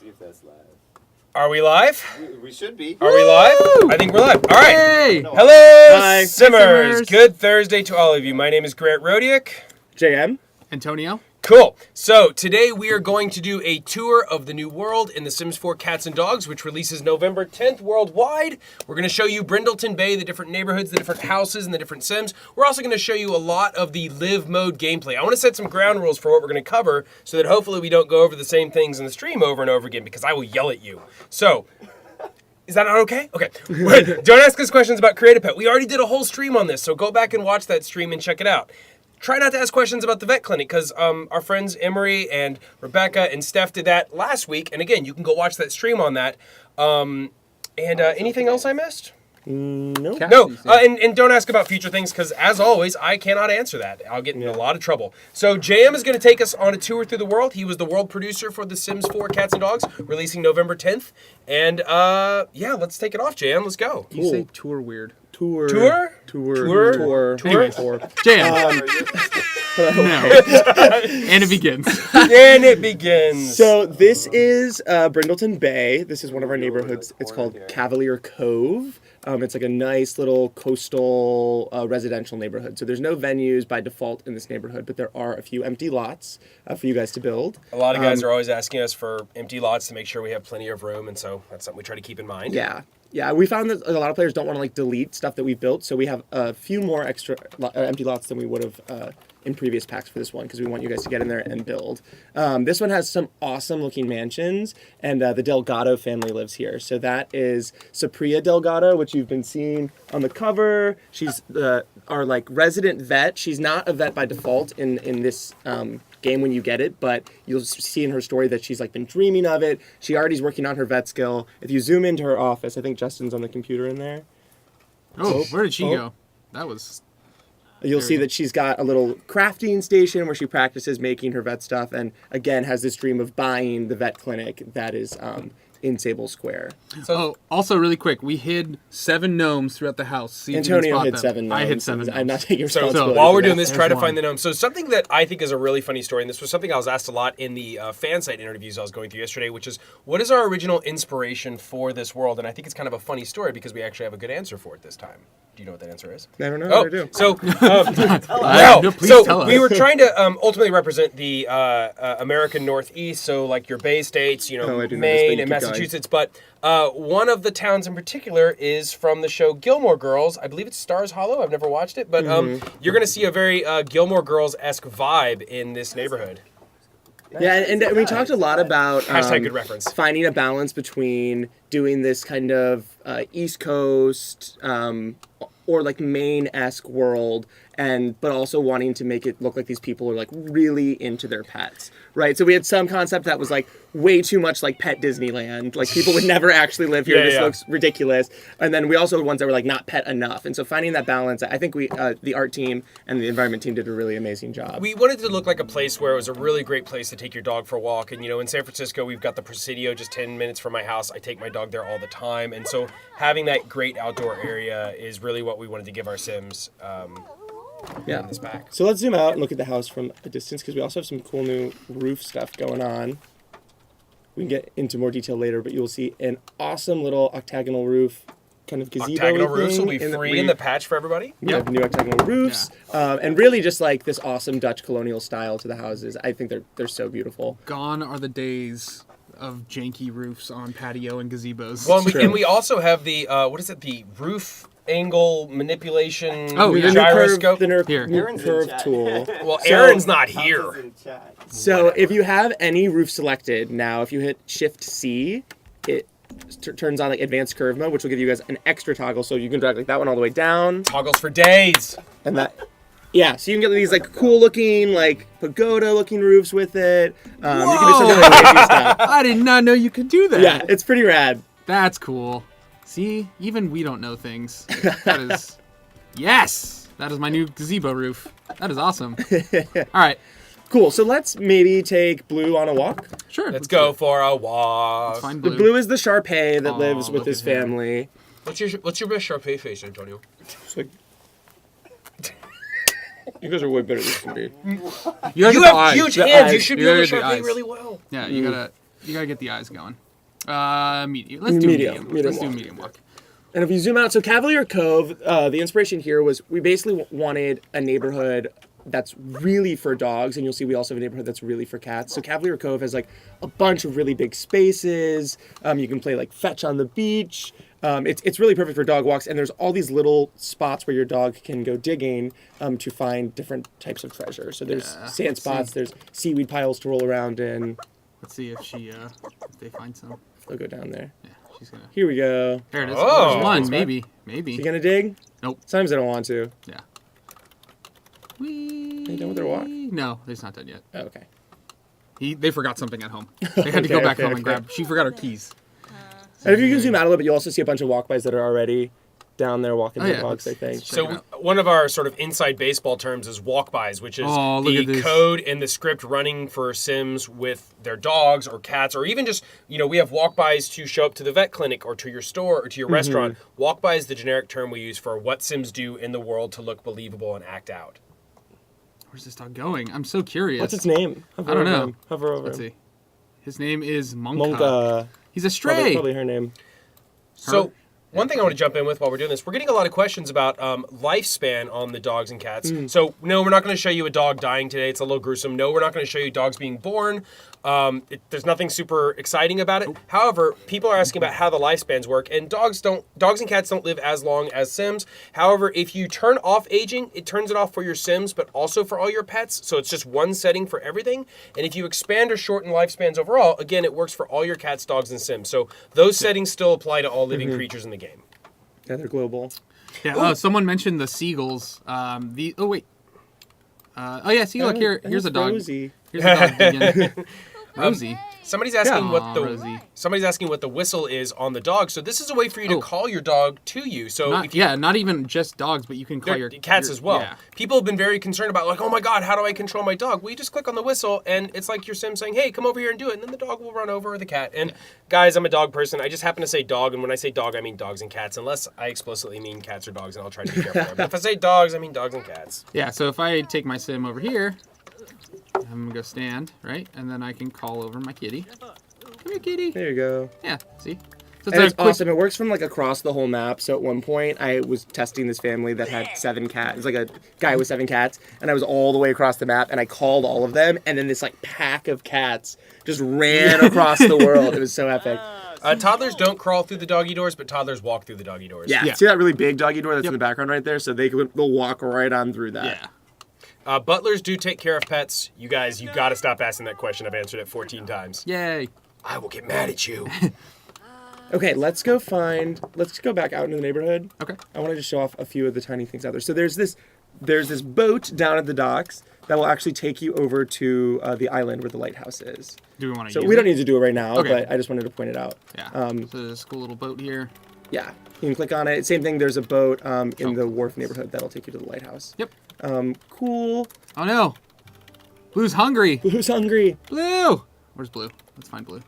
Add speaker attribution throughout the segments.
Speaker 1: see if that's live.
Speaker 2: Are we live?
Speaker 1: We should be.
Speaker 2: Are we live? I think we're live. All right.
Speaker 3: Hey!
Speaker 2: Hello,
Speaker 3: Hi.
Speaker 2: Simmers.
Speaker 3: Simmers.
Speaker 2: Good Thursday to all of you. My name is Grant Rodiak.
Speaker 4: JM.
Speaker 3: Antonio.
Speaker 2: Cool. So today we are going to do a tour of the new world in The Sims 4 Cats and Dogs, which releases November 10th worldwide. We're going to show you Brindleton Bay, the different neighborhoods, the different houses, and the different Sims. We're also going to show you a lot of the live mode gameplay. I want to set some ground rules for what we're going to cover so that hopefully we don't go over the same things in the stream over and over again because I will yell at you. So... is that not okay? Okay. Don't ask us questions about Create a Pet. We already did a whole stream on this, so go back and watch that stream and check it out. Try not to ask questions about the vet clinic because our friends Emery and Rebecca and Steph did that last week. And again, you can go watch that stream on that. Anything else I missed?
Speaker 4: No.
Speaker 2: No. And don't ask about future things because, as always, I cannot answer that. I'll get in a lot of trouble. So JM is going to take us on a tour through the world. He was the world producer for The Sims 4 Cats and Dogs, releasing November 10th. And yeah, let's take it off, JM. Let's go.
Speaker 3: You say tour weird.
Speaker 2: Tour?
Speaker 3: Anyway, JM. And it begins.
Speaker 2: And it begins.
Speaker 4: So this is Brindleton Bay. This is one of our neighborhoods. It's called Cavalier Cove. It's like a nice little coastal residential neighborhood. So there's no venues by default in this neighborhood, but there are a few empty lots for you guys to build.
Speaker 2: A lot of guys are always asking us for empty lots to make sure we have plenty of room, and so that's something we try to keep in mind.
Speaker 4: Yeah, we found that a lot of players don't want to delete stuff that we've built, so we have a few more extra empty lots than we would have in previous packs for this one because we want you guys to get in there and build. This one has some awesome looking mansions, and the Delgado family lives here. So that is Supriya Delgado, which you've been seeing on the cover. She's our resident vet. She's not a vet by default in this game when you get it, but you'll see in her story that she's been dreaming of it. She already's working on her vet skill. If you zoom into her office, I think Justin's on the computer in there.
Speaker 3: Oh, where did she go? That was...
Speaker 4: You'll see that she's got a little crafting station where she practices making her vet stuff, and again has this dream of buying the vet clinic that is in Sable Square.
Speaker 3: So, also really quick, we hid 7 gnomes throughout the house. See if
Speaker 4: Antonio
Speaker 3: you can spot
Speaker 4: hid
Speaker 3: them.
Speaker 4: 7 gnomes.
Speaker 3: I hid 7 gnomes.
Speaker 4: I'm not taking
Speaker 2: So
Speaker 4: responsibility.
Speaker 2: while
Speaker 4: for
Speaker 2: we're
Speaker 4: that.
Speaker 2: doing this, try to
Speaker 3: There's
Speaker 2: find
Speaker 3: one.
Speaker 2: the gnome. So something that I think is a really funny story, and this was something I was asked a lot in the fan site interviews I was going through yesterday, which is, what is our original inspiration for this world? And I think it's kind of a funny story because we actually have a good answer for it this time. Do you know what that answer is?
Speaker 4: I don't know
Speaker 2: Oh,
Speaker 4: what I do.
Speaker 2: so
Speaker 3: No, please tell us.
Speaker 2: we were trying to ultimately represent the American Northeast, so your Bay States,
Speaker 4: I do know this, but
Speaker 2: Maine
Speaker 4: you
Speaker 2: and
Speaker 4: keep going.
Speaker 2: Massachusetts. But one of the towns in particular is from the show Gilmore Girls. I believe it's Stars Hollow. I've never watched it, but you're going to see a very Gilmore Girls-esque vibe in this neighborhood.
Speaker 4: Yeah, and we talked a lot about
Speaker 2: Hashtag good reference.
Speaker 4: finding a balance between doing this kind of East Coast or Maine-esque world, but also wanting to make it look like these people are really into their pets, right? So we had some concept that was way too much like pet Disneyland, people would never actually live here. This looks ridiculous. And then we also had ones that were not pet enough. And so finding that balance, I think we the art team and the environment team did a really amazing job.
Speaker 2: We wanted to look like a place where it was a really great place to take your dog for a walk. And, in San Francisco, we've got the Presidio just 10 minutes from my house. I take my dog there all the time. And so having that great outdoor area is really what we wanted to give our Sims in this pack.
Speaker 4: So let's zoom out and look at the house from a distance because we also have some cool new roof stuff going on. We can get into more detail later, but you'll see an awesome little octagonal roof, kind of gazebo.
Speaker 2: Octagonal roofs will be free in the patch for everybody.
Speaker 4: We have new octagonal roofs, and really just this awesome Dutch colonial style to the houses. I think they're so beautiful.
Speaker 3: Gone are the days of janky roofs on patio and gazebos.
Speaker 2: Well, and we also have the, the roof angle manipulation
Speaker 4: gyroscope.
Speaker 2: The
Speaker 4: new curve tool.
Speaker 2: Well, Aaron's not here.
Speaker 4: So if you have any roof selected now, if you hit Shift C, it turns on advanced curve mode, which will give you guys an extra toggle, so you can drag that one all the way down.
Speaker 2: Toggles for days.
Speaker 4: And that. Yeah, so you can get these cool looking pagoda looking roofs with it. You can do some really crazy stuff.
Speaker 3: I did not know you could do that.
Speaker 4: Yeah, it's pretty rad.
Speaker 3: That's cool. See, even we don't know things. That is... Yes! That is my new gazebo roof. That is awesome. All right.
Speaker 4: Cool, so let's maybe take Blue on a walk.
Speaker 3: Sure.
Speaker 2: Let's go for a walk.
Speaker 3: Let's find
Speaker 4: The
Speaker 3: Blue.
Speaker 4: Blue is the Shar-Pei that lives with
Speaker 3: look
Speaker 4: his
Speaker 3: at him.
Speaker 4: family.
Speaker 2: What's your best Sharpay face, Antonio?
Speaker 4: You guys are way better than me.
Speaker 2: You have huge hands. You should be able to Sharpay really well.
Speaker 3: Yeah, you gotta... get the eyes going. Medium. Let's do
Speaker 4: Medium.
Speaker 3: medium. Let's do
Speaker 4: Medium
Speaker 3: medium walk.
Speaker 4: And if you zoom out, so Cavalier Cove, the inspiration here was we basically wanted a neighborhood that's really for dogs, and you'll see we also have a neighborhood that's really for cats. So Cavalier Cove has like a bunch of really big spaces. You can play like fetch on the beach. It's really perfect for dog walks, and there's all these little spots where your dog can go digging to find different types of treasure. So there's sand spots, there's seaweed piles to roll around in.
Speaker 3: Let's see if they find some.
Speaker 4: They'll go down there.
Speaker 3: Yeah, she's gonna.
Speaker 4: Here we go.
Speaker 3: There it is.
Speaker 2: Oh.
Speaker 3: There's one, maybe.
Speaker 4: You gonna dig?
Speaker 3: Nope.
Speaker 4: Sometimes they don't want to.
Speaker 3: Yeah. Whee!
Speaker 4: Are you done with their walk?
Speaker 3: No, it's not done yet.
Speaker 4: Oh, okay.
Speaker 3: They forgot something at home. They had to go back home and grab. She forgot her keys.
Speaker 4: And if you can zoom out a little bit, you'll also see a bunch of walkbys that are already down there walking their dogs, I think.
Speaker 3: Check it
Speaker 2: So
Speaker 3: out.
Speaker 2: one of our sort of inside baseball terms is walkbys, which is
Speaker 3: look
Speaker 2: the
Speaker 3: at this.
Speaker 2: code and the script running for Sims with their dogs or cats, or even just, we have walkbys to show up to the vet clinic or to your store or to your restaurant. Walkby is the generic term we use for what Sims do in the world to look believable and act out.
Speaker 3: Where's this dog going? I'm so curious.
Speaker 4: What's its name? Hover
Speaker 3: I don't
Speaker 4: over
Speaker 3: know.
Speaker 4: him. Hover over
Speaker 3: Let's
Speaker 4: him.
Speaker 3: see. His name is Monka.
Speaker 4: Monka.
Speaker 3: He's a stray.
Speaker 4: Probably her name.
Speaker 2: So one thing I want to jump in with while we're doing this, we're getting a lot of questions about lifespan on the dogs and cats. So no, we're not going to show you a dog dying today. It's a little gruesome. No, we're not going to show you dogs being born. There's nothing super exciting about it. However, people are asking about how the lifespans work, and dogs and cats don't live as long as Sims. However, if you turn off aging, it turns it off for your Sims, but also for all your pets. So it's just one setting for everything. And if you expand or shorten lifespans overall, again, it works for all your cats, dogs, and Sims. So those settings still apply to all living creatures in the game.
Speaker 4: Yeah, they're global.
Speaker 3: Yeah. Someone mentioned the seagulls. Oh wait. See, look here. Here's a dog.
Speaker 4: Rosie.
Speaker 3: Here's a dog digging. Rosie.
Speaker 2: Somebody's asking
Speaker 3: Rosie.
Speaker 2: what the whistle is on the dog. So this is a way for you to call your dog to you. So
Speaker 3: Not even just dogs, but you can call your
Speaker 2: cats as well.
Speaker 3: Yeah.
Speaker 2: People have been very concerned about like, oh my God, how do I control my dog? Well, you just click on the whistle, and it's like your Sim saying, hey, come over here and do it, and then the dog will run over, or the cat. And guys, I'm a dog person. I just happen to say dog, and when I say dog, I mean dogs and cats, unless I explicitly mean cats or dogs, and I'll try to be careful there. But if I say dogs, I mean dogs and cats.
Speaker 3: Yeah. So if I take my Sim over here, I'm gonna go stand, right, and then I can call over my kitty. Come here, kitty.
Speaker 4: There you go.
Speaker 3: Yeah. See. So
Speaker 4: And it's
Speaker 3: a quick-
Speaker 4: awesome. It works from like across the whole map. So at one point, I was testing this family that had 7 cats. It's like a guy with 7 cats, and I was all the way across the map, and I called all of them, and then this like pack of cats just ran across the world. It was so epic.
Speaker 2: Toddlers don't crawl through the doggy doors, but toddlers walk through the doggy doors.
Speaker 4: Yeah. See that really big doggy door that's in the background right there? So they'll walk right on through that.
Speaker 3: Yeah.
Speaker 2: Butlers do take care of pets. You guys, you got to stop asking that question. I've answered it 14 times.
Speaker 3: Yay.
Speaker 2: I will get mad at you.
Speaker 4: Okay, let's go back out into the neighborhood.
Speaker 3: Okay.
Speaker 4: I want to just show off a few of the tiny things out there. So there's this boat down at the docks that will actually take you over to the island where the lighthouse is.
Speaker 3: Do we want to
Speaker 4: So
Speaker 3: use
Speaker 4: we don't
Speaker 3: it?
Speaker 4: need to do it right now,
Speaker 3: Okay.
Speaker 4: but I just wanted to point it out.
Speaker 3: Yeah. So there's a cool little boat here.
Speaker 4: Yeah, you can click on it. Same thing, there's a boat in the wharf neighborhood that'll take you to the lighthouse.
Speaker 3: Yep.
Speaker 4: Cool.
Speaker 3: Oh no. Blue's hungry.
Speaker 4: Who's hungry?
Speaker 3: Blue. Where's Blue? Let's find Blue.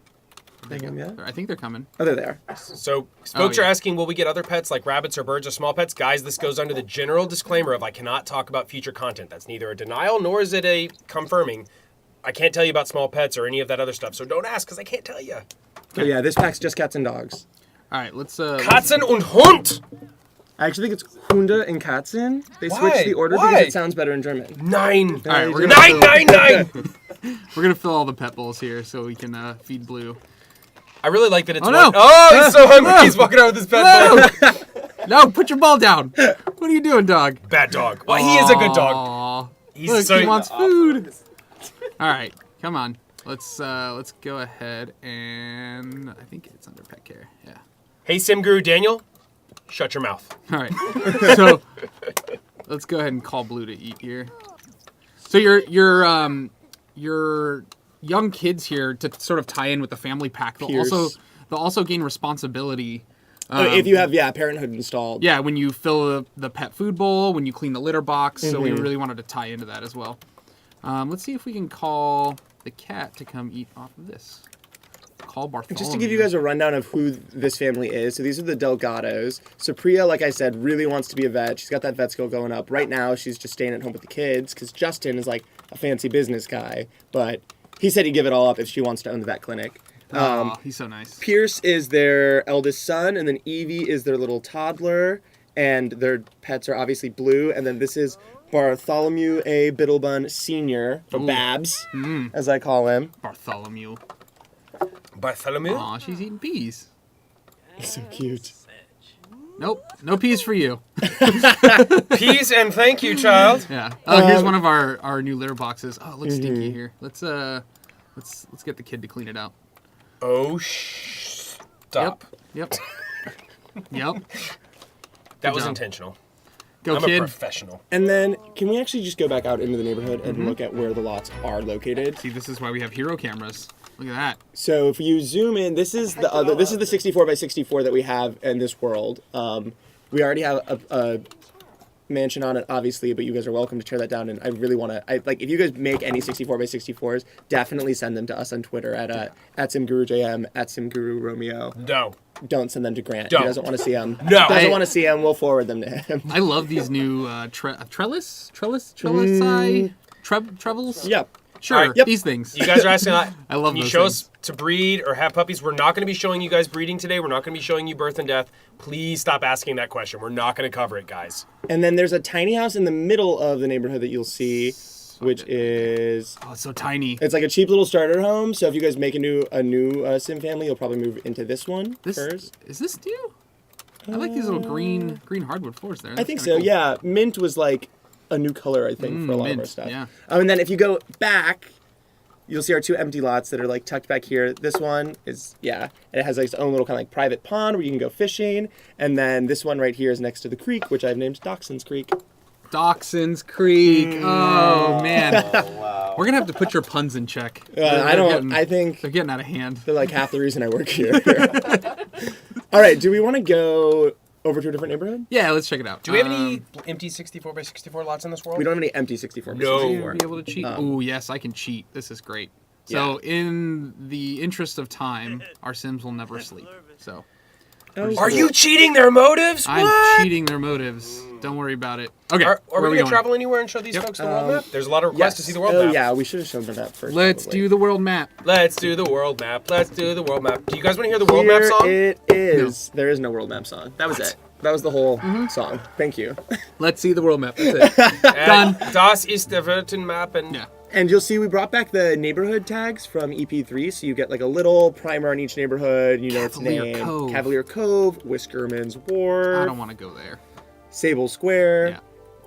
Speaker 4: Yeah.
Speaker 3: I think they're coming.
Speaker 4: Oh, there they are.
Speaker 2: So folks
Speaker 3: yeah.
Speaker 2: are asking, will we get other pets like rabbits or birds or small pets? Guys, this goes under the general disclaimer of I cannot talk about future content. That's neither a denial nor is it a confirming. I can't tell you about small pets or any of that other stuff, so don't ask because I can't tell you.
Speaker 4: Oh, yeah, this pack's just cats and dogs.
Speaker 3: All right, let's.
Speaker 2: Katzen und Hund!
Speaker 4: I actually think it's Hunde and Katzen. They
Speaker 2: Why?
Speaker 4: switched the order
Speaker 2: Why?
Speaker 4: because it sounds better in German.
Speaker 2: Nine!
Speaker 3: All right, we're
Speaker 2: Nine,
Speaker 3: gonna
Speaker 2: nine, nine!
Speaker 3: we're gonna fill all the pet bowls here so we can feed Blue.
Speaker 2: I really like that it's
Speaker 3: Oh, no.
Speaker 2: Oh, he's so hungry. He's walking around with his pet bowl.
Speaker 3: No, put your ball down. What are you doing, dog?
Speaker 2: Bad dog. Well, he is a good dog.
Speaker 3: Aw.
Speaker 2: He's
Speaker 3: Look,
Speaker 2: so
Speaker 3: he wants food. All right, come on. Let's go ahead and I think it's under pet care. Yeah.
Speaker 2: Hey, Sim Guru Daniel, shut your mouth.
Speaker 3: All right. So let's go ahead and call Blue to eat here. So your young kids here to sort of tie in with the family pack. They'll also gain responsibility.
Speaker 4: If you have Parenthood installed.
Speaker 3: Yeah, when you fill the pet food bowl, when you clean the litter box. So we really wanted to tie into that as well. Let's see if we can call the cat to come eat off of this. Call Bartholomew.
Speaker 4: Just to give you guys a rundown of who this family is, so these are the Delgados. So Priya, like I said, really wants to be a vet. She's got that vet skill going up. Right now, she's just staying at home with the kids because Justin is like a fancy business guy, but he said he'd give it all up if she wants to own the vet clinic.
Speaker 3: Oh, he's so nice.
Speaker 4: Pierce is their eldest son, and then Evie is their little toddler, and their pets are obviously blue. And then this is Bartholomew A. Bittlebun Sr., or Babs, as I call him.
Speaker 3: Bartholomew.
Speaker 2: Bartholomew?
Speaker 3: Aw, she's eating peas.
Speaker 4: So cute.
Speaker 3: Nope, no peas for you.
Speaker 2: Peace and thank you, child.
Speaker 3: Yeah. Oh, here's one of our new litter boxes. Oh, it looks stinky here. Let's get the kid to clean it out.
Speaker 2: Oh, stop.
Speaker 3: Yep. Yep.
Speaker 2: That was
Speaker 3: job.
Speaker 2: intentional.
Speaker 3: Go,
Speaker 2: I'm
Speaker 3: kid.
Speaker 2: a professional.
Speaker 4: And then, can we actually just go back out into the neighborhood and look at where the lots are located?
Speaker 3: See, this is why we have hero cameras. Look at that.
Speaker 4: So if you zoom in, this is the 64 by 64 that we have in this world. We already have a mansion on it, obviously, but you guys are welcome to tear that down. And I really want to, if you guys make any 64 by 64s, definitely send them to us on Twitter at SimGuruJM, at SimGuruRomeo.
Speaker 2: No.
Speaker 4: Don't send them to Grant.
Speaker 2: Don't.
Speaker 4: He doesn't want to see them.
Speaker 2: No.
Speaker 4: Doesn't want to see them. We'll forward them to him.
Speaker 3: I love these new trellis? Trebles?
Speaker 4: Yep.
Speaker 3: Sure,
Speaker 2: All right, yep.
Speaker 3: these things.
Speaker 2: You guys are asking,
Speaker 3: I love
Speaker 2: you
Speaker 3: those
Speaker 2: show
Speaker 3: things.
Speaker 2: us to breed or have puppies. We're not going to be showing you guys breeding today. We're not going to be showing you birth and death. Please stop asking that question. We're not going to cover it, guys.
Speaker 4: And then there's a tiny house in the middle of the neighborhood that you'll see, which is...
Speaker 3: Oh, it's so tiny.
Speaker 4: It's like a cheap little starter home. So if you guys make a new Sim family, you'll probably move into this one first.
Speaker 3: Is this new? I like these little green hardwood floors there.
Speaker 4: I
Speaker 3: That's
Speaker 4: think
Speaker 3: kinda
Speaker 4: so.
Speaker 3: cool.
Speaker 4: Yeah, mint was like a new color, I think, for a lot of our
Speaker 3: mint,
Speaker 4: stuff.
Speaker 3: yeah.
Speaker 4: And then if you go back, you'll see our two empty lots that are like tucked back here. This one is and it has like its own little kind of like private pond where you can go fishing. And then this one right here is next to the creek, which I've named Dachshund's Creek.
Speaker 3: Dachshund's Creek. Oh man. Wow. We're gonna have to put your puns in check.
Speaker 4: I think
Speaker 3: they're getting out of hand.
Speaker 4: they're like half the reason I work here. All right, do we want to go over to a different neighborhood?
Speaker 3: Yeah, let's check it out.
Speaker 2: Do we have any empty 64 by 64 lots in this world?
Speaker 4: We don't have any empty 64.
Speaker 2: No.
Speaker 3: Be able to cheat? Oh yes, I can cheat. This is great. So in the interest of time, our Sims will never sleep. So
Speaker 2: Are you cheating their motives?
Speaker 3: I'm
Speaker 2: What?
Speaker 3: cheating their motives. Don't worry about it. Okay.
Speaker 2: Are we
Speaker 3: where
Speaker 2: going to
Speaker 3: going?
Speaker 2: travel anywhere and show these folks the world map? There's a lot of requests to see the world
Speaker 4: Oh
Speaker 2: map.
Speaker 4: yeah, we should have shown them that first.
Speaker 3: Let's
Speaker 4: probably.
Speaker 3: do the world map.
Speaker 2: Let's do the world map. Let's do the world map. Do you guys want to hear the world map
Speaker 4: Here
Speaker 2: song?
Speaker 4: it is. There is no world map song. That was it. That was the whole song. Thank you.
Speaker 3: Let's see the world map. That's it. Done.
Speaker 2: Das ist der Weltenmappen.
Speaker 3: Yeah.
Speaker 4: And you'll see we brought back the neighborhood tags from EP3, so you get like a little primer on each neighborhood. You know its
Speaker 3: Cavalier
Speaker 4: name.
Speaker 3: Cove.
Speaker 4: Cavalier Cove, Whiskerman's Wharf,
Speaker 3: I don't want to go there.
Speaker 4: Sable Square,
Speaker 3: Yeah.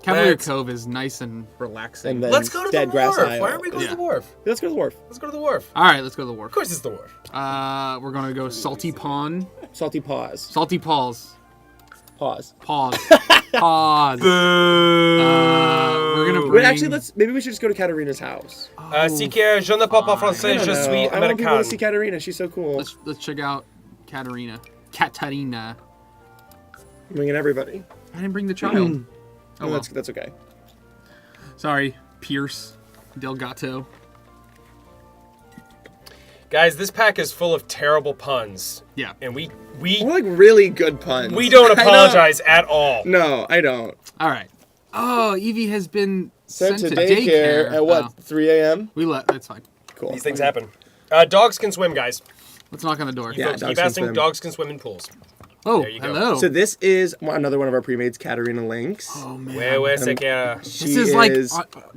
Speaker 3: Cavalier
Speaker 2: Let's-
Speaker 3: Cove is nice and relaxing.
Speaker 4: and then
Speaker 2: Let's go to
Speaker 4: Dead
Speaker 2: the
Speaker 4: Grass
Speaker 2: wharf.
Speaker 4: Isle.
Speaker 2: Why aren't we going to
Speaker 3: Yeah.
Speaker 2: the wharf?
Speaker 4: Let's go to the wharf.
Speaker 2: Let's go to the wharf.
Speaker 3: All right, let's go to the wharf.
Speaker 2: Of course it's the wharf.
Speaker 3: We're gonna go Salty Pond.
Speaker 4: Salty Paws.
Speaker 3: Salty Paws.
Speaker 4: Pause.
Speaker 3: Pause. Pause. We're gonna bring.
Speaker 4: Wait, actually, maybe we should just go to Katarina's house.
Speaker 2: Si que je ne parle pas français, je suis
Speaker 4: I want people to see
Speaker 2: américain.
Speaker 4: Katarina. She's so cool.
Speaker 3: Let's check out Katarina. Katarina.
Speaker 4: I'm bringing everybody.
Speaker 3: I didn't bring the child.
Speaker 4: Oh,
Speaker 3: well.
Speaker 4: that's okay.
Speaker 3: Sorry, Pierce Delgato.
Speaker 2: Guys, this pack is full of terrible puns.
Speaker 3: Yeah.
Speaker 2: And we
Speaker 4: We're like really good puns.
Speaker 2: we don't
Speaker 4: I know.
Speaker 2: apologize at all.
Speaker 4: No, I don't.
Speaker 3: All right. Oh, Evie has been
Speaker 4: Sent
Speaker 3: sent
Speaker 4: to daycare at what?
Speaker 3: Oh,
Speaker 4: 3 a.m.
Speaker 3: we let. That's fine.
Speaker 4: Cool.
Speaker 2: These things happen. Dogs can swim, guys.
Speaker 3: Let's knock on the door.
Speaker 4: Yeah,
Speaker 2: Folks,
Speaker 4: dogs
Speaker 2: keep
Speaker 4: can
Speaker 2: asking.
Speaker 4: swim.
Speaker 2: Dogs can swim in pools.
Speaker 3: Oh,
Speaker 2: There you go.
Speaker 3: hello.
Speaker 4: So this is another one of our pre-mades, Katarina Lynx.
Speaker 3: oh man.
Speaker 2: Where se queda?
Speaker 3: This is like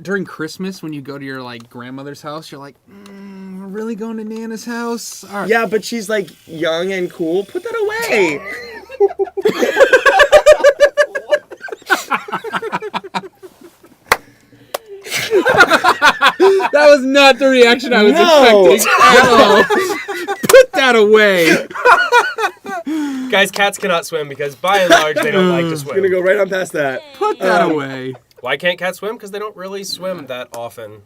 Speaker 3: during Christmas when you go to your like grandmother's house. You're like, we're really going to Nana's house. All right.
Speaker 4: Yeah, but she's like young and cool. Put that away.
Speaker 3: That was not the reaction I was
Speaker 4: No.
Speaker 3: expecting at all. Put that away.
Speaker 2: Guys, cats cannot swim because by and large they don't like to
Speaker 4: I'm gonna
Speaker 2: swim.
Speaker 4: go right on past that.
Speaker 3: Put that away.
Speaker 2: Why can't cats swim? Because they don't really swim that often.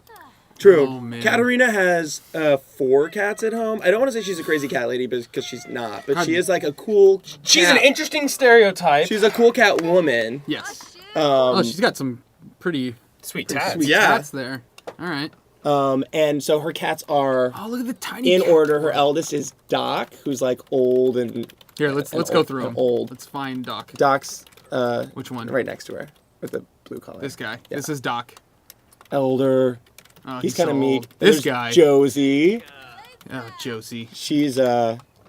Speaker 4: True.
Speaker 3: Oh, man.
Speaker 4: Katarina has 4 cats at home. I don't want to say she's a crazy cat lady because she's not, but she is like a cool.
Speaker 2: She's
Speaker 4: cat.
Speaker 2: an interesting stereotype.
Speaker 4: She's a cool cat woman.
Speaker 3: Yes. Oh, she's got some pretty
Speaker 2: Sweet tats.
Speaker 4: sweet. Yeah.
Speaker 3: cats there. All right.
Speaker 4: And so her cats are
Speaker 3: Oh, look at the tiny.
Speaker 4: in
Speaker 3: cat.
Speaker 4: order. Her eldest is Doc, who's like old and
Speaker 3: Here, let's go
Speaker 4: old-
Speaker 3: through them.
Speaker 4: old.
Speaker 3: Let's find Doc.
Speaker 4: Doc's
Speaker 3: Which one?
Speaker 4: right next to her with the blue collar.
Speaker 3: This guy.
Speaker 4: Yeah.
Speaker 3: This is Doc.
Speaker 4: Elder.
Speaker 3: Oh,
Speaker 4: He's kind of
Speaker 3: so
Speaker 4: meek.
Speaker 3: old. This
Speaker 4: There's
Speaker 3: guy.
Speaker 4: Josie.
Speaker 3: Oh, Josie.
Speaker 4: She's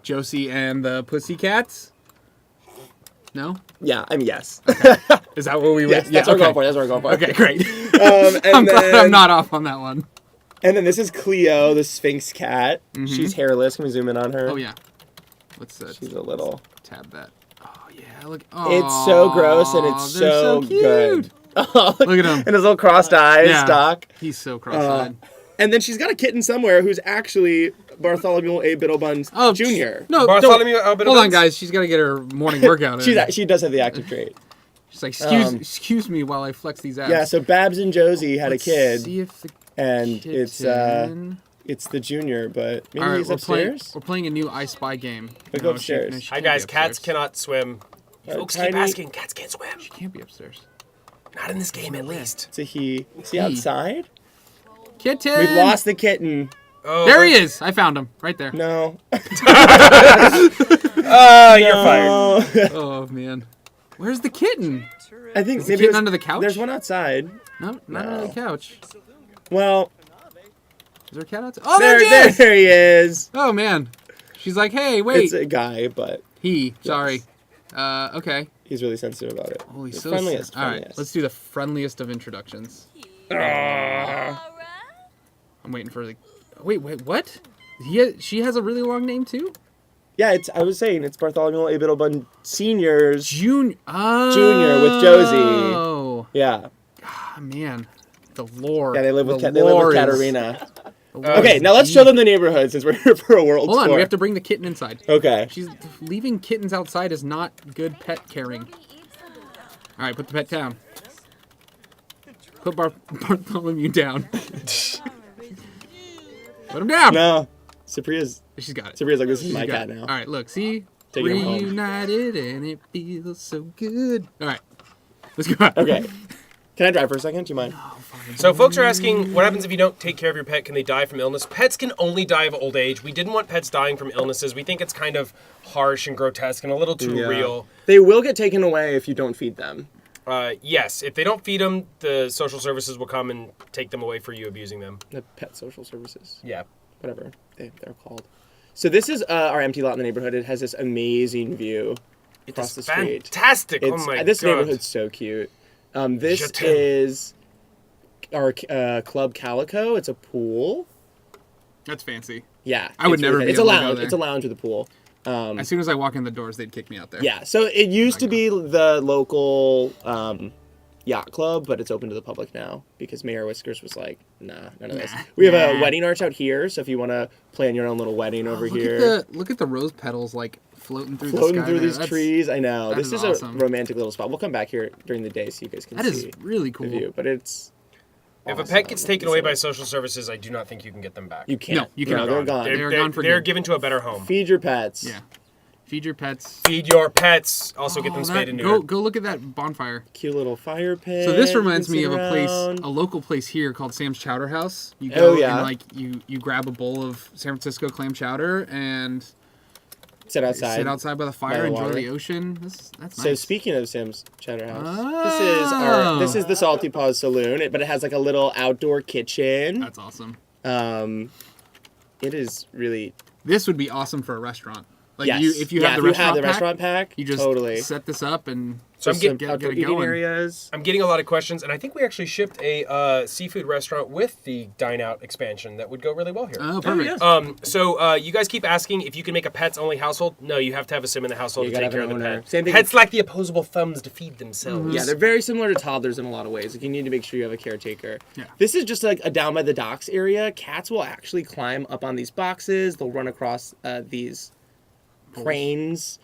Speaker 3: Josie and the Pussycats? No?
Speaker 4: yeah, I mean yes.
Speaker 3: Is that what we went?
Speaker 4: Yes, that's what we're going for. That's what we're going for.
Speaker 3: Okay, great.
Speaker 4: And
Speaker 3: I'm glad
Speaker 4: then,
Speaker 3: I'm not off on that one.
Speaker 4: And then this is Cleo, the Sphinx cat. She's hairless. Can we zoom in on her?
Speaker 3: Oh, yeah. What's that?
Speaker 4: She's a little.
Speaker 3: Tab that. Oh, yeah. Look. Oh,
Speaker 4: It's so gross and it's
Speaker 3: they're
Speaker 4: so
Speaker 3: cute.
Speaker 4: good. Oh,
Speaker 3: Look at him.
Speaker 4: And his little crossed eyes,
Speaker 3: Yeah.
Speaker 4: Doc.
Speaker 3: He's so cross-eyed.
Speaker 4: And then she's got a kitten somewhere who's actually Bartholomew A. Bittlebun Jr.
Speaker 3: No,
Speaker 2: Bartholomew
Speaker 3: don't.
Speaker 2: Albitabans?
Speaker 3: Hold on, guys. She's got to get her morning workout in.
Speaker 4: She does have the active trait.
Speaker 3: She's like, excuse me while I flex these abs.
Speaker 4: Yeah, so Babs and Josie had
Speaker 3: Let's
Speaker 4: a kid,
Speaker 3: see if the
Speaker 4: and
Speaker 3: kitten...
Speaker 4: it's the junior, but maybe
Speaker 3: All right,
Speaker 4: he's
Speaker 3: we're
Speaker 4: upstairs.
Speaker 3: playing a new I Spy game.
Speaker 4: Go upstairs.
Speaker 3: She
Speaker 2: Hi
Speaker 3: can't
Speaker 2: guys,
Speaker 3: be
Speaker 2: cats
Speaker 3: upstairs.
Speaker 2: cannot swim. You folks keep
Speaker 4: tiny-
Speaker 2: asking, cats can't swim.
Speaker 3: She can't be upstairs.
Speaker 2: Not in this game, at least.
Speaker 4: It's a he. Is he outside?
Speaker 3: Kitten!
Speaker 4: We've lost the kitten.
Speaker 2: Oh,
Speaker 3: There he is! I found him. Right there.
Speaker 4: No.
Speaker 2: You're fired.
Speaker 3: Oh, man. Where's the kitten?
Speaker 4: I think
Speaker 3: Is the
Speaker 4: maybe
Speaker 3: kitten
Speaker 4: there's-
Speaker 3: under the couch?
Speaker 4: There's one outside.
Speaker 3: No, not under the couch.
Speaker 4: Well,
Speaker 3: Is there a cat outside? Oh, there he is!
Speaker 4: there he is.
Speaker 3: Oh, man. She's like, hey, wait.
Speaker 4: It's a guy, but
Speaker 3: Sorry. Okay.
Speaker 4: he's really sensitive about it.
Speaker 3: Holy,
Speaker 4: The
Speaker 3: so
Speaker 4: friendliest.
Speaker 3: All right, let's do the friendliest of introductions. I'm waiting for the... Wait, what? She has a really long name, too?
Speaker 4: Yeah, I was saying it's Bartholomew A. Bittlebun Senior's
Speaker 3: Junior. Oh.
Speaker 4: Junior with Josie.
Speaker 3: Oh.
Speaker 4: Yeah.
Speaker 3: Ah, man. The lore.
Speaker 4: Yeah, they live with
Speaker 3: is-
Speaker 4: Katarina.
Speaker 3: the lore
Speaker 4: Okay,
Speaker 3: is
Speaker 4: now let's
Speaker 3: deep.
Speaker 4: show them the neighborhood since we're here for a world
Speaker 3: Hold
Speaker 4: tour.
Speaker 3: on, we have to bring the kitten inside.
Speaker 4: Okay.
Speaker 3: She's leaving kittens outside is not good pet caring. All right, put the pet down. Put Bartholomew down. Put him down.
Speaker 4: No. Cypria's
Speaker 3: She's got it.
Speaker 4: like, this is
Speaker 3: She's
Speaker 4: my
Speaker 3: got
Speaker 4: cat
Speaker 3: it.
Speaker 4: now.
Speaker 3: All right, look, see,
Speaker 4: Take him home.
Speaker 3: reunited and it feels so good. All right, let's go.
Speaker 4: Okay. Can I drive for a second? Do you mind?
Speaker 2: So folks are asking, what happens if you don't take care of your pet? Can they die from illness? Pets can only die of old age. We didn't want pets dying from illnesses. We think it's kind of harsh and grotesque and a little too real.
Speaker 4: They will get taken away if you don't feed them.
Speaker 2: Yes, if they don't feed them, the social services will come and take them away for you abusing them.
Speaker 4: The pet social services.
Speaker 2: Yeah.
Speaker 4: Whatever they're called. So this is our empty lot in the neighborhood. It has this amazing view across the street.
Speaker 2: Fantastic.
Speaker 4: It's,
Speaker 2: oh my
Speaker 4: this
Speaker 2: God.
Speaker 4: neighborhood's so cute. This
Speaker 2: Je t'aime.
Speaker 4: is our Club Calico. It's a pool.
Speaker 3: That's fancy.
Speaker 4: Yeah.
Speaker 3: I would
Speaker 4: it's
Speaker 3: never
Speaker 4: fun.
Speaker 3: be
Speaker 4: It's a
Speaker 3: able to go
Speaker 4: lounge.
Speaker 3: there.
Speaker 4: It's a lounge with a pool.
Speaker 3: As soon as I walk in the doors, they'd kick me out there.
Speaker 4: Yeah. So it used to be the local yacht club, but it's open to the public now because Mayor Whiskers was like, nah, none of this. We have a wedding arch out here, so if you want to plan your own little wedding over here.
Speaker 3: Look at the rose petals like floating through
Speaker 4: Floating
Speaker 3: the sky.
Speaker 4: through
Speaker 3: there.
Speaker 4: these trees, I know.
Speaker 3: that
Speaker 4: This
Speaker 3: is
Speaker 4: is
Speaker 3: awesome.
Speaker 4: a romantic little spot. We'll come back here during the day so you guys can
Speaker 3: That
Speaker 4: see
Speaker 3: is really cool.
Speaker 4: the view. But it's
Speaker 2: If a
Speaker 4: awesome.
Speaker 2: pet gets taken away by social services, I do not think you can get them back.
Speaker 4: You can't.
Speaker 3: No, you cannot.
Speaker 4: They're gone.
Speaker 3: They're gone for
Speaker 2: They're
Speaker 3: good.
Speaker 2: given to a better home.
Speaker 4: Feed your pets.
Speaker 3: Yeah. Feed your pets.
Speaker 2: Feed your pets. Also get them
Speaker 3: Oh,
Speaker 2: spayed
Speaker 3: that-
Speaker 2: and
Speaker 3: go
Speaker 2: neutered.
Speaker 3: look at that bonfire.
Speaker 4: Cute little fire pit.
Speaker 3: So this
Speaker 4: you can
Speaker 3: reminds me
Speaker 4: sit
Speaker 3: of a place,
Speaker 4: around.
Speaker 3: a local place here called Sam's Chowder House. You go
Speaker 4: Oh, yeah.
Speaker 3: and like you grab a bowl of San Francisco clam chowder and
Speaker 4: Sit outside.
Speaker 3: sit outside by the fire,
Speaker 4: By the
Speaker 3: enjoy
Speaker 4: water.
Speaker 3: the ocean. That's
Speaker 4: So
Speaker 3: nice.
Speaker 4: speaking of Sam's Chowder House,
Speaker 3: Oh.
Speaker 4: this is the Salty Paws Saloon, but it has like a little outdoor kitchen.
Speaker 3: That's awesome.
Speaker 4: It is really
Speaker 3: This would be awesome for a restaurant. Like
Speaker 4: yes.
Speaker 3: if you
Speaker 4: Yeah,
Speaker 3: have the
Speaker 4: if you
Speaker 3: restaurant
Speaker 4: have the
Speaker 3: pack,
Speaker 4: restaurant pack,
Speaker 3: you just
Speaker 4: totally.
Speaker 3: set this up and
Speaker 2: So I'm
Speaker 4: Just
Speaker 2: getting
Speaker 4: some
Speaker 3: get
Speaker 4: outdoor
Speaker 3: it
Speaker 4: eating
Speaker 3: going.
Speaker 4: areas.
Speaker 2: I'm getting a lot of questions, and I think we actually shipped a seafood restaurant with the Dine Out expansion that would go really well here.
Speaker 3: Oh, perfect.
Speaker 2: So you guys keep asking if you can make a pets only household. No, you have to have a sim in the household
Speaker 4: You
Speaker 2: to
Speaker 4: gotta
Speaker 2: take care
Speaker 4: have
Speaker 2: of
Speaker 4: an
Speaker 2: the
Speaker 4: owner.
Speaker 2: pet.
Speaker 4: Same thing-
Speaker 2: Pets lack the opposable thumbs to feed themselves.
Speaker 4: Yeah, they're very similar to toddlers in a lot of ways. Like you need to make sure you have a caretaker.
Speaker 3: Yeah.
Speaker 4: This is just like a down by the docks area. Cats will actually climb up on these boxes. They'll run across these cranes.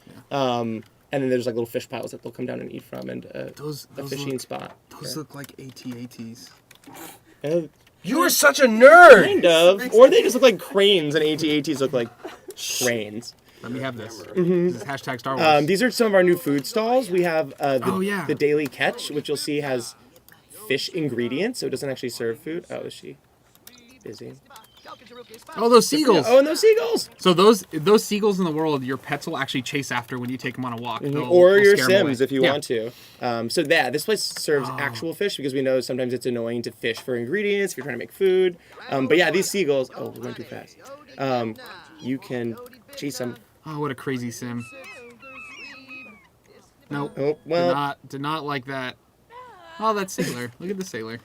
Speaker 4: And then there's like little fish piles that they'll come down and eat from, and
Speaker 3: Those
Speaker 4: a fishing
Speaker 3: look,
Speaker 4: spot.
Speaker 3: Those look like AT-ATs.
Speaker 2: You are such a nerd.
Speaker 4: Kind of. Or they just look like cranes, and AT-ATs look like cranes.
Speaker 3: Let me have this.
Speaker 4: Mm-hmm.
Speaker 3: This is hashtag Star Wars.
Speaker 4: These are some of our new food stalls. We have the Daily Catch, which you'll see has fish ingredients, so it doesn't actually serve food. Oh, is she busy?
Speaker 3: Oh, those seagulls.
Speaker 4: Oh, and those seagulls.
Speaker 3: So those seagulls in the world, your pets will actually chase after when you take them on a walk.
Speaker 4: Or
Speaker 3: They'll
Speaker 4: your
Speaker 3: scare 'em
Speaker 4: Sims
Speaker 3: away.
Speaker 4: if you want to. So yeah, this place serves actual fish because we know sometimes it's annoying to fish for ingredients if you're trying to make food. But yeah, these seagulls. Oh, we're going too fast. You can chase them.
Speaker 3: Oh, what a crazy sim. Nope.
Speaker 4: Oh, well.
Speaker 3: Did not like that. Oh, that sailor. Look at the sailor.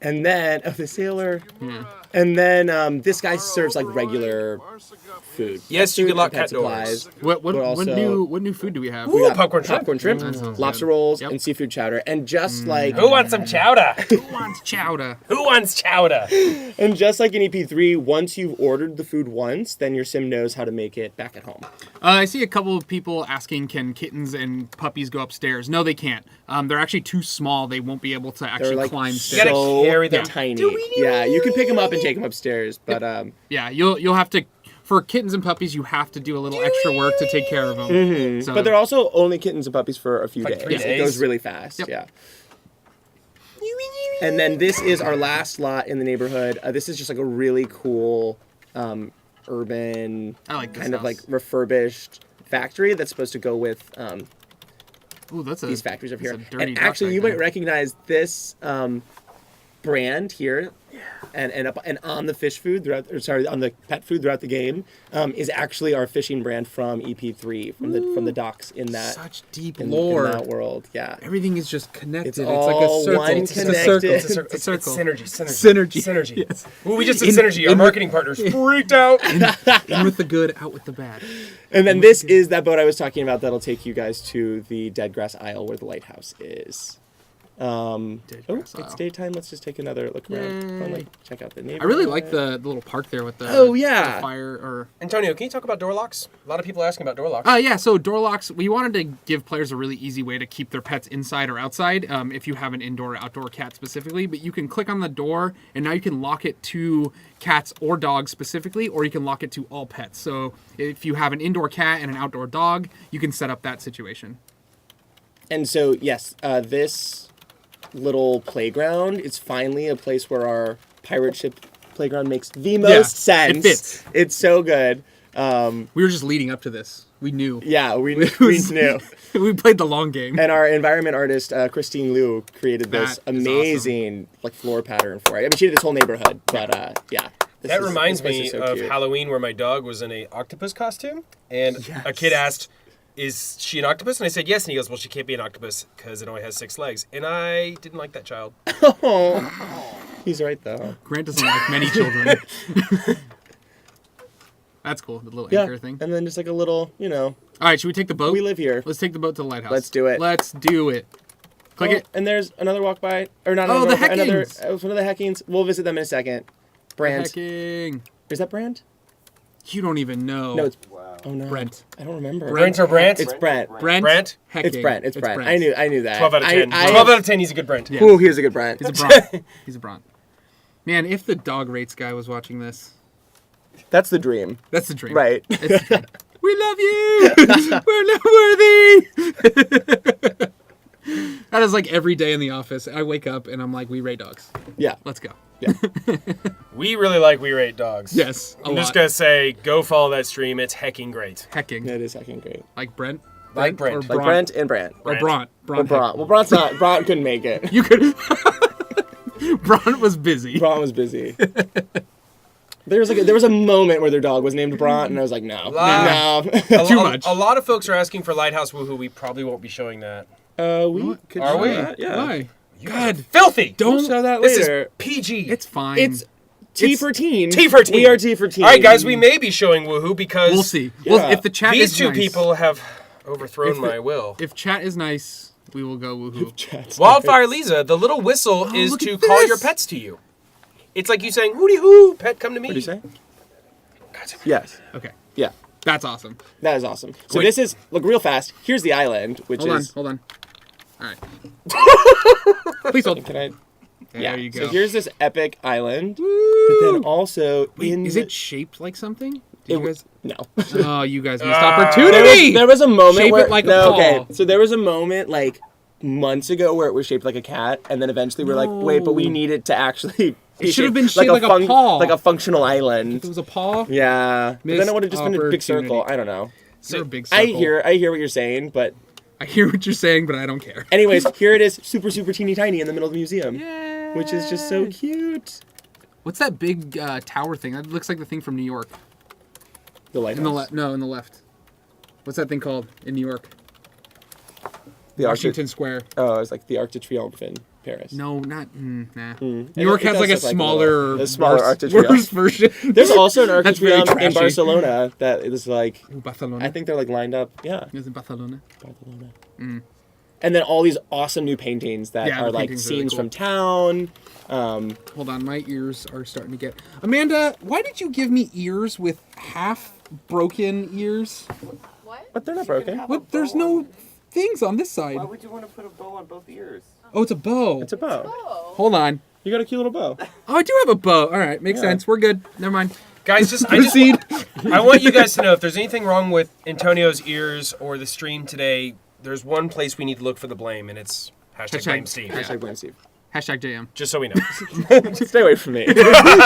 Speaker 4: And then, the sailor.
Speaker 3: Yeah.
Speaker 4: And then this guy serves like regular food.
Speaker 2: Yes, you can lock
Speaker 4: pet
Speaker 2: cat doors.
Speaker 3: What
Speaker 4: also-
Speaker 3: new food do we have?
Speaker 4: We got
Speaker 2: popcorn shrimp.
Speaker 4: popcorn shrimp,
Speaker 3: That sounds
Speaker 4: lobster
Speaker 3: good.
Speaker 4: rolls,
Speaker 3: Yep.
Speaker 4: and seafood chowder. And just like
Speaker 2: Who wants some chowder?
Speaker 3: Who wants chowder?
Speaker 2: Who wants chowder?
Speaker 4: and just like in EP3, once you've ordered the food once, then your sim knows how to make it back at home.
Speaker 3: I see a couple of people asking, can kittens and puppies go upstairs? No, they can't. They're actually too small. They won't be able to
Speaker 4: They're
Speaker 3: actually
Speaker 4: like
Speaker 3: climb
Speaker 2: You
Speaker 3: stairs.
Speaker 2: gotta
Speaker 4: so
Speaker 2: carry them.
Speaker 4: tiny. Yeah, you can pick them up and take them upstairs, but
Speaker 3: Yeah, you'll have to. For kittens and puppies, you have to do a little extra work to take care of them. So,
Speaker 4: but they're also only kittens and puppies for a few
Speaker 2: Like
Speaker 4: days.
Speaker 2: 3
Speaker 4: It
Speaker 2: days?
Speaker 4: goes really fast.
Speaker 3: Yep.
Speaker 4: Yeah. And then this is our last lot in the neighborhood. This is just like a really cool urban
Speaker 3: I like this
Speaker 4: kind of
Speaker 3: house.
Speaker 4: like refurbished factory that's supposed to go with
Speaker 3: ooh, that's
Speaker 4: these factories up here.
Speaker 3: that's a dirty
Speaker 4: And
Speaker 3: duck
Speaker 4: actually,
Speaker 3: right
Speaker 4: you
Speaker 3: there.
Speaker 4: might recognize this brand here, and on the fish food throughout, or sorry, on the pet food throughout the game, is actually our fishing brand from EP3 from the docks in that
Speaker 3: Such deep
Speaker 4: in
Speaker 3: lore.
Speaker 4: that world. Yeah.
Speaker 3: Everything is just connected.
Speaker 4: It's
Speaker 3: like a
Speaker 4: all
Speaker 3: circle.
Speaker 4: one
Speaker 3: It's a
Speaker 4: connected.
Speaker 3: circle.
Speaker 2: It's a
Speaker 3: It's
Speaker 2: circle.
Speaker 3: a circle.
Speaker 2: Synergy.
Speaker 3: Synergy. Yes.
Speaker 2: Ooh, we just said
Speaker 3: In-
Speaker 2: synergy. Our
Speaker 3: in-
Speaker 2: marketing partners freaked out.
Speaker 3: In with the good, out with the bad.
Speaker 4: And then this is that boat I was talking about that'll take you guys to the Dead Grass Isle where the lighthouse is.
Speaker 3: Grass
Speaker 4: It's
Speaker 3: Isle.
Speaker 4: daytime. Let's just take another look around. Fun, like, check out the neighborhood.
Speaker 3: I really like the little park there with the
Speaker 4: Oh, yeah.
Speaker 3: the fire or
Speaker 2: Antonio, can you talk about door locks? A lot of people are asking about door locks.
Speaker 3: yeah, so door locks, we wanted to give players a really easy way to keep their pets inside or outside, if you have an indoor or outdoor cat specifically, but you can click on the door and now you can lock it to cats or dogs specifically, or you can lock it to all pets. So if you have an indoor cat and an outdoor dog, you can set up that situation.
Speaker 4: And so, yes, this little playground is finally a place where our pirate ship playground makes the most sense.
Speaker 3: it fits.
Speaker 4: It's so good.
Speaker 3: We were just leading up to this. We knew.
Speaker 4: Yeah, we
Speaker 3: It
Speaker 4: knew.
Speaker 3: was- we played the long game.
Speaker 4: And our environment artist, Christine Liu, created this
Speaker 3: That is
Speaker 4: amazing like floor pattern for it. I mean, she did this whole neighborhood, but yeah.
Speaker 2: That reminds
Speaker 4: this place
Speaker 2: me
Speaker 4: is so
Speaker 2: of
Speaker 4: cute.
Speaker 2: Halloween where my dog was in a octopus costume, and a kid asked, "Is she an octopus?" And I said, "Yes." And he goes, "Well, she can't be an octopus because it only has 6 legs." And I didn't like that child.
Speaker 4: Oh, he's right though.
Speaker 3: Grant doesn't like many children. That's cool, the little
Speaker 4: Yeah,
Speaker 3: anchor thing.
Speaker 4: and then just like a little,
Speaker 3: All right, should we take the boat?
Speaker 4: we live here.
Speaker 3: Let's take the boat to the lighthouse.
Speaker 4: Let's do it.
Speaker 3: Let's do it. Click
Speaker 4: Oh,
Speaker 3: it.
Speaker 4: and there's another walk by, or not?
Speaker 3: Oh,
Speaker 4: another
Speaker 3: the
Speaker 4: walk by, another.
Speaker 3: Heckings.
Speaker 4: One of the Heckings. We'll visit them in a second. Brand.
Speaker 3: Hecking.
Speaker 4: Is that Brand?
Speaker 3: You don't even know.
Speaker 4: No, it's. Oh no.
Speaker 3: Brent.
Speaker 4: I don't remember.
Speaker 2: Brent or Brant?
Speaker 4: It's Brent.
Speaker 3: Brent.
Speaker 2: Brent?
Speaker 3: Hecking.
Speaker 4: It's Brent. It's Brent. I knew that.
Speaker 2: 12 out of 10.
Speaker 4: I,
Speaker 2: 12 out of 10, he's a good Brent.
Speaker 3: Yeah.
Speaker 4: Ooh, here's a good Brent.
Speaker 3: He's a Bront. He's a Bront. Man, if the dog rates guy was watching this,
Speaker 4: That's the dream.
Speaker 3: that's the dream.
Speaker 4: Right.
Speaker 3: It's the dream. We love you. We're not worthy. That is like every day in the office. I wake up and I'm like, we rate dogs.
Speaker 4: Yeah.
Speaker 3: Let's go.
Speaker 2: We really like We Rate Dogs.
Speaker 3: Yes.
Speaker 2: I'm just going to say, go follow that stream. It's hecking great.
Speaker 3: Hecking.
Speaker 4: That is hecking great.
Speaker 3: Like Brent.
Speaker 2: Like Brent.
Speaker 3: Or
Speaker 4: Like
Speaker 3: Bront.
Speaker 4: Brent and Brant.
Speaker 3: Or
Speaker 2: Brent.
Speaker 3: Bront.
Speaker 4: Or
Speaker 3: Bront.
Speaker 4: Brant. Well, Brant's not. Brant couldn't make it.
Speaker 3: You could. Bront was busy.
Speaker 4: Brant was busy. There was a moment where their dog was named Brant, and I was like, no.
Speaker 3: Too much.
Speaker 2: A lot of folks are asking for Lighthouse Woohoo. We probably won't be showing that.
Speaker 4: We could
Speaker 2: Are
Speaker 4: show
Speaker 2: we?
Speaker 4: that, yeah.
Speaker 3: Why?
Speaker 2: You guys are filthy.
Speaker 4: We'll show that
Speaker 2: This
Speaker 4: later.
Speaker 2: is PG.
Speaker 3: It's fine.
Speaker 4: It's T for teen.
Speaker 2: T for teen.
Speaker 4: We are T for teen.
Speaker 2: All right, guys, we may be showing Woohoo because
Speaker 3: We'll see.
Speaker 4: Yeah.
Speaker 3: Well, if the chat
Speaker 2: these
Speaker 3: is
Speaker 2: two
Speaker 3: nice,
Speaker 2: people have overthrown
Speaker 3: If the-
Speaker 2: my will.
Speaker 3: If chat is nice, we will go woohoo.
Speaker 4: Chat's
Speaker 2: Wildfire Lisa, the little whistle is
Speaker 3: look
Speaker 2: to
Speaker 3: at
Speaker 2: call
Speaker 3: this.
Speaker 2: your pets to you. It's like you saying, hooty hoo, pet, come to me.
Speaker 4: What did you say? Yes.
Speaker 3: Okay,
Speaker 4: Yeah.
Speaker 3: that's awesome.
Speaker 4: That is awesome. So
Speaker 3: Wait.
Speaker 4: this is, look real fast. Here's the island, which
Speaker 3: Hold on,
Speaker 4: is.
Speaker 3: hold on. All right. Please hold.
Speaker 4: Can I?
Speaker 3: There you go.
Speaker 4: So here's this epic island, but then also in.
Speaker 3: Is
Speaker 4: the-
Speaker 3: it shaped like something?
Speaker 4: it
Speaker 3: Did you
Speaker 4: w-
Speaker 3: guys?
Speaker 4: No.
Speaker 3: Oh, you guys missed
Speaker 4: There
Speaker 3: opportunity.
Speaker 4: was a moment
Speaker 3: Shape it
Speaker 4: where
Speaker 3: like a
Speaker 4: no,
Speaker 3: paw.
Speaker 4: okay. So there was a moment like months ago where it was shaped like a cat, and then eventually we're like, wait, but we
Speaker 3: No.
Speaker 4: need it to actually
Speaker 3: It should have been shaped like a paw.
Speaker 4: Like a functional island.
Speaker 3: If it was a paw.
Speaker 4: Yeah. But then it would have just been a big circle.
Speaker 3: Opportunity.
Speaker 4: I don't know.
Speaker 3: You're a big circle.
Speaker 4: I hear what you're saying, but
Speaker 3: I hear what you're saying, but I don't care.
Speaker 4: anyways, here it is, super teeny tiny in the middle of the museum,
Speaker 3: Yay.
Speaker 4: which is just so cute.
Speaker 3: What's that big tower thing? That looks like the thing from New York.
Speaker 4: The lighthouse.
Speaker 3: In the left. No, in the left. What's that thing called in New York?
Speaker 4: The
Speaker 3: Washington Square.
Speaker 4: Oh, it's like the Arc de Triomphe in Paris.
Speaker 3: No, not. Nah. New
Speaker 4: It
Speaker 3: York has
Speaker 4: does
Speaker 3: like a
Speaker 4: look
Speaker 3: smaller,
Speaker 4: a smaller Arc de
Speaker 3: worse
Speaker 4: Triomphe.
Speaker 3: version.
Speaker 4: There's also an Arc de
Speaker 3: That's very
Speaker 4: Triomphe in
Speaker 3: trashy.
Speaker 4: Barcelona that is like,
Speaker 3: Ooh, Barcelona.
Speaker 4: I think they're like lined up. Yeah.
Speaker 3: It's in Barcelona.
Speaker 4: Barcelona. And then all these awesome new paintings that
Speaker 3: Yeah, the
Speaker 4: are like
Speaker 3: paintings are really
Speaker 4: scenes
Speaker 3: cool.
Speaker 4: from town.
Speaker 3: Hold on, my ears are starting to get. Amanda, why did you give me ears with half broken ears?
Speaker 1: What?
Speaker 4: But they're not broken.
Speaker 3: What? There's no things on this side.
Speaker 5: Why would you want to put a bow on both ears?
Speaker 3: Oh, it's a bow.
Speaker 4: It's a bow.
Speaker 1: Oh.
Speaker 3: Hold on.
Speaker 4: You got a cute little bow.
Speaker 3: Oh, I do have a bow. All right, makes
Speaker 4: Yeah.
Speaker 3: sense. We're good. Never mind.
Speaker 2: Guys,
Speaker 3: Proceed.
Speaker 2: I want you guys to know if there's anything wrong with Antonio's ears or the stream today, there's one place we need to look for the blame, and it's hashtag blame Steve.
Speaker 3: Yeah.
Speaker 4: Hashtag blame Steve.
Speaker 3: Hashtag JM.
Speaker 2: Just so we know.
Speaker 4: Stay away from me.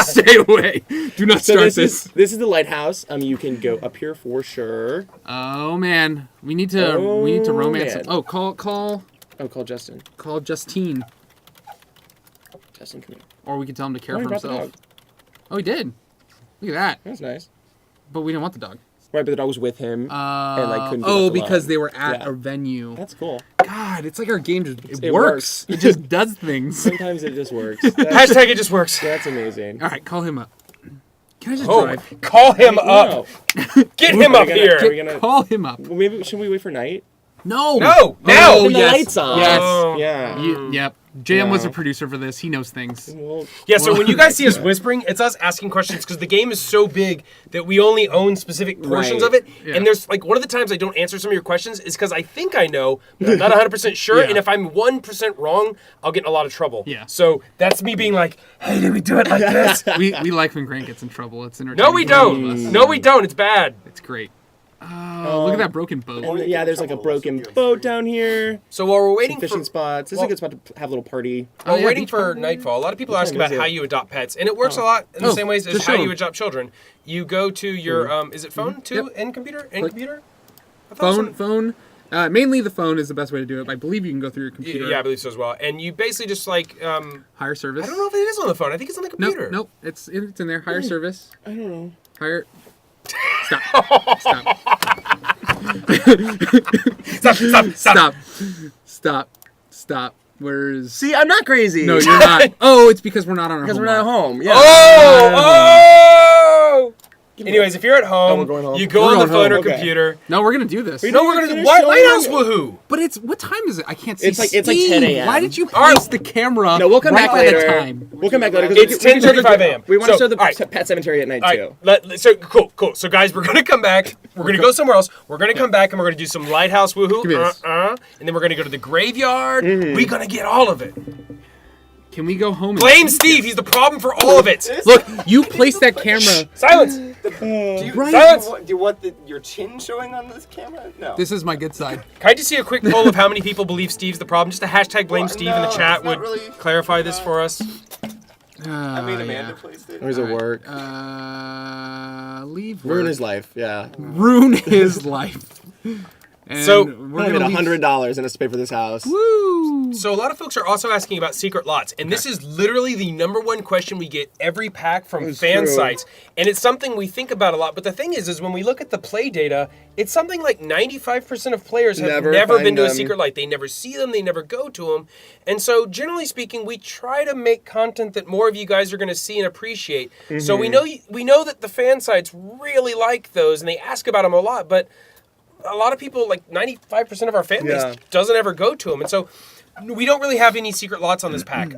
Speaker 3: Stay away. Do not
Speaker 4: So
Speaker 3: start
Speaker 4: this is the lighthouse. You can go up here for sure.
Speaker 3: Oh man, we need to romance.
Speaker 4: man.
Speaker 3: Oh, call
Speaker 4: Oh, call Justin.
Speaker 3: Justine,
Speaker 4: Justin, come here.
Speaker 3: or we could tell him to care
Speaker 4: Oh, he
Speaker 3: for
Speaker 4: brought the
Speaker 3: himself.
Speaker 4: dog.
Speaker 3: Oh, he did. Look at that.
Speaker 4: That's nice.
Speaker 3: But we didn't want the dog.
Speaker 4: Right, but the dog was with him. and like couldn't.
Speaker 3: Oh,
Speaker 4: give up the
Speaker 3: because
Speaker 4: love.
Speaker 3: they were at
Speaker 4: Yeah.
Speaker 3: a venue.
Speaker 4: That's cool.
Speaker 3: God, it's like our game just
Speaker 4: It
Speaker 3: works.
Speaker 4: works.
Speaker 3: It just does things.
Speaker 4: Sometimes it just works.
Speaker 2: Hashtag it just works.
Speaker 4: That's amazing.
Speaker 3: All right, call him up. Can I just
Speaker 2: Oh,
Speaker 3: drive?
Speaker 2: call him
Speaker 4: No.
Speaker 2: up. Get him up
Speaker 4: Are
Speaker 2: here.
Speaker 4: we gonna?
Speaker 3: Call him up.
Speaker 4: Well, maybe should we wait for night?
Speaker 3: No.
Speaker 2: No, now.
Speaker 3: Oh,
Speaker 4: Turn the
Speaker 3: yes.
Speaker 4: lights on.
Speaker 3: Yes.
Speaker 2: Oh.
Speaker 4: Yeah.
Speaker 3: Yep. JM was
Speaker 4: No.
Speaker 3: a producer for this. He knows things.
Speaker 4: Well,
Speaker 2: Yeah, so when you guys see us whispering, it's us asking questions because the game is so big that we only own specific portions
Speaker 4: Right.
Speaker 2: of it.
Speaker 3: Yeah.
Speaker 2: And there's like one of the times I don't answer some of your questions is because I think I know, but I'm not 100% sure.
Speaker 3: Yeah.
Speaker 2: And if I'm 1% wrong, I'll get in a lot of trouble.
Speaker 3: Yeah.
Speaker 2: So that's me being like, hey, did we do it like this?
Speaker 3: we like when Grant gets in trouble. It's entertaining.
Speaker 2: No, we
Speaker 3: for all of
Speaker 2: don't.
Speaker 3: us.
Speaker 2: No, we don't. It's bad.
Speaker 3: It's great. Oh, look at that broken boat.
Speaker 4: and yeah, there's like a broken boat down here.
Speaker 2: So while we're waiting
Speaker 4: Fishing
Speaker 2: for
Speaker 4: spots. This is a good spot to have a little party.
Speaker 2: while
Speaker 3: yeah,
Speaker 2: we're waiting
Speaker 3: beach
Speaker 2: for
Speaker 3: party.
Speaker 2: nightfall, a lot of people
Speaker 4: What
Speaker 2: ask
Speaker 4: time
Speaker 2: about
Speaker 4: is
Speaker 2: how
Speaker 4: it?
Speaker 2: you adopt pets, and it works a lot in the
Speaker 3: Oh,
Speaker 2: same ways as
Speaker 3: just
Speaker 2: how
Speaker 3: show
Speaker 2: you
Speaker 3: 'em.
Speaker 2: adopt children. You go to your is it phone too?
Speaker 3: Yep.
Speaker 2: And computer? And
Speaker 3: Click.
Speaker 2: computer? I thought
Speaker 3: Phone. Mainly the phone is the best way to do it. I believe you can go through your computer.
Speaker 2: Yeah, I believe so as well. And you basically just like
Speaker 3: Higher service.
Speaker 2: I don't know if it is on the phone. I think it's on the computer.
Speaker 3: Nope. It's in there. Higher service.
Speaker 4: I don't know.
Speaker 3: Higher. Stop. Stop. Where's?
Speaker 4: See, I'm not crazy.
Speaker 3: No, you're not. Oh, it's because we're not on our
Speaker 4: because
Speaker 3: home
Speaker 4: we're not
Speaker 3: lot.
Speaker 4: home. Yeah.
Speaker 2: Oh! Anyways, if you're at home,
Speaker 4: we're going home.
Speaker 2: you go
Speaker 3: We're
Speaker 2: on the
Speaker 3: going
Speaker 2: phone
Speaker 3: home.
Speaker 2: or
Speaker 4: Okay.
Speaker 2: computer.
Speaker 3: No, we're gonna do this.
Speaker 4: We
Speaker 2: No,
Speaker 4: don't
Speaker 2: we're gonna
Speaker 4: finish
Speaker 2: do what?
Speaker 4: showing
Speaker 2: Lighthouse
Speaker 4: it.
Speaker 2: Woohoo!
Speaker 3: But what time is it? I can't see.
Speaker 4: It's like 10
Speaker 3: Steve,
Speaker 4: a.m.
Speaker 3: Why did you
Speaker 2: All right.
Speaker 3: place the camera?
Speaker 4: No, we'll come
Speaker 3: right
Speaker 4: back
Speaker 3: by
Speaker 4: later.
Speaker 3: the time?
Speaker 4: We'll come back later. 'cause
Speaker 2: It's
Speaker 4: we can show the-
Speaker 2: 10:35 a.m.
Speaker 4: We want to
Speaker 2: So,
Speaker 4: show the
Speaker 2: all right.
Speaker 4: pet cemetery at night
Speaker 2: All
Speaker 4: too.
Speaker 2: right, so cool. So guys, we're gonna come back. We're gonna go somewhere else. We're gonna come back and we're gonna do some Lighthouse Woohoo.
Speaker 3: Give me this.
Speaker 2: And then we're gonna go to the graveyard.
Speaker 4: Mm-hmm.
Speaker 2: We're gonna get all of it.
Speaker 3: Can we go home? And
Speaker 2: Blame Steve. He's the problem for all of it.
Speaker 3: Look, you placed that camera.
Speaker 2: Silence.
Speaker 3: Right.
Speaker 2: Silence.
Speaker 5: Do you want your chin showing on this camera? No.
Speaker 3: This is my good side.
Speaker 2: Can I just see a quick poll of how many people believe Steve's the problem? Just a hashtag blame
Speaker 5: Well,
Speaker 2: Steve in the
Speaker 5: no,
Speaker 2: chat
Speaker 5: it's not
Speaker 2: would
Speaker 5: really-
Speaker 2: clarify this for us.
Speaker 5: I made Amanda place it.
Speaker 4: Or does it work?
Speaker 3: Leave.
Speaker 4: Ruin
Speaker 3: work.
Speaker 4: his life. Yeah.
Speaker 3: Ruin his life. And
Speaker 2: So,
Speaker 3: we're
Speaker 4: I
Speaker 3: gonna
Speaker 4: made
Speaker 3: leave-
Speaker 4: $100 and it's to pay for this house.
Speaker 3: Woo!
Speaker 2: So a lot of folks are also asking about secret lots, and this is literally the #1 question we get every pack from
Speaker 4: It's
Speaker 2: fan
Speaker 4: true.
Speaker 2: sites, and it's something we think about a lot. But the thing is when we look at the play data, it's something like 95% of players have
Speaker 4: Never
Speaker 2: never been
Speaker 4: find
Speaker 2: to a
Speaker 4: them.
Speaker 2: secret lot. They never see them, they never go to them, and so generally speaking, we try to make content that more of you guys are going to see and appreciate. So we know that the fan sites really like those, and they ask about them a lot, but a lot of people, like 95% of our fan base,
Speaker 4: Yeah.
Speaker 2: doesn't ever go to them. And so we don't really have any secret lots on this pack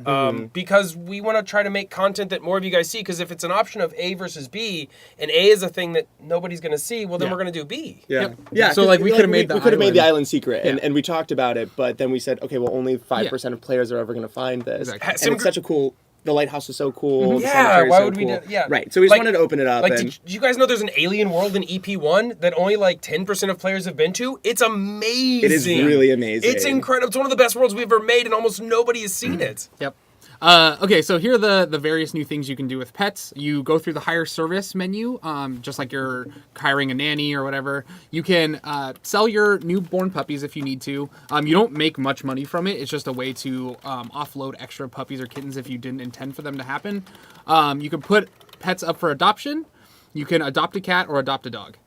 Speaker 2: because we want to try to make content that more of you guys see. Because if it's an option of A versus B, and A is a thing that nobody's going to see, well, then
Speaker 3: Yeah.
Speaker 2: we're going to do B.
Speaker 4: Yeah.
Speaker 3: Yep.
Speaker 4: Yeah.
Speaker 3: So,
Speaker 4: 'cause
Speaker 3: like, we could have made the
Speaker 4: we could have made the
Speaker 3: island.
Speaker 4: island secret,
Speaker 3: Yeah.
Speaker 4: and we talked about it, but then we said, okay, well, only 5% of players are ever going to find this,
Speaker 3: Exactly.
Speaker 4: and it's such a cool. The lighthouse is so cool. the
Speaker 2: Yeah,
Speaker 4: cemetery is
Speaker 2: why
Speaker 4: so
Speaker 2: would we
Speaker 4: cool.
Speaker 2: do? Yeah,
Speaker 4: Right. So we just
Speaker 2: Like-
Speaker 4: wanted to open it up.
Speaker 2: Like,
Speaker 4: and
Speaker 2: did you guys know there's an alien world in EP1 that only like 10% of players have been to? It's amazing.
Speaker 4: it is really amazing.
Speaker 2: It's incredible. It's one of the best worlds we've ever made, and almost nobody has seen it.
Speaker 3: Yep. Okay, so here are the various new things you can do with pets. You go through the hire service menu, just like you're hiring a nanny or whatever. You can sell your newborn puppies if you need to. You don't make much money from it. It's just a way to offload extra puppies or kittens if you didn't intend for them to happen. You can put pets up for adoption. You can adopt a cat or adopt a dog.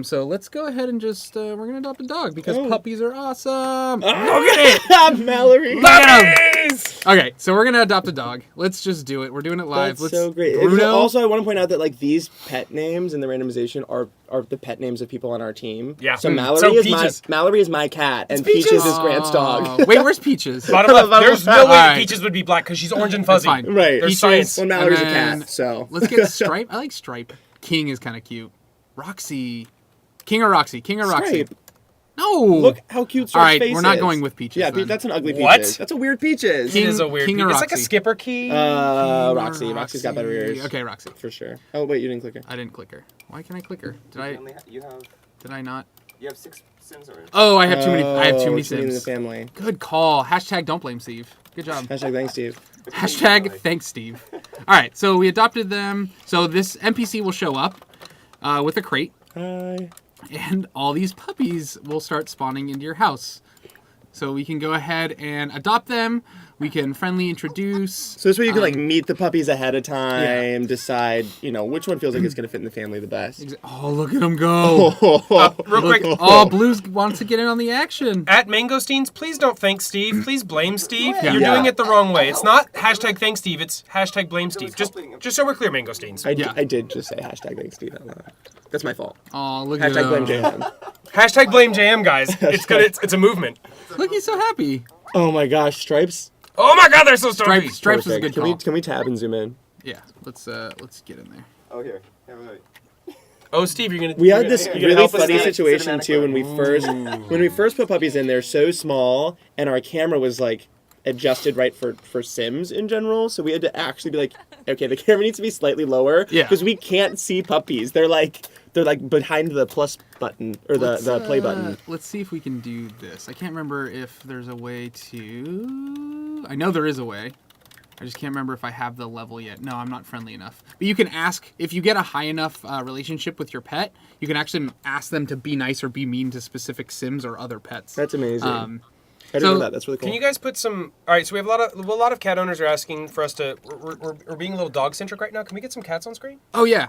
Speaker 3: So let's go ahead and just, we're going to adopt a dog because puppies are awesome. Look at it!
Speaker 4: Mallory.
Speaker 2: Puppies!
Speaker 3: Okay, so we're going to adopt a dog. Let's just do it. We're doing it live.
Speaker 4: That's so great.
Speaker 3: Bruno.
Speaker 4: Also, I want to point out that like these pet names in the randomization are the pet names of people on our team.
Speaker 2: Yeah.
Speaker 4: So Mallory
Speaker 2: So
Speaker 4: is my cat, and
Speaker 2: Peaches.
Speaker 4: Peaches is Grant's dog.
Speaker 3: Wait, where's Peaches?
Speaker 2: Bottom left. There's no way
Speaker 3: Alright.
Speaker 2: Peaches would be black because she's orange and fuzzy.
Speaker 3: That's fine.
Speaker 4: Right.
Speaker 2: There's
Speaker 3: Peaches.
Speaker 2: science.
Speaker 4: Well, Mallory's a
Speaker 3: And then
Speaker 4: cat, so
Speaker 3: let's get Stripe. I like Stripe. King is kind of cute. Roxy. King or Roxy? King or Roxy?
Speaker 4: Stripe.
Speaker 3: No.
Speaker 4: Look how cute Stripe's
Speaker 3: All right,
Speaker 4: face
Speaker 3: we're not
Speaker 4: is.
Speaker 3: going with Peaches.
Speaker 4: Yeah,
Speaker 3: then.
Speaker 4: that's an ugly
Speaker 2: What?
Speaker 4: Peaches. That's a weird Peaches.
Speaker 3: King-
Speaker 2: It is a weird.
Speaker 3: King or
Speaker 2: It's like a
Speaker 3: Roxy?
Speaker 2: skipper key.
Speaker 4: Roxy. Roxy's got better ears.
Speaker 3: Okay, Roxy.
Speaker 4: For sure. Oh, wait, you didn't click her.
Speaker 3: I didn't click her. Why can't I click her? Did
Speaker 5: You
Speaker 3: I not?
Speaker 5: have 6 Sims already.
Speaker 3: Oh, I have too many. I have too many
Speaker 4: too many in the
Speaker 3: Sims.
Speaker 4: family.
Speaker 3: Good call. Hashtag don't blame Steve. Good job.
Speaker 4: Hashtag thanks, Steve.
Speaker 3: Hashtag thanks, Steve. All right, so we adopted them. So this NPC will show up with a crate,
Speaker 4: Hi.
Speaker 3: and all these puppies will start spawning into your house. So we can go ahead and adopt them. We can friendly introduce.
Speaker 4: So this way you can like meet the puppies ahead of time, decide, which one feels like it's gonna fit in the family the best.
Speaker 3: Oh, look at them go.
Speaker 2: Real quick.
Speaker 3: Oh, Blues wants to get in on the action.
Speaker 2: At Mangosteens, please don't thank Steve. Please blame Steve.
Speaker 3: Yeah.
Speaker 2: You're
Speaker 4: Yeah.
Speaker 2: doing it the wrong way. It's not hashtag thank Steve. It's hashtag blame Steve. Just so we're clear, Mangosteens.
Speaker 4: I did just say hashtag thanks, Steve. Out loud. That's my fault.
Speaker 3: Oh, look at
Speaker 4: Hashtag blame
Speaker 3: him.
Speaker 4: JM.
Speaker 2: Hashtag blame JM, guys. It's good. It's a movement.
Speaker 3: Look, he's so happy.
Speaker 4: Oh my gosh, Stripes.
Speaker 2: Oh my God, they're so starvy.
Speaker 3: Stripes is a
Speaker 4: Perfect.
Speaker 3: good call.
Speaker 4: Can we tab and zoom in?
Speaker 3: Yeah, let's get in there.
Speaker 5: Oh, here. Wait.
Speaker 2: Oh, Steve, you're gonna.
Speaker 4: We had this
Speaker 2: you're gonna
Speaker 4: really
Speaker 2: help us
Speaker 4: funny
Speaker 2: out?
Speaker 4: situation
Speaker 5: Cinematic
Speaker 4: too when
Speaker 5: mode.
Speaker 4: we first put puppies in. They're so small, and our camera was like adjusted right for Sims in general. So we had to actually be like, okay, the camera needs to be slightly lower
Speaker 3: Yeah.
Speaker 4: because we can't see puppies. They're like behind the plus button or the play button.
Speaker 3: Let's see if we can do this. I can't remember if there's a way to. I know there is a way. I just can't remember if I have the level yet. No, I'm not friendly enough. But you can ask, if you get a high enough relationship with your pet, you can actually ask them to be nice or be mean to specific Sims or other pets.
Speaker 4: That's amazing. I didn't
Speaker 3: so
Speaker 4: know that. That's really cool.
Speaker 2: Can you guys put some? All right, so we have a lot of cat owners are asking for us to. We're being a little dog centric right now. Can we get some cats on screen?
Speaker 3: Oh, yeah.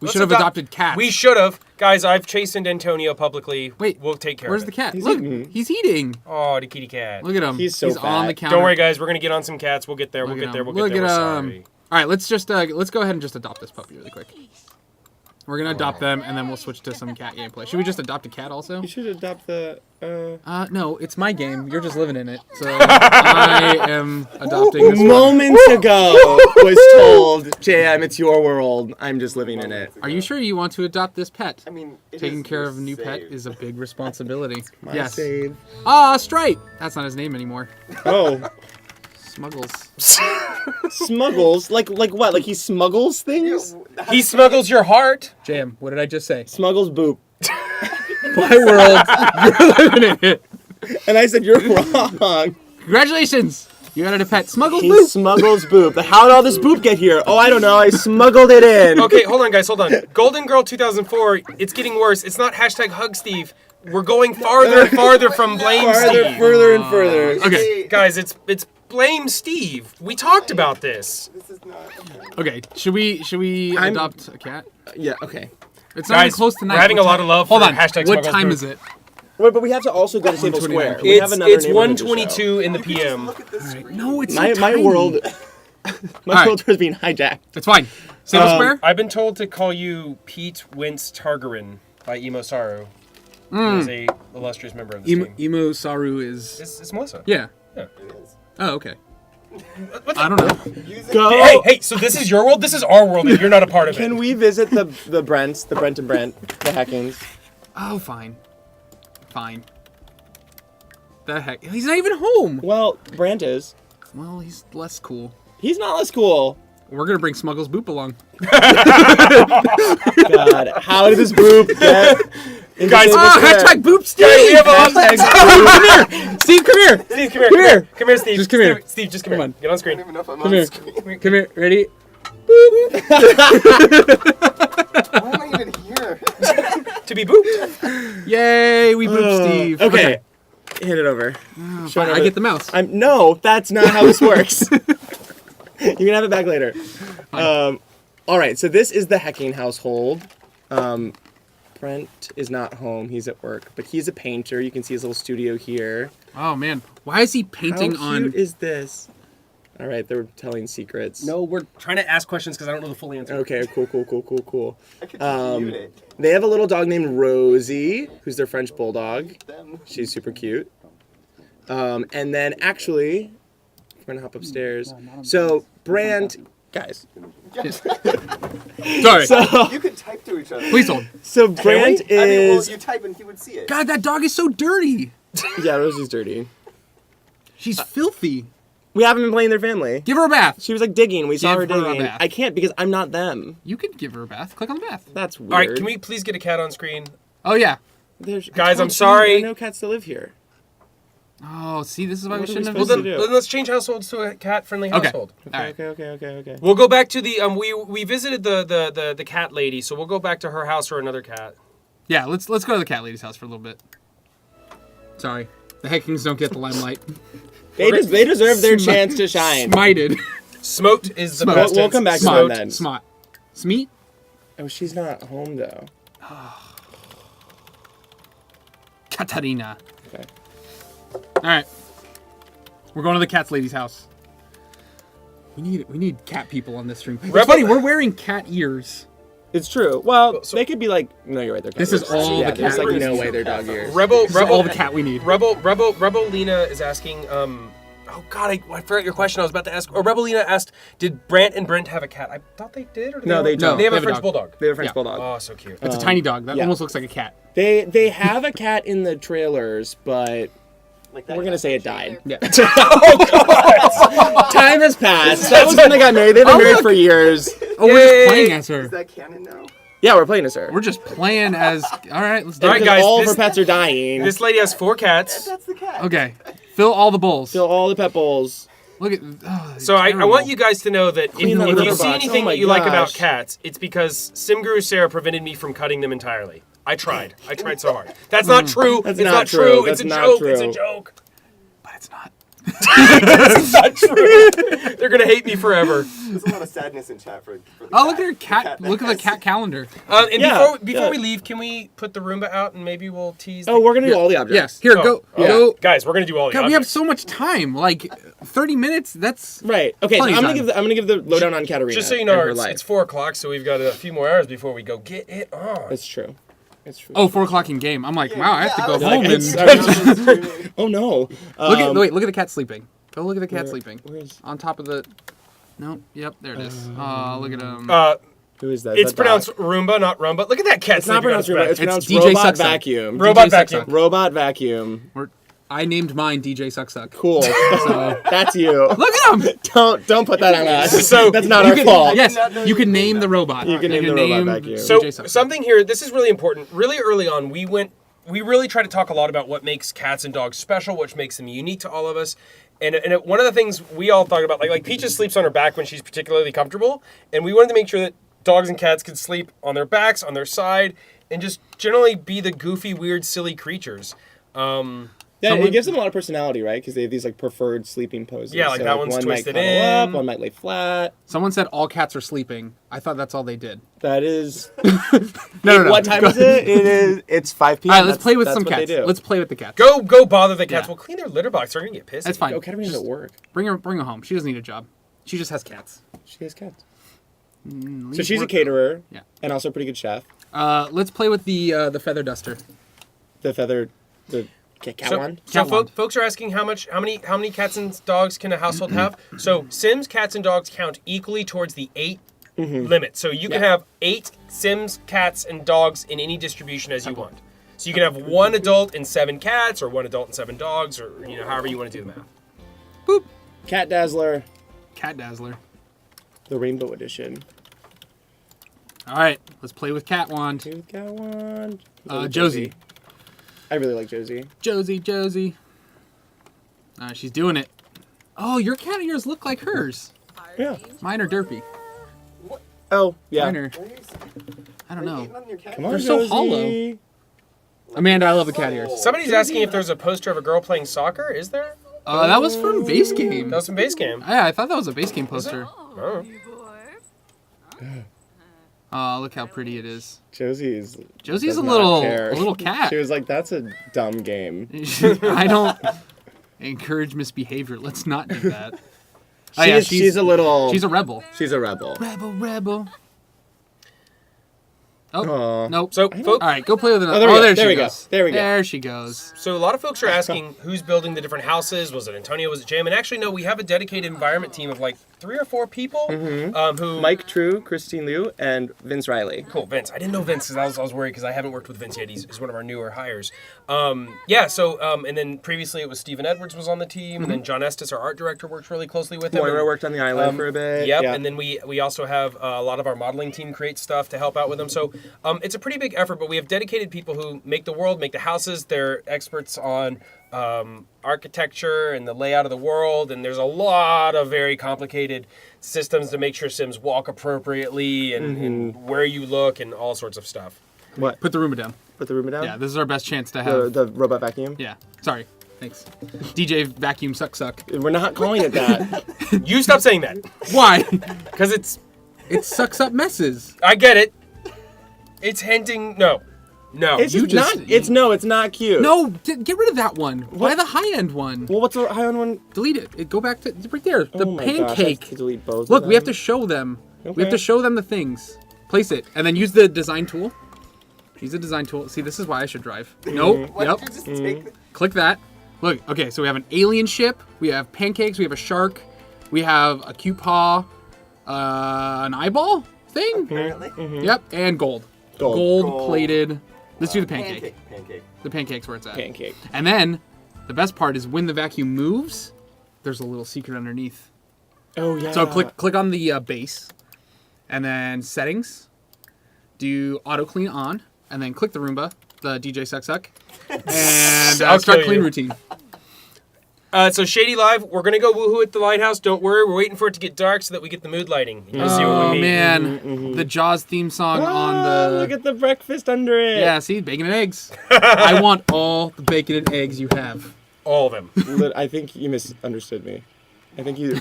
Speaker 3: We
Speaker 2: Let's
Speaker 3: should have adopted cats.
Speaker 2: We should have, guys. I've chastened Antonio publicly.
Speaker 3: Wait,
Speaker 2: we'll take care
Speaker 3: Where's
Speaker 2: of
Speaker 3: the
Speaker 2: it.
Speaker 3: cat?
Speaker 4: He's
Speaker 3: Look,
Speaker 4: eating.
Speaker 3: he's eating.
Speaker 2: Oh, the kitty cat.
Speaker 3: Look at him.
Speaker 4: He's so
Speaker 3: on
Speaker 4: fat.
Speaker 3: the counter.
Speaker 2: Don't worry, guys. We're gonna get on some cats. We'll get there.
Speaker 3: Look
Speaker 2: We'll
Speaker 3: at
Speaker 2: get there.
Speaker 3: him.
Speaker 2: We'll get there.
Speaker 3: Look
Speaker 2: We're
Speaker 3: at him.
Speaker 2: sorry.
Speaker 3: All right, let's go ahead and just adopt this puppy really quick. We're gonna adopt them, and then we'll switch to some cat gameplay. Should we just adopt a cat also?
Speaker 4: You should adopt the.
Speaker 3: No, it's my game. You're just living in it. So I am adopting this one.
Speaker 4: Moments ago was told, JM, it's your world. I'm just living in it.
Speaker 3: Are you sure you want to adopt this pet?
Speaker 5: I mean, it
Speaker 3: Taking
Speaker 5: is
Speaker 3: care
Speaker 5: your
Speaker 3: of a new pet
Speaker 5: save.
Speaker 3: is a big responsibility.
Speaker 4: My
Speaker 3: Yes.
Speaker 4: save.
Speaker 3: Stripe. That's not his name anymore.
Speaker 4: Oh,
Speaker 3: Smuggles.
Speaker 4: smuggles? Like what? Like he smuggles things?
Speaker 2: He smuggles your heart.
Speaker 3: JM, what did I just say?
Speaker 4: Smuggles boop.
Speaker 3: My world. You're living in it.
Speaker 4: And I said, you're wrong.
Speaker 3: Congratulations. You added a pet. Smuggles
Speaker 4: He
Speaker 3: boop.
Speaker 4: smuggles boop. How did all this boop get here? Oh, I don't know. I smuggled it in.
Speaker 2: Okay, hold on, guys. Hold on. Golden Girl 2004. It's getting worse. It's not hashtag hug Steve. We're going farther and farther from blame
Speaker 4: Farther,
Speaker 2: Steve.
Speaker 4: further, and further.
Speaker 3: Okay.
Speaker 2: Guys, it's blame Steve. We talked about this.
Speaker 5: This is not.
Speaker 3: Okay. Should we
Speaker 4: I'm-
Speaker 3: adopt a cat?
Speaker 4: Yeah, okay.
Speaker 3: It's not even
Speaker 2: Guys,
Speaker 3: close to night.
Speaker 2: we're having
Speaker 3: What
Speaker 2: a lot
Speaker 3: time-
Speaker 2: of love
Speaker 3: Hold
Speaker 2: for
Speaker 3: on.
Speaker 2: hashtag
Speaker 3: What
Speaker 2: Smuggles
Speaker 3: time
Speaker 2: Boop.
Speaker 3: is it?
Speaker 4: Wait, but we have to also go to Sable
Speaker 3: 129.
Speaker 4: Square. We have another
Speaker 2: It's
Speaker 4: neighborhood to show.
Speaker 2: 1:22 in the PM.
Speaker 5: Look at this screen.
Speaker 3: No, it's so
Speaker 4: My
Speaker 3: tiny.
Speaker 4: world, my
Speaker 3: Alright.
Speaker 4: world was being hijacked.
Speaker 3: It's fine. Sable Square?
Speaker 2: I've been told to call you Pete Wince Targarin by Emo Saru. Who is a illustrious member of this team.
Speaker 3: Emo Saru is...
Speaker 2: It's Melissa.
Speaker 3: Yeah.
Speaker 5: It is.
Speaker 3: Oh, okay.
Speaker 2: What the-
Speaker 3: I don't know.
Speaker 5: Use it.
Speaker 4: Go.
Speaker 2: Hey, so this is your world? This is our world, and you're not a part of it.
Speaker 4: Can we visit the Brents, the Brent and Brent, the Hackings?
Speaker 3: Oh, fine. Fine. The heck? He's not even home.
Speaker 4: Well, Brent is.
Speaker 3: Well, he's less cool.
Speaker 4: He's not less cool.
Speaker 3: We're going to bring Smuggles Boop along.
Speaker 4: God, how did this boop get into
Speaker 2: Guys,
Speaker 4: Sable
Speaker 2: ah,
Speaker 4: Square?
Speaker 3: Hashtag Boop Steve!
Speaker 2: Guys, we have a lot.
Speaker 4: Hashtag boop. Steve, come here.
Speaker 2: Steve, come here.
Speaker 4: Come here.
Speaker 2: Come here, Steve.
Speaker 3: Just come here.
Speaker 2: Steve, just come
Speaker 3: Come
Speaker 2: here.
Speaker 3: on.
Speaker 2: Get on
Speaker 5: I
Speaker 2: screen.
Speaker 5: don't even know if I'm
Speaker 3: Come
Speaker 5: on
Speaker 3: here.
Speaker 5: screen.
Speaker 3: Come here. Ready?
Speaker 5: Why am I even here?
Speaker 2: To be booped.
Speaker 3: Yay, we booped Steve.
Speaker 4: Okay. Hand it over.
Speaker 3: Fine, I get the mouse.
Speaker 4: No, that's not how this works. You can have it back later. All right, so this is the Hecking household. Brent is not home. He's at work, but he's a painter. You can see his little studio here.
Speaker 3: Oh, man. Why is he painting
Speaker 4: How
Speaker 3: on...
Speaker 4: cute is this? All right, they're telling secrets.
Speaker 2: No, we're trying to ask questions because I don't know the full answer.
Speaker 4: Okay, cool.
Speaker 5: I could just mute it.
Speaker 4: They have a little dog named Rosie, who's their French bulldog.
Speaker 5: Them.
Speaker 4: She's super cute. And then actually, we're gonna hop upstairs. So Brand, guys.
Speaker 3: Sorry.
Speaker 5: You could type to each other.
Speaker 3: Please hold.
Speaker 4: So Brand
Speaker 5: I mean, well,
Speaker 4: is
Speaker 5: you type and he would see it.
Speaker 3: God, that dog is so dirty.
Speaker 4: yeah, Rosie's dirty.
Speaker 3: She's filthy.
Speaker 4: We haven't been playing their family.
Speaker 3: Give her a bath.
Speaker 4: She was like digging. We saw her
Speaker 3: Give her a
Speaker 4: digging.
Speaker 3: bath.
Speaker 4: I can't because I'm not them.
Speaker 3: You could give her a bath. Click on the bath.
Speaker 4: That's weird.
Speaker 2: All right, can we please get a cat on screen?
Speaker 3: Oh, yeah.
Speaker 2: Guys, I'm sorry.
Speaker 4: There are no cats that live here.
Speaker 3: Oh, see, this is why we
Speaker 4: What are we
Speaker 3: shouldn't have...
Speaker 2: Well,
Speaker 4: supposed
Speaker 2: then,
Speaker 4: to do?
Speaker 2: then let's change households to a cat-friendly
Speaker 3: Okay.
Speaker 2: household.
Speaker 3: All right.
Speaker 4: Okay.
Speaker 2: We'll go back to the we visited the cat lady, so we'll go back to her house for another cat.
Speaker 3: Yeah, let's go to the cat lady's house for a little bit. Sorry. The Heckings don't get the limelight.
Speaker 4: They deserve their chance to shine.
Speaker 3: Smited.
Speaker 2: Smoked is the
Speaker 3: Smoked.
Speaker 2: best.
Speaker 4: We'll come back to
Speaker 2: Smoked.
Speaker 4: them then.
Speaker 3: Smart. Smeet?
Speaker 4: Oh, she's not home though.
Speaker 3: Katarina.
Speaker 4: Okay.
Speaker 3: All right. We're going to the cat lady's house. We need cat people on this stream. It's
Speaker 2: Rebel-
Speaker 3: funny, we're wearing cat ears.
Speaker 4: It's true. Well,
Speaker 2: So-
Speaker 4: they could be like, no, you're right. They're cat
Speaker 3: This is
Speaker 4: ears.
Speaker 3: all
Speaker 4: yeah,
Speaker 3: the
Speaker 4: there's
Speaker 3: cat
Speaker 4: like
Speaker 3: ears.
Speaker 4: no way they're dog ears.
Speaker 2: Rebel
Speaker 3: This is all the cat we need.
Speaker 2: Rebel Lena is asking. Oh God, I forgot your question. I was about to ask. Or Rebel Lena asked, did Brant and Brent have a cat? I thought they did. Or did
Speaker 4: No, they don't.
Speaker 2: They have
Speaker 3: They
Speaker 2: a
Speaker 3: have a
Speaker 2: French
Speaker 3: dog.
Speaker 2: bulldog.
Speaker 4: They have a French
Speaker 3: Yeah.
Speaker 4: bulldog.
Speaker 2: Oh, so cute.
Speaker 3: It's a tiny dog. That
Speaker 4: yeah.
Speaker 3: almost looks like a cat.
Speaker 4: They have a cat in the trailers, but
Speaker 5: Like that
Speaker 4: we're gonna say it died.
Speaker 3: Yeah.
Speaker 4: Time has passed. That was when they got married. They've been married
Speaker 3: look.
Speaker 4: for years.
Speaker 3: Oh, we're
Speaker 2: Yay.
Speaker 3: just playing as her.
Speaker 5: Is that canon now?
Speaker 4: Yeah, we're playing as her.
Speaker 3: We're just playing as... All right, let's do
Speaker 2: All
Speaker 3: it.
Speaker 2: right, guys,
Speaker 4: all of
Speaker 2: this-
Speaker 4: her pets are dying.
Speaker 2: This lady has 4 cats.
Speaker 5: That's the cat.
Speaker 3: Okay. Fill all the bowls.
Speaker 4: Fill all the pet bowls.
Speaker 3: Look at... Oh,
Speaker 2: So I want you guys to know that if
Speaker 4: Clean that
Speaker 2: you
Speaker 4: litter
Speaker 2: see
Speaker 4: box.
Speaker 2: anything
Speaker 4: Oh my
Speaker 2: that you like about
Speaker 4: gosh.
Speaker 2: cats, it's because Sim Guru Sarah prevented me from cutting them entirely. I tried. I tried so hard. That's not true.
Speaker 4: That's
Speaker 2: it's
Speaker 4: not
Speaker 2: not
Speaker 4: true.
Speaker 2: true.
Speaker 4: That's
Speaker 2: It's a
Speaker 4: not
Speaker 2: joke.
Speaker 4: true.
Speaker 2: It's a joke.
Speaker 3: But it's not.
Speaker 2: It's not true. They're gonna hate me forever.
Speaker 5: There's a lot of sadness in chat for the
Speaker 3: Oh,
Speaker 5: cat.
Speaker 3: look at her cat. Look at the cat calendar.
Speaker 2: And
Speaker 4: Yeah,
Speaker 2: before
Speaker 4: yeah.
Speaker 2: we leave, can we put the Roomba out and maybe we'll tease?
Speaker 4: Oh, we're gonna do all the objects.
Speaker 3: Yes. Here,
Speaker 2: Oh,
Speaker 3: go.
Speaker 2: oh.
Speaker 3: Go.
Speaker 2: Guys, we're gonna do all the
Speaker 3: God, we have
Speaker 2: objects.
Speaker 3: so much time. Like 30 minutes. That's
Speaker 4: Right. Okay. So
Speaker 3: Plenty
Speaker 4: I'm
Speaker 3: of
Speaker 4: gonna give the lowdown on Katarina.
Speaker 2: Just so you
Speaker 4: and
Speaker 2: know,
Speaker 4: her
Speaker 2: it's,
Speaker 4: life.
Speaker 2: it's 4 o'clock, so we've got a few more hours before we go get it on.
Speaker 4: It's true. It's true.
Speaker 3: oh 4 o'clock in game. I'm like, wow, I have to go
Speaker 4: like,
Speaker 3: home and
Speaker 4: it's- Oh no.
Speaker 3: look at the cat sleeping. Go look at the cat sleeping.
Speaker 4: Where's
Speaker 3: On top of the. No. Yep. There it is. Look at him.
Speaker 4: who is that?
Speaker 2: It's
Speaker 4: Is that
Speaker 2: pronounced
Speaker 4: Doc?
Speaker 2: Roomba, not Rumba. Look at that cat
Speaker 4: It's not
Speaker 2: sleeping on
Speaker 4: pronounced
Speaker 2: his
Speaker 4: Roomba.
Speaker 2: back.
Speaker 4: It's pronounced
Speaker 3: DJ
Speaker 4: robot
Speaker 3: Sucksuck.
Speaker 4: vacuum.
Speaker 2: Robot
Speaker 3: DJ
Speaker 2: vacuum.
Speaker 3: Sucksuck.
Speaker 4: Robot vacuum.
Speaker 3: I named mine DJ Sucksuck.
Speaker 4: Cool.
Speaker 3: So
Speaker 4: That's you.
Speaker 3: look at him.
Speaker 4: Don't put that on us.
Speaker 2: So,
Speaker 4: That's not
Speaker 3: You
Speaker 4: our
Speaker 3: can,
Speaker 4: fault.
Speaker 3: yes,
Speaker 5: I did not know
Speaker 3: you
Speaker 5: you
Speaker 3: can
Speaker 5: could
Speaker 3: name
Speaker 5: name
Speaker 3: the
Speaker 5: that.
Speaker 3: robot.
Speaker 4: You can name the robot vacuum.
Speaker 2: So
Speaker 3: DJ Sucksuck.
Speaker 2: something here. This is really important. Really early on, we really try to talk a lot about what makes cats and dogs special, what makes them unique to all of us. And one of the things we all thought about, like Peaches sleeps on her back when she's particularly comfortable, and we wanted to make sure that dogs and cats could sleep on their backs, on their side, and just generally be the goofy, weird, silly creatures.
Speaker 4: Yeah, it gives them a lot of personality, right? Because they have these like preferred sleeping poses.
Speaker 2: Yeah, like that one's
Speaker 4: one
Speaker 2: twisted
Speaker 4: might cuddle up,
Speaker 2: in.
Speaker 4: one might lay flat.
Speaker 3: Someone said all cats are sleeping. I thought that's all they did.
Speaker 4: That is.
Speaker 3: No.
Speaker 4: What time is it? It's 5 p.m.
Speaker 3: All right, let's play with
Speaker 4: That's
Speaker 3: some
Speaker 4: what they
Speaker 3: cats.
Speaker 4: do.
Speaker 3: Let's play with the cats.
Speaker 2: Go bother the cats.
Speaker 3: Yeah.
Speaker 2: We'll clean their litter box. They're gonna get pissed.
Speaker 3: That's fine.
Speaker 4: Oh, Katarina's at work.
Speaker 3: Bring her home. She doesn't need a job. She just has cats.
Speaker 4: She has cats. So
Speaker 3: Leave
Speaker 4: she's a
Speaker 3: work-
Speaker 4: caterer.
Speaker 3: Yeah.
Speaker 4: And also a pretty good chef.
Speaker 3: Let's play with the feather duster.
Speaker 4: The cat one.
Speaker 2: So
Speaker 3: Cat wand.
Speaker 2: folks are asking how many cats and dogs can a household have? So Sims, cats, and dogs count equally towards the 8 limit. So you can
Speaker 3: Yeah.
Speaker 2: have 8 Sims, cats, and dogs in any distribution as you want. So you can have 1 adult and 7 cats, or 1 adult and 7 dogs, or however you want to do the math.
Speaker 3: Boop.
Speaker 4: Cat Dazzler,
Speaker 3: Cat Dazzler.
Speaker 4: the Rainbow Edition.
Speaker 3: All right, let's play with Cat Wand.
Speaker 4: Who's got one?
Speaker 3: Josie.
Speaker 4: I really like Josie.
Speaker 3: Josie. She's doing it. Oh, your cat and yours look like hers.
Speaker 4: Yeah.
Speaker 3: Mine are derpy.
Speaker 4: Oh, yeah.
Speaker 3: Mine are, I don't know.
Speaker 4: Come on,
Speaker 3: They're so
Speaker 4: Josie.
Speaker 3: hollow. Amanda, I love the cat ears.
Speaker 2: Somebody's asking if there's a poster of a girl playing soccer. Is there?
Speaker 3: That was from base game.
Speaker 2: That was from base game.
Speaker 3: Yeah, I thought that was a base game poster.
Speaker 2: Oh.
Speaker 3: Oh, look how pretty it is.
Speaker 4: Josie's
Speaker 3: Josie's
Speaker 4: does
Speaker 3: a
Speaker 4: not care.
Speaker 3: little cat.
Speaker 4: She was like, "That's a dumb game."
Speaker 3: I don't encourage misbehavior. Let's not do that. Oh,
Speaker 4: She's a little.
Speaker 3: She's a rebel.
Speaker 4: She's a rebel.
Speaker 3: Rebel. Oh,
Speaker 4: Aw.
Speaker 3: nope.
Speaker 2: So,
Speaker 3: All
Speaker 2: folks,
Speaker 3: right, go play with another.
Speaker 4: there we go.
Speaker 3: There
Speaker 4: There
Speaker 3: she
Speaker 4: we go.
Speaker 3: goes.
Speaker 4: There we go.
Speaker 3: There she goes.
Speaker 2: so a lot of folks are asking who's building the different houses. Was it Antonio? Was it Jam? And actually, no, we have a dedicated environment team of like 3 or 4 people who.
Speaker 4: Mike True, Christine Liu, and Vince Riley.
Speaker 2: Cool, Vince. I didn't know Vince because I was worried because I haven't worked with Vince yet. He's one of our newer hires. And then previously it was Stephen Edwards was on the team, and then John Estes, our art director, worked really closely with him.
Speaker 4: Moira
Speaker 2: and,
Speaker 4: worked on the island for a bit.
Speaker 2: Yep,
Speaker 4: Yeah.
Speaker 2: and then we also have a lot of our modeling team create stuff to help out with them. So it's a pretty big effort, but we have dedicated people who make the world, make the houses. They're experts on architecture and the layout of the world, and there's a lot of very complicated systems to make sure Sims walk appropriately and where you look and all sorts of stuff.
Speaker 4: What?
Speaker 3: Put the Roomba down.
Speaker 4: Put the Roomba down?
Speaker 3: Yeah, this is our best chance to have.
Speaker 4: The robot vacuum?
Speaker 3: Yeah, sorry. Thanks. DJ Vacuum Suck.
Speaker 4: We're not calling it that.
Speaker 2: You stop saying that
Speaker 3: Why?
Speaker 2: because
Speaker 3: It sucks up messes.
Speaker 2: I get it. It's hinting no.
Speaker 4: It's
Speaker 3: You
Speaker 4: just
Speaker 3: just-
Speaker 4: not. It's not cute.
Speaker 3: No, get rid of that one. Buy the high-end one.
Speaker 4: Well, what's the high-end one?
Speaker 3: Delete it. Go back to right there. The
Speaker 4: Oh my gosh, I have
Speaker 3: pancake.
Speaker 4: to delete both
Speaker 3: Look,
Speaker 4: of
Speaker 3: we have
Speaker 4: them.
Speaker 3: to show them. We
Speaker 4: Okay.
Speaker 3: have to show them the things. Place it, and then use the design tool. Use the design tool. See, this is why I should drive. Nope.
Speaker 5: Why
Speaker 3: Yep.
Speaker 5: did you just take the...
Speaker 3: Click that. Look. Okay, so we have an alien ship. We have pancakes. We have a shark. We have a cute paw. An eyeball thing.
Speaker 5: Apparently.
Speaker 3: Yep. And gold.
Speaker 4: Gold.
Speaker 3: Gold plated. Let's do the pancake.
Speaker 5: Pancake.
Speaker 3: The pancake's where it's at.
Speaker 4: Pancake.
Speaker 3: And then the best part is when the vacuum moves, there's a little secret underneath.
Speaker 4: Oh, yeah.
Speaker 3: So click on the base, and then settings. Do auto clean on, and then click the Roomba, the DJ Suck, and
Speaker 2: I'll
Speaker 3: start
Speaker 2: kill
Speaker 3: clean
Speaker 2: you.
Speaker 3: routine.
Speaker 2: So Shady Live, we're gonna go woohoo at the lighthouse. Don't worry, we're waiting for it to get dark so that we get the mood lighting. You see what
Speaker 3: Oh
Speaker 2: we mean?
Speaker 3: man, the Jaws theme song on the.
Speaker 4: Look at the breakfast under it.
Speaker 3: Yeah, see, bacon and eggs. I want all the bacon and eggs you have.
Speaker 2: All of them.
Speaker 4: I think you misunderstood me. I think you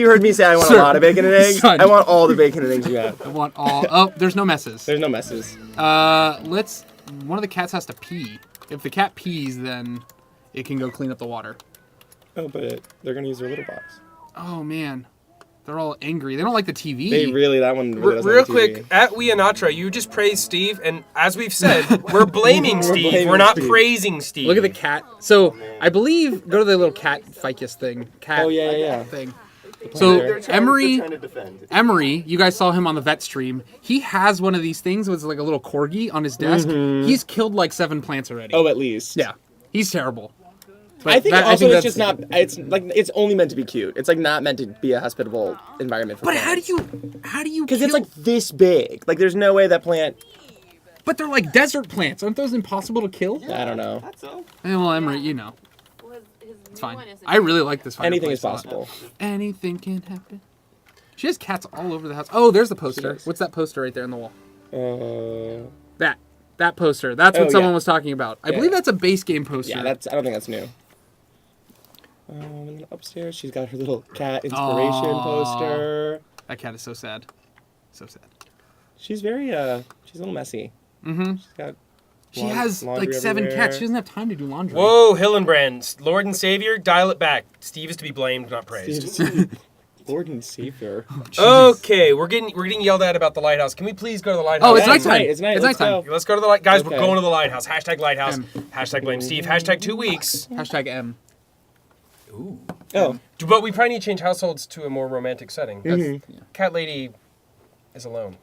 Speaker 4: heard me say I want
Speaker 3: Sir,
Speaker 4: a lot of bacon and eggs.
Speaker 3: son.
Speaker 4: I want all the bacon and eggs you have.
Speaker 3: I want all. Oh, there's no messes.
Speaker 4: There's no messes.
Speaker 3: Let's. One of the cats has to pee. If the cat pees, then it can go clean up the water.
Speaker 4: Oh, but they're gonna use their little box.
Speaker 3: Oh man, they're all angry. They don't like the TV.
Speaker 4: That one really doesn't
Speaker 2: Real
Speaker 4: like TV.
Speaker 2: quick, at Weanatra, you just praised Steve, and as we've said, we're blaming
Speaker 4: We're
Speaker 2: Steve.
Speaker 4: blaming
Speaker 2: We're not
Speaker 4: Steve.
Speaker 2: praising Steve.
Speaker 3: Look at the cat. So I believe go to the little cat ficus thing. Cat.
Speaker 4: Oh, yeah.
Speaker 3: Thing.
Speaker 5: They're
Speaker 3: So
Speaker 5: trying to defend.
Speaker 3: Emery, you guys saw him on the vet stream. He has one of these things with like a little corgi on his desk. He's killed like 7 plants already.
Speaker 4: Oh, at least.
Speaker 3: Yeah, he's terrible. But
Speaker 4: I think
Speaker 3: that-
Speaker 4: also it's
Speaker 3: that's-
Speaker 4: just not. It's like it's only meant to be cute. It's like not meant to be a hospitable environment for.
Speaker 3: But
Speaker 4: plants.
Speaker 3: how do you?
Speaker 4: Because it's
Speaker 3: kill-
Speaker 4: like this big. Like there's no way that plant.
Speaker 3: But they're like desert plants. Aren't those impossible to kill?
Speaker 4: I don't know.
Speaker 5: That's all.
Speaker 3: Well, Emery, you know,
Speaker 1: It's
Speaker 3: it's fine. I really like this fireplace.
Speaker 4: Anything is
Speaker 3: a lot.
Speaker 4: possible.
Speaker 3: Anything can happen. She has cats all over the house. Oh, there's the poster.
Speaker 4: does.
Speaker 3: What's that poster right there on the wall?
Speaker 4: Uh,
Speaker 3: That poster. That's what
Speaker 4: Oh,
Speaker 3: someone
Speaker 4: yeah.
Speaker 3: was talking about. I
Speaker 4: Yeah.
Speaker 3: believe that's a base game poster.
Speaker 4: yeah, that's. I don't think that's new. And then upstairs, she's got her little cat inspiration
Speaker 3: Aw.
Speaker 4: poster.
Speaker 3: That cat is so sad. So sad.
Speaker 4: She's very. She's a little messy.
Speaker 3: Mm-hmm.
Speaker 4: She's got.
Speaker 3: She has like
Speaker 4: laundry
Speaker 3: 7
Speaker 4: everywhere.
Speaker 3: cats. She doesn't have time to do laundry.
Speaker 2: Whoa, Hillenbrand, Lord and Savior, dial it back. Steve is to be blamed, not praised.
Speaker 4: Lord and Savior.
Speaker 2: Okay, we're getting yelled at about the lighthouse. Can we please go to the lighthouse?
Speaker 3: Oh, it's
Speaker 4: Yeah,
Speaker 3: nighttime.
Speaker 4: night, it's night,
Speaker 3: It's
Speaker 4: let's
Speaker 3: nighttime.
Speaker 4: go.
Speaker 2: Let's go to the light, guys.
Speaker 4: Okay.
Speaker 2: We're going to the lighthouse. Hashtag lighthouse.
Speaker 3: M.
Speaker 2: Hashtag blame Steve. Hashtag 2 weeks.
Speaker 3: Hashtag M.
Speaker 2: Ooh.
Speaker 4: Oh.
Speaker 2: But we probably need to change households to a more romantic setting.
Speaker 4: Mm-hmm.
Speaker 2: Cat lady is alone.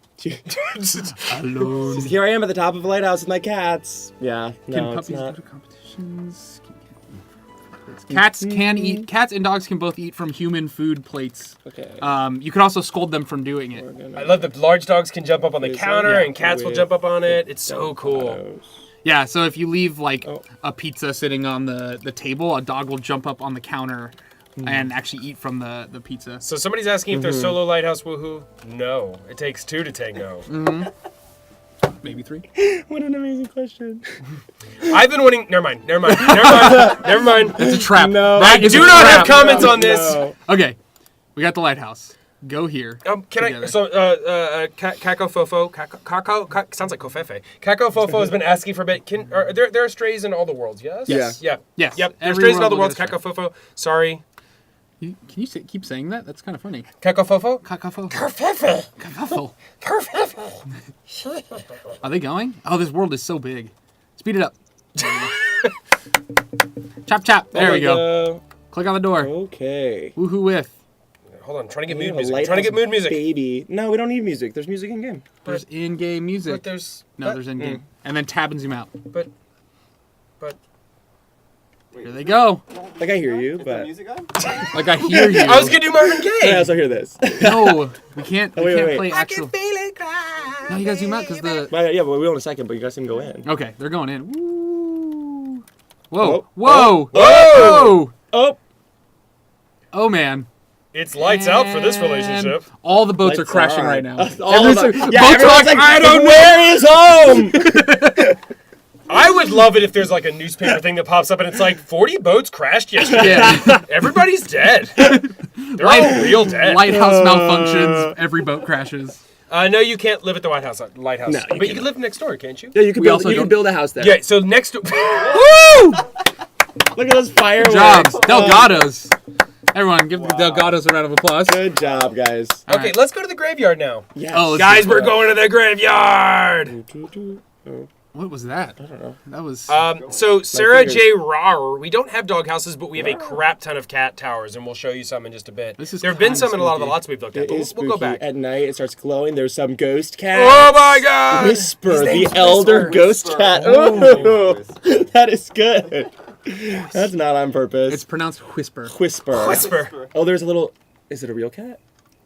Speaker 3: Alone.
Speaker 4: Here I am at the top of a lighthouse with my cats. Yeah.
Speaker 3: Can
Speaker 4: No, it's
Speaker 3: puppies go
Speaker 4: not.
Speaker 3: to competitions? Cats can eat. Cats and dogs can both eat from human food plates.
Speaker 4: Okay.
Speaker 3: You can also scold them from doing it.
Speaker 2: I love that large dogs can jump up on the
Speaker 4: Is that-
Speaker 2: counter
Speaker 4: yeah,
Speaker 2: and cats will
Speaker 4: with
Speaker 2: jump up on it. It's so cool.
Speaker 4: avocados.
Speaker 3: Yeah, so if you leave like a pizza sitting on the table, a dog will jump up on the counter and actually eat from the pizza.
Speaker 2: So somebody's asking if there's solo lighthouse woohoo. No, it takes two to tango.
Speaker 3: Maybe 3.
Speaker 4: What an amazing question.
Speaker 2: I've been winning. Never mind. Never mind.
Speaker 3: It's a trap.
Speaker 4: No.
Speaker 2: I
Speaker 3: That is
Speaker 2: do
Speaker 3: a
Speaker 2: not
Speaker 3: trap.
Speaker 2: have comments on this.
Speaker 4: No.
Speaker 3: Okay, we got the lighthouse. Go here.
Speaker 2: Can
Speaker 3: together.
Speaker 2: I? So, Kako Fofo, Kako, sounds like Kofefe. Kako Fofo has been asking for a bit. There are strays in all the worlds, yes?
Speaker 4: Yes.
Speaker 2: Yeah.
Speaker 3: Yes.
Speaker 2: Yep. There's
Speaker 3: Every
Speaker 2: strays in all the
Speaker 3: world
Speaker 2: worlds.
Speaker 3: will get a
Speaker 2: Kako Fofo. Sorry.
Speaker 3: Can you keep saying that? That's kind of funny.
Speaker 2: Kako Fofo?
Speaker 3: Kakafo.
Speaker 2: Kofefe.
Speaker 3: Kakafo.
Speaker 2: Kofefe.
Speaker 3: Are they going? Oh, this world is so big. Speed it up. Chop, chop. There we go. Click on the door.
Speaker 4: Okay.
Speaker 3: Woohoo with.
Speaker 2: Hold on. I'm trying to get
Speaker 4: We
Speaker 2: mood
Speaker 4: have a
Speaker 2: music. I'm trying to get
Speaker 4: lighthouse
Speaker 2: mood music.
Speaker 4: Baby. No, we don't need music. There's music in game.
Speaker 3: There's in-game music.
Speaker 2: But there's.
Speaker 3: No, there's in-game. And then tab and zoom out.
Speaker 2: But.
Speaker 3: Here they go.
Speaker 4: Like I hear you,
Speaker 5: Is the
Speaker 4: but
Speaker 5: music on?
Speaker 3: Like I hear you.
Speaker 2: I was gonna do Marvin Gaye.
Speaker 4: I also hear this.
Speaker 3: No, we can't. We
Speaker 4: wait,
Speaker 3: can't
Speaker 4: wait.
Speaker 3: play actual. No, you guys zoom out because the.
Speaker 4: Yeah, but we will in a second. But you guys can go in.
Speaker 3: Okay, they're going in. Woo. Whoa.
Speaker 4: Oh.
Speaker 3: Whoa.
Speaker 2: Whoa!
Speaker 4: Oh,
Speaker 3: Oh man.
Speaker 2: It's lights out for this relationship.
Speaker 3: All the boats are
Speaker 4: Lights
Speaker 3: crashing
Speaker 4: on.
Speaker 3: right now.
Speaker 4: all of
Speaker 3: Every-
Speaker 4: them.
Speaker 3: boats
Speaker 4: Yeah,
Speaker 3: are
Speaker 4: everyone's like,
Speaker 3: I don't know.
Speaker 4: where is home?
Speaker 2: I would love it if there's like a newspaper thing that pops up and it's like 40 boats crashed yesterday.
Speaker 3: Yeah.
Speaker 2: Everybody's dead. They're all real dead.
Speaker 3: Lighthouse malfunctions. Every boat crashes.
Speaker 2: No, you can't live at the Lighthouse.
Speaker 4: No, you
Speaker 2: but you can live next door, can't you?
Speaker 4: Yeah, you can
Speaker 3: We
Speaker 4: build.
Speaker 3: also
Speaker 4: You can
Speaker 3: don't-
Speaker 4: build a house there.
Speaker 2: Yeah. So next door.
Speaker 3: Woo!
Speaker 4: Look at those fireworks.
Speaker 3: Jobs. Delgados. Everyone, give the Delgados a round of applause.
Speaker 4: Good job, guys.
Speaker 3: All
Speaker 2: Okay,
Speaker 3: right.
Speaker 2: let's go to the graveyard now.
Speaker 4: Yes.
Speaker 3: Oh, let's
Speaker 2: Guys,
Speaker 3: do
Speaker 2: we're going to the graveyard.
Speaker 3: What was that? I don't know. That was.
Speaker 2: So Sarah
Speaker 4: fingers.
Speaker 2: J. Rar, we don't have dog houses, but we have a crap ton of cat towers, and we'll show you some in just a bit.
Speaker 3: This is
Speaker 2: There have been
Speaker 3: kinda
Speaker 2: some in a lot of the
Speaker 3: spooky.
Speaker 2: lots we've looked at.
Speaker 4: It
Speaker 2: But
Speaker 4: is
Speaker 2: we'll go
Speaker 4: spooky.
Speaker 2: back.
Speaker 4: At night, it starts glowing. There's some ghost cat.
Speaker 2: Oh my God!
Speaker 4: Whisper,
Speaker 2: name's
Speaker 4: the elder
Speaker 2: Whisper.
Speaker 4: ghost cat. Ooh, that is good. That's not on purpose.
Speaker 3: it's pronounced whisper.
Speaker 4: Whisper.
Speaker 2: Whisper.
Speaker 4: Oh, there's a little. Is it a real cat?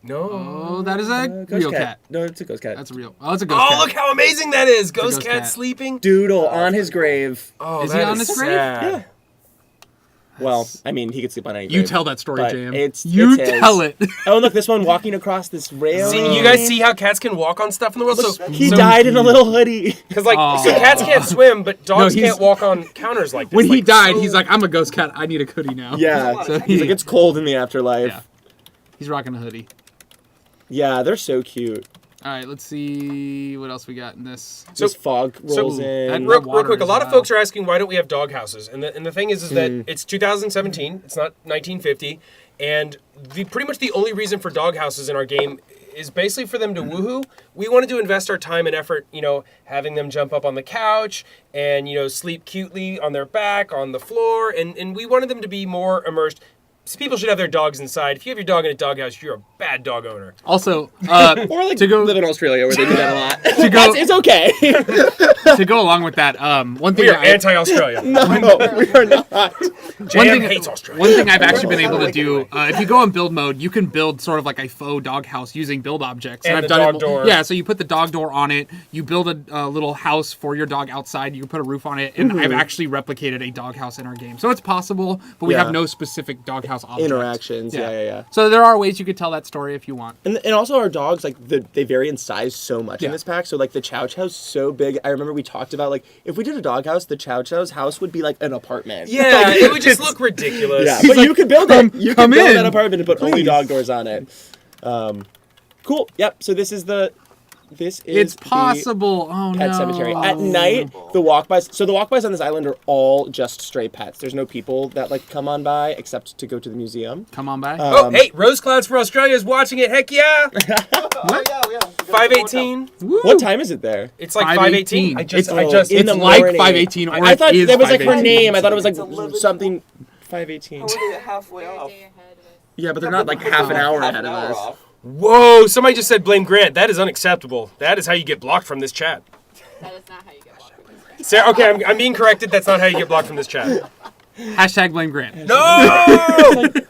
Speaker 2: No.
Speaker 3: Oh, that is a
Speaker 4: Ghost
Speaker 3: real cat.
Speaker 4: No, it's a ghost cat.
Speaker 3: That's a real. Oh, it's a ghost
Speaker 2: Oh,
Speaker 3: cat.
Speaker 2: look how amazing that is! Ghost
Speaker 3: ghost
Speaker 2: cat
Speaker 3: cat.
Speaker 2: sleeping.
Speaker 4: Doodle on his grave.
Speaker 2: Oh,
Speaker 3: Is he
Speaker 2: that
Speaker 3: on his grave?
Speaker 2: sad.
Speaker 4: Yeah. Well, I mean, he could sleep on any
Speaker 3: You
Speaker 4: grave,
Speaker 3: tell that story,
Speaker 4: but
Speaker 3: Jam.
Speaker 4: It's
Speaker 3: You
Speaker 4: it's his.
Speaker 3: tell it.
Speaker 4: Oh, look, this one walking across this rail.
Speaker 2: See, you guys see how cats can walk on stuff in the world? So
Speaker 4: He died in a little hoodie.
Speaker 2: Because like,
Speaker 3: Aw.
Speaker 2: so cats can't swim, but dogs
Speaker 3: he's-
Speaker 2: can't walk on counters like this.
Speaker 3: When he
Speaker 2: Like,
Speaker 3: died,
Speaker 2: so-
Speaker 3: he's like, "I'm a ghost cat. I need a hoodie now."
Speaker 4: Yeah.
Speaker 3: So
Speaker 4: He's like, it's cold in the afterlife.
Speaker 3: Yeah. He's rocking a hoodie.
Speaker 4: Yeah, they're so cute.
Speaker 3: All right, let's see what else we got in this.
Speaker 2: So-
Speaker 4: This fog rolls
Speaker 3: that
Speaker 4: in.
Speaker 2: Real
Speaker 3: water
Speaker 2: quick, a
Speaker 3: is
Speaker 2: lot of
Speaker 3: wild.
Speaker 2: folks are asking why don't we have dog houses, and the thing is that it's 2017, it's not 1950, and pretty much the only reason for dog houses in our game is basically for them to woohoo. We wanted to invest our time and effort, having them jump up on the couch and sleep cutely on their back on the floor, and we wanted them to be more immersed. So people should have their dogs inside. If you have your dog in a doghouse, you're a bad dog owner.
Speaker 3: Also,
Speaker 4: Or like
Speaker 3: to go
Speaker 4: live in Australia where they do that a lot.
Speaker 3: To go-
Speaker 4: It's okay.
Speaker 3: to go along with that, one thing
Speaker 2: We are
Speaker 3: I-
Speaker 2: anti-Australia.
Speaker 4: No, we are not.
Speaker 2: JM hates Australia.
Speaker 3: One thing I've actually been able to do, if you go on build mode, you can build sort of like a faux doghouse using build objects.
Speaker 2: And
Speaker 3: I've
Speaker 2: the
Speaker 3: done
Speaker 2: dog
Speaker 3: it.
Speaker 2: door.
Speaker 3: Yeah, so you put the dog door on it. You build a little house for your dog outside. You can put a roof on it, and I've actually replicated a doghouse in our game. So it's possible, but we
Speaker 4: Yeah.
Speaker 3: have no specific doghouse object.
Speaker 4: Interactions. Yeah.
Speaker 3: So there are ways you could tell that story if you want.
Speaker 4: And also our dogs, like, they vary in size so much in
Speaker 3: Yeah.
Speaker 4: this pack. So, like, the Chow Chow's so big. I remember we talked about, like, if we did a dog house, the Chow Chow's house would be, like, an apartment.
Speaker 2: Yeah,
Speaker 4: Like,
Speaker 2: it would just
Speaker 4: it's-
Speaker 2: look ridiculous.
Speaker 4: Yeah,
Speaker 3: He's
Speaker 4: but
Speaker 3: like,
Speaker 4: you could build it. You
Speaker 3: come
Speaker 4: could build
Speaker 3: in,
Speaker 4: that apartment and put only
Speaker 3: please.
Speaker 4: dog doors on it. Cool. Yep. So this is
Speaker 3: It's
Speaker 4: the
Speaker 3: possible. Oh
Speaker 4: pet
Speaker 3: no.
Speaker 4: cemetery. At night, the walkbys. So the walkbys on this island are all just stray pets. There's no people that like come on by except to go to the museum.
Speaker 3: Come on by.
Speaker 2: Oh, hey, Rose Clouds for Australia is watching it. Heck yeah!
Speaker 5: Oh, yeah.
Speaker 2: 5:18.
Speaker 3: Woo.
Speaker 4: What time is it there?
Speaker 2: It's like 5:18.
Speaker 3: 5:18.
Speaker 2: I just,
Speaker 3: It's
Speaker 4: in
Speaker 3: it's
Speaker 4: the
Speaker 3: like
Speaker 4: morning.
Speaker 3: 5:18, or
Speaker 4: I thought
Speaker 3: it is
Speaker 4: that was like her
Speaker 3: 5:18.
Speaker 4: name. I thought it was like
Speaker 5: It's 11.
Speaker 4: something. 5:18.
Speaker 5: We're halfway off.
Speaker 4: Yeah, but they're not like half an hour ahead of us.
Speaker 2: Whoa! Somebody just said blame Grant. That is unacceptable. That is how you get blocked from this chat.
Speaker 1: That is not how you get blocked from this game.
Speaker 2: Sarah, okay, I'm being corrected. That's not how you get blocked from this chat.
Speaker 3: Hashtag blame Grant.
Speaker 2: No!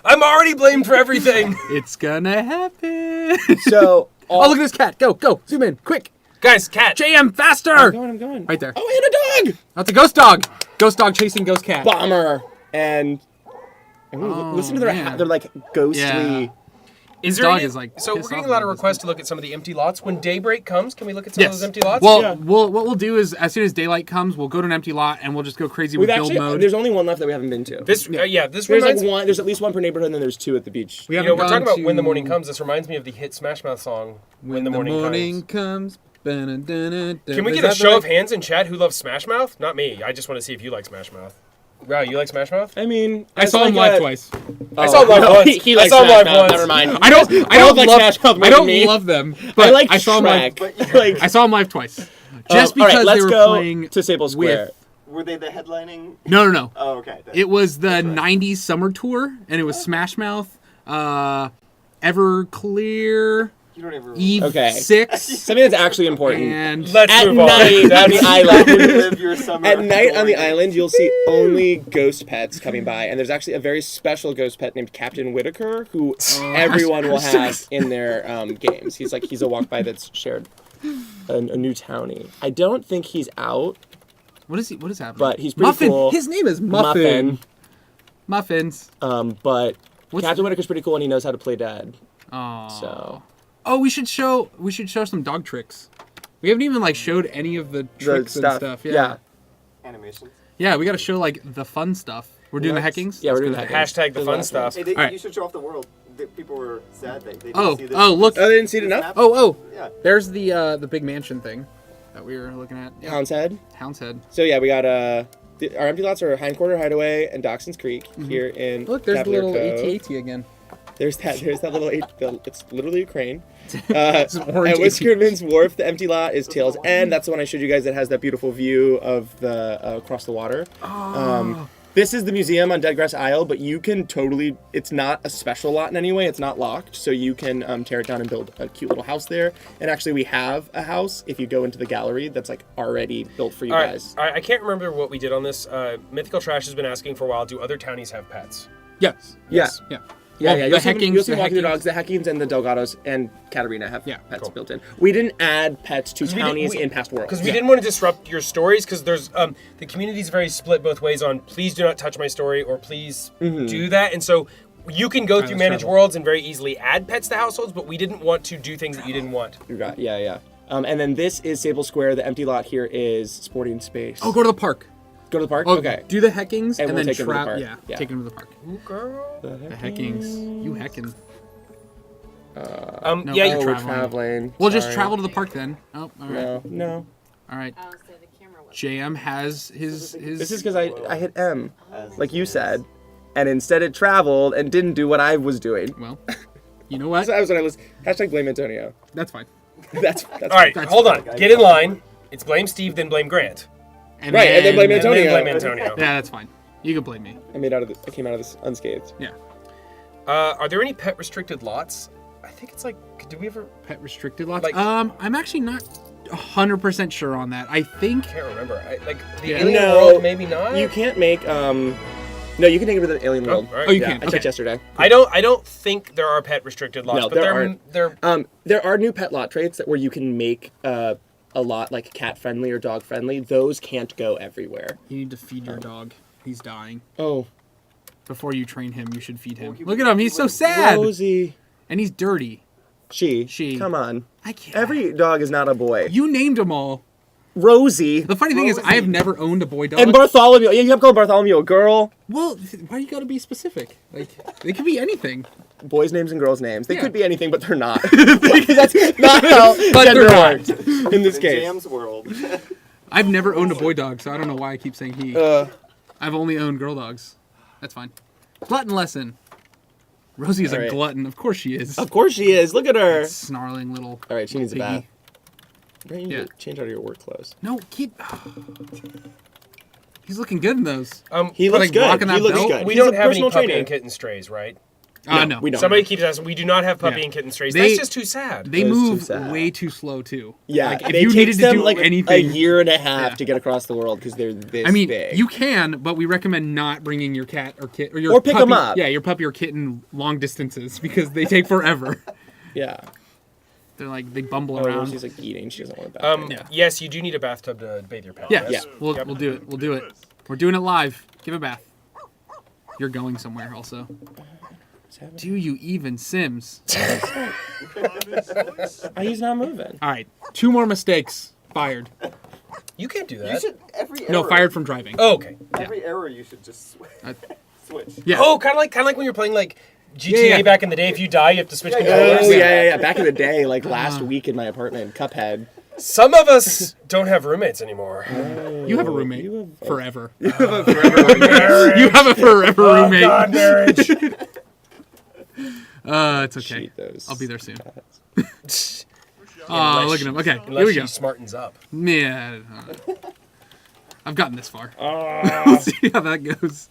Speaker 2: I'm already blamed for everything.
Speaker 3: It's gonna happen.
Speaker 4: So
Speaker 3: Oh, look at this cat. Go. Zoom in. Quick.
Speaker 2: Guys, cat.
Speaker 3: JM, faster!
Speaker 4: I'm going.
Speaker 3: Right there.
Speaker 4: Oh, and a dog!
Speaker 3: That's a ghost dog. Ghost dog chasing ghost cat.
Speaker 4: Bomber. And listen to their
Speaker 3: man.
Speaker 4: they're like ghostly.
Speaker 3: Yeah.
Speaker 2: Is
Speaker 3: dog
Speaker 2: any,
Speaker 3: is, like,
Speaker 2: so we're
Speaker 3: pissed
Speaker 2: getting
Speaker 3: off
Speaker 2: a lot of
Speaker 3: about this.
Speaker 2: requests to look at some of the empty lots. When daybreak comes, can we look at some of
Speaker 3: Yes.
Speaker 2: those empty lots?
Speaker 3: Well,
Speaker 4: Yeah.
Speaker 3: what we'll do is as soon as daylight comes, we'll go to an empty lot and we'll just go crazy
Speaker 4: We've
Speaker 3: with build
Speaker 4: actually
Speaker 3: mode.
Speaker 4: there's only one left that we haven't been to.
Speaker 2: this this
Speaker 4: there's
Speaker 2: reminds
Speaker 4: like one. There's at least one per neighborhood, and then there's two at the beach.
Speaker 3: We
Speaker 2: You
Speaker 3: haven't
Speaker 2: know, we're talking
Speaker 3: gone
Speaker 2: about When the
Speaker 3: to-
Speaker 2: Morning Comes. This reminds me of the hit Smash Mouth song, When the Morning Comes.
Speaker 3: Can
Speaker 2: Can we get a show of hands in chat who loves Smash Mouth? Not me. I just want to see if you like Smash Mouth. Wow, you like Smash Mouth?
Speaker 4: I mean,
Speaker 3: I saw him live twice.
Speaker 2: I saw him live
Speaker 4: no,
Speaker 2: once.
Speaker 4: He
Speaker 2: I
Speaker 4: likes
Speaker 2: saw him
Speaker 4: Smash
Speaker 2: live
Speaker 4: Mouth,
Speaker 2: once.
Speaker 4: Never mind.
Speaker 3: I don't
Speaker 4: like
Speaker 3: love
Speaker 4: Smash Mouth more
Speaker 3: I
Speaker 4: than
Speaker 3: don't
Speaker 4: me.
Speaker 3: love them, but
Speaker 4: I like
Speaker 3: I saw him live.
Speaker 4: Shrek. Like,
Speaker 3: I saw him live twice. Just
Speaker 4: all right,
Speaker 3: because
Speaker 4: let's
Speaker 3: they were
Speaker 4: go
Speaker 3: playing
Speaker 4: to Sable Square.
Speaker 5: Were they the headlining?
Speaker 3: No.
Speaker 5: Oh, okay.
Speaker 3: It was the '90s summer tour, and it was Smash Mouth, Everclear,
Speaker 5: You don't ever.
Speaker 3: Eve
Speaker 4: Okay.
Speaker 3: 6,
Speaker 4: Something that's actually important.
Speaker 3: and
Speaker 2: Let's
Speaker 4: At
Speaker 2: move on.
Speaker 4: night on
Speaker 2: That's-
Speaker 4: the island.
Speaker 5: Live your summer
Speaker 4: At night on the
Speaker 5: story.
Speaker 4: island, you'll see only ghost pets coming by, and there's actually a very special ghost pet named Captain Whitaker, who everyone will have in their games. He's a walk by that's shared. A new townie. I don't think he's out.
Speaker 3: what is happening?
Speaker 4: But he's pretty
Speaker 3: Muffin.
Speaker 4: cool.
Speaker 3: His name is Muffin. Muffins.
Speaker 4: But
Speaker 3: What's
Speaker 4: Captain Whitaker's pretty cool, and he knows how to play dead.
Speaker 3: Oh.
Speaker 4: So
Speaker 3: Oh, we should show some dog tricks. We haven't even like showed any of the tricks and stuff. Yeah.
Speaker 5: Animations.
Speaker 3: Yeah, we got to show like the fun stuff. We're doing the heckings.
Speaker 4: Yeah, we're
Speaker 3: Let's
Speaker 4: doing
Speaker 3: go
Speaker 4: the
Speaker 3: ahead.
Speaker 4: heckings.
Speaker 2: Hashtag the fun stuff.
Speaker 5: Hey,
Speaker 3: Alright.
Speaker 5: You should show off the world. The people were sad. They didn't
Speaker 3: Oh,
Speaker 5: see this.
Speaker 3: look.
Speaker 4: Oh, they didn't see it
Speaker 5: this
Speaker 4: enough.
Speaker 5: map.
Speaker 3: Oh,
Speaker 5: Yeah.
Speaker 3: there's the big mansion thing that we were looking at. Yeah.
Speaker 4: Hound's Head.
Speaker 3: Hound's Head.
Speaker 4: So yeah, we got our empty lots are Hindquarter Hideaway and Doxson's Creek here in
Speaker 3: Look, there's
Speaker 4: Cavalier
Speaker 3: the little
Speaker 4: Cove.
Speaker 3: AT-AT again.
Speaker 4: There's that little it's literally a crane.
Speaker 3: It's an orange
Speaker 4: At Whiskerman's Wharf, the empty lot is Tail's End. That's the one I showed you guys that has that beautiful view of the across the water. This is the museum on Deadgrass Isle, but you can totally, it's not a special lot in any way. It's not locked, so you can tear it down and build a cute little house there. And actually, we have a house, if you go into the gallery, that's like already built for you
Speaker 2: All right,
Speaker 4: guys.
Speaker 2: I can't remember what we did on this. Mythical Trash has been asking for a while. Do other townies have pets?
Speaker 3: Yes.
Speaker 4: Yes.
Speaker 3: Yeah.
Speaker 4: Yeah,
Speaker 3: Well,
Speaker 4: yeah.
Speaker 3: the
Speaker 4: You'll see
Speaker 3: Heckings,
Speaker 4: them walking the
Speaker 3: the
Speaker 4: dogs. The Heckings and the Delgados and Katarina have pets
Speaker 2: cool.
Speaker 4: built in. We didn't add pets to
Speaker 2: we didn't-
Speaker 4: townies
Speaker 2: we-
Speaker 4: in past worlds.
Speaker 2: Because we didn't want to disrupt your stories. Because there's the community's very split both ways on please do not touch my story or please do that. And so you can go through manage worlds and very easily add pets to households, but we didn't want to do things that you didn't want.
Speaker 4: You got, yeah. And then this is Sable Square. The empty lot here is Sporting Space.
Speaker 3: Oh, go to the park.
Speaker 4: Go to the park?
Speaker 3: Oh,
Speaker 4: Okay.
Speaker 3: do the heckings
Speaker 4: And
Speaker 3: and,
Speaker 4: we'll
Speaker 3: then
Speaker 4: take 'em to the
Speaker 3: travel.
Speaker 4: park. Yeah.
Speaker 3: Take them to the park.
Speaker 2: Ooh, girl.
Speaker 3: The heckings. You hecking. No,
Speaker 2: Yeah,
Speaker 3: you're
Speaker 2: you
Speaker 4: We're
Speaker 3: traveling.
Speaker 4: traveling.
Speaker 3: We'll just
Speaker 4: Sorry.
Speaker 3: travel to the park then. Oh, all right.
Speaker 4: No.
Speaker 3: All right.
Speaker 1: I'll say the camera was.
Speaker 3: JM has his.
Speaker 4: This is because I hit M, like you said, and instead it traveled and didn't do what I was doing.
Speaker 3: Well, you know what?
Speaker 4: That was when I was hashtag blame Antonio.
Speaker 3: That's fine.
Speaker 4: That's
Speaker 2: All right,
Speaker 3: That's
Speaker 2: hold on. Get in line. It's blame Steve, then blame Grant.
Speaker 4: Right, and then blame
Speaker 2: And
Speaker 4: Antonio.
Speaker 2: then blame Antonio.
Speaker 3: Yeah, that's fine. You can blame me.
Speaker 4: I came out of this unscathed.
Speaker 3: Yeah.
Speaker 2: Are there any pet restricted lots? I think it's like, did we ever?
Speaker 3: Pet restricted lots.
Speaker 2: Like-
Speaker 3: I'm actually not 100% sure on that. I think.
Speaker 2: I can't remember. Like the
Speaker 3: Yeah.
Speaker 2: alien
Speaker 4: No,
Speaker 2: world, maybe not.
Speaker 4: You can't make no, you can take it with an alien world.
Speaker 2: all right.
Speaker 3: Oh, you
Speaker 4: Yeah,
Speaker 3: can.
Speaker 4: I
Speaker 3: Okay.
Speaker 4: checked yesterday.
Speaker 2: I don't think there are pet restricted lots,
Speaker 4: No,
Speaker 2: but
Speaker 4: there
Speaker 2: they're
Speaker 4: aren't. There are new pet lot traits where you can make a lot like cat friendly or dog friendly. Those can't go everywhere.
Speaker 3: You need to feed your dog. He's dying.
Speaker 4: Oh,
Speaker 3: Before you train him, you should feed him. Look at him. He's so sad.
Speaker 4: Rosie.
Speaker 3: And he's dirty.
Speaker 4: She. Come on.
Speaker 3: I can't.
Speaker 4: Every dog is not a boy.
Speaker 3: You named them all.
Speaker 4: Rosie.
Speaker 3: The funny thing is, I have never owned a boy dog.
Speaker 4: And Bartholomew. Yeah, you have called Bartholomew a girl.
Speaker 3: Well, why you gotta be specific? Like, they could be anything.
Speaker 4: Boys' names and girls' names. They
Speaker 3: Yeah.
Speaker 4: could be anything, but they're not. That's not how
Speaker 3: But
Speaker 4: gender
Speaker 3: they're not.
Speaker 4: works in this
Speaker 5: In
Speaker 4: case.
Speaker 5: Jam's world.
Speaker 3: I've never owned a boy dog, so I don't know why I keep saying he. I've only owned girl dogs. That's fine. Glutton lesson. Rosie is
Speaker 4: All
Speaker 3: a
Speaker 4: right.
Speaker 3: glutton. Of course she is.
Speaker 4: Of course she is. Look at her.
Speaker 3: Snarling little.
Speaker 4: All right, she needs a
Speaker 3: piggy.
Speaker 4: bath. Bring
Speaker 3: Yeah.
Speaker 4: Change out of your work clothes.
Speaker 3: No, keep. He's looking good in those.
Speaker 4: He looks
Speaker 3: like,
Speaker 4: good.
Speaker 3: walking
Speaker 4: He
Speaker 3: that
Speaker 4: looks
Speaker 3: belt?
Speaker 4: good.
Speaker 2: We
Speaker 4: He's
Speaker 2: don't
Speaker 4: a
Speaker 2: have any
Speaker 4: personal
Speaker 2: puppy
Speaker 4: trainer.
Speaker 2: and kitten strays, right?
Speaker 3: No,
Speaker 4: we don't.
Speaker 2: Somebody keeps asking. We do not have puppy
Speaker 3: Yeah.
Speaker 2: and kitten strays.
Speaker 3: They-
Speaker 2: That's just too sad.
Speaker 3: They
Speaker 4: That is too
Speaker 3: move
Speaker 4: sad.
Speaker 3: way too slow too.
Speaker 4: Yeah,
Speaker 3: Like, if
Speaker 4: it
Speaker 3: you
Speaker 4: takes
Speaker 3: needed to
Speaker 4: them
Speaker 3: do
Speaker 4: like
Speaker 3: anything,
Speaker 4: a year and a half
Speaker 3: Yeah.
Speaker 4: to get across the world because they're this
Speaker 3: I mean,
Speaker 4: big.
Speaker 3: you can, but we recommend not bringing your cat or kit or your
Speaker 4: Or pick 'em
Speaker 3: puppy-
Speaker 4: up.
Speaker 3: Yeah, your puppy or kitten long distances because they take forever.
Speaker 4: Yeah.
Speaker 3: They're like they bumble
Speaker 4: Oh,
Speaker 3: around.
Speaker 4: she's like eating. She doesn't want a bath.
Speaker 3: Yeah.
Speaker 2: Yes, you do need a bathtub to bathe your pet.
Speaker 3: Yeah,
Speaker 2: yes.
Speaker 3: We'll
Speaker 2: Yep.
Speaker 3: do it. We'll do it. We're doing it live. Give a bath. You're going somewhere also. Do you even Sims?
Speaker 4: He's not moving.
Speaker 3: All right, 2 more mistakes. Fired.
Speaker 2: You can't do
Speaker 5: You
Speaker 2: that.
Speaker 5: should every
Speaker 3: No,
Speaker 5: error,
Speaker 3: fired from driving.
Speaker 2: Oh, okay.
Speaker 5: Every error you should just switch.
Speaker 3: Yeah.
Speaker 2: Oh, kind of like when you're playing like GTA
Speaker 3: Yeah.
Speaker 2: back in the day. If you die, you have to switch
Speaker 4: Oh
Speaker 2: controllers.
Speaker 4: yeah. Back in the day, like last week in my apartment, Cuphead.
Speaker 2: Some of us don't have roommates anymore.
Speaker 3: You have a roommate
Speaker 4: You have-
Speaker 3: forever.
Speaker 4: You have a forever roommate.
Speaker 3: You have a forever roommate.
Speaker 2: God, marriage.
Speaker 3: It's okay.
Speaker 4: Cheat those.
Speaker 3: I'll be there soon. Oh, look at him. Okay, here
Speaker 2: Unless
Speaker 3: we
Speaker 2: she
Speaker 3: go.
Speaker 2: smartens up.
Speaker 3: Yeah. I've gotten this far. Let's see how that goes.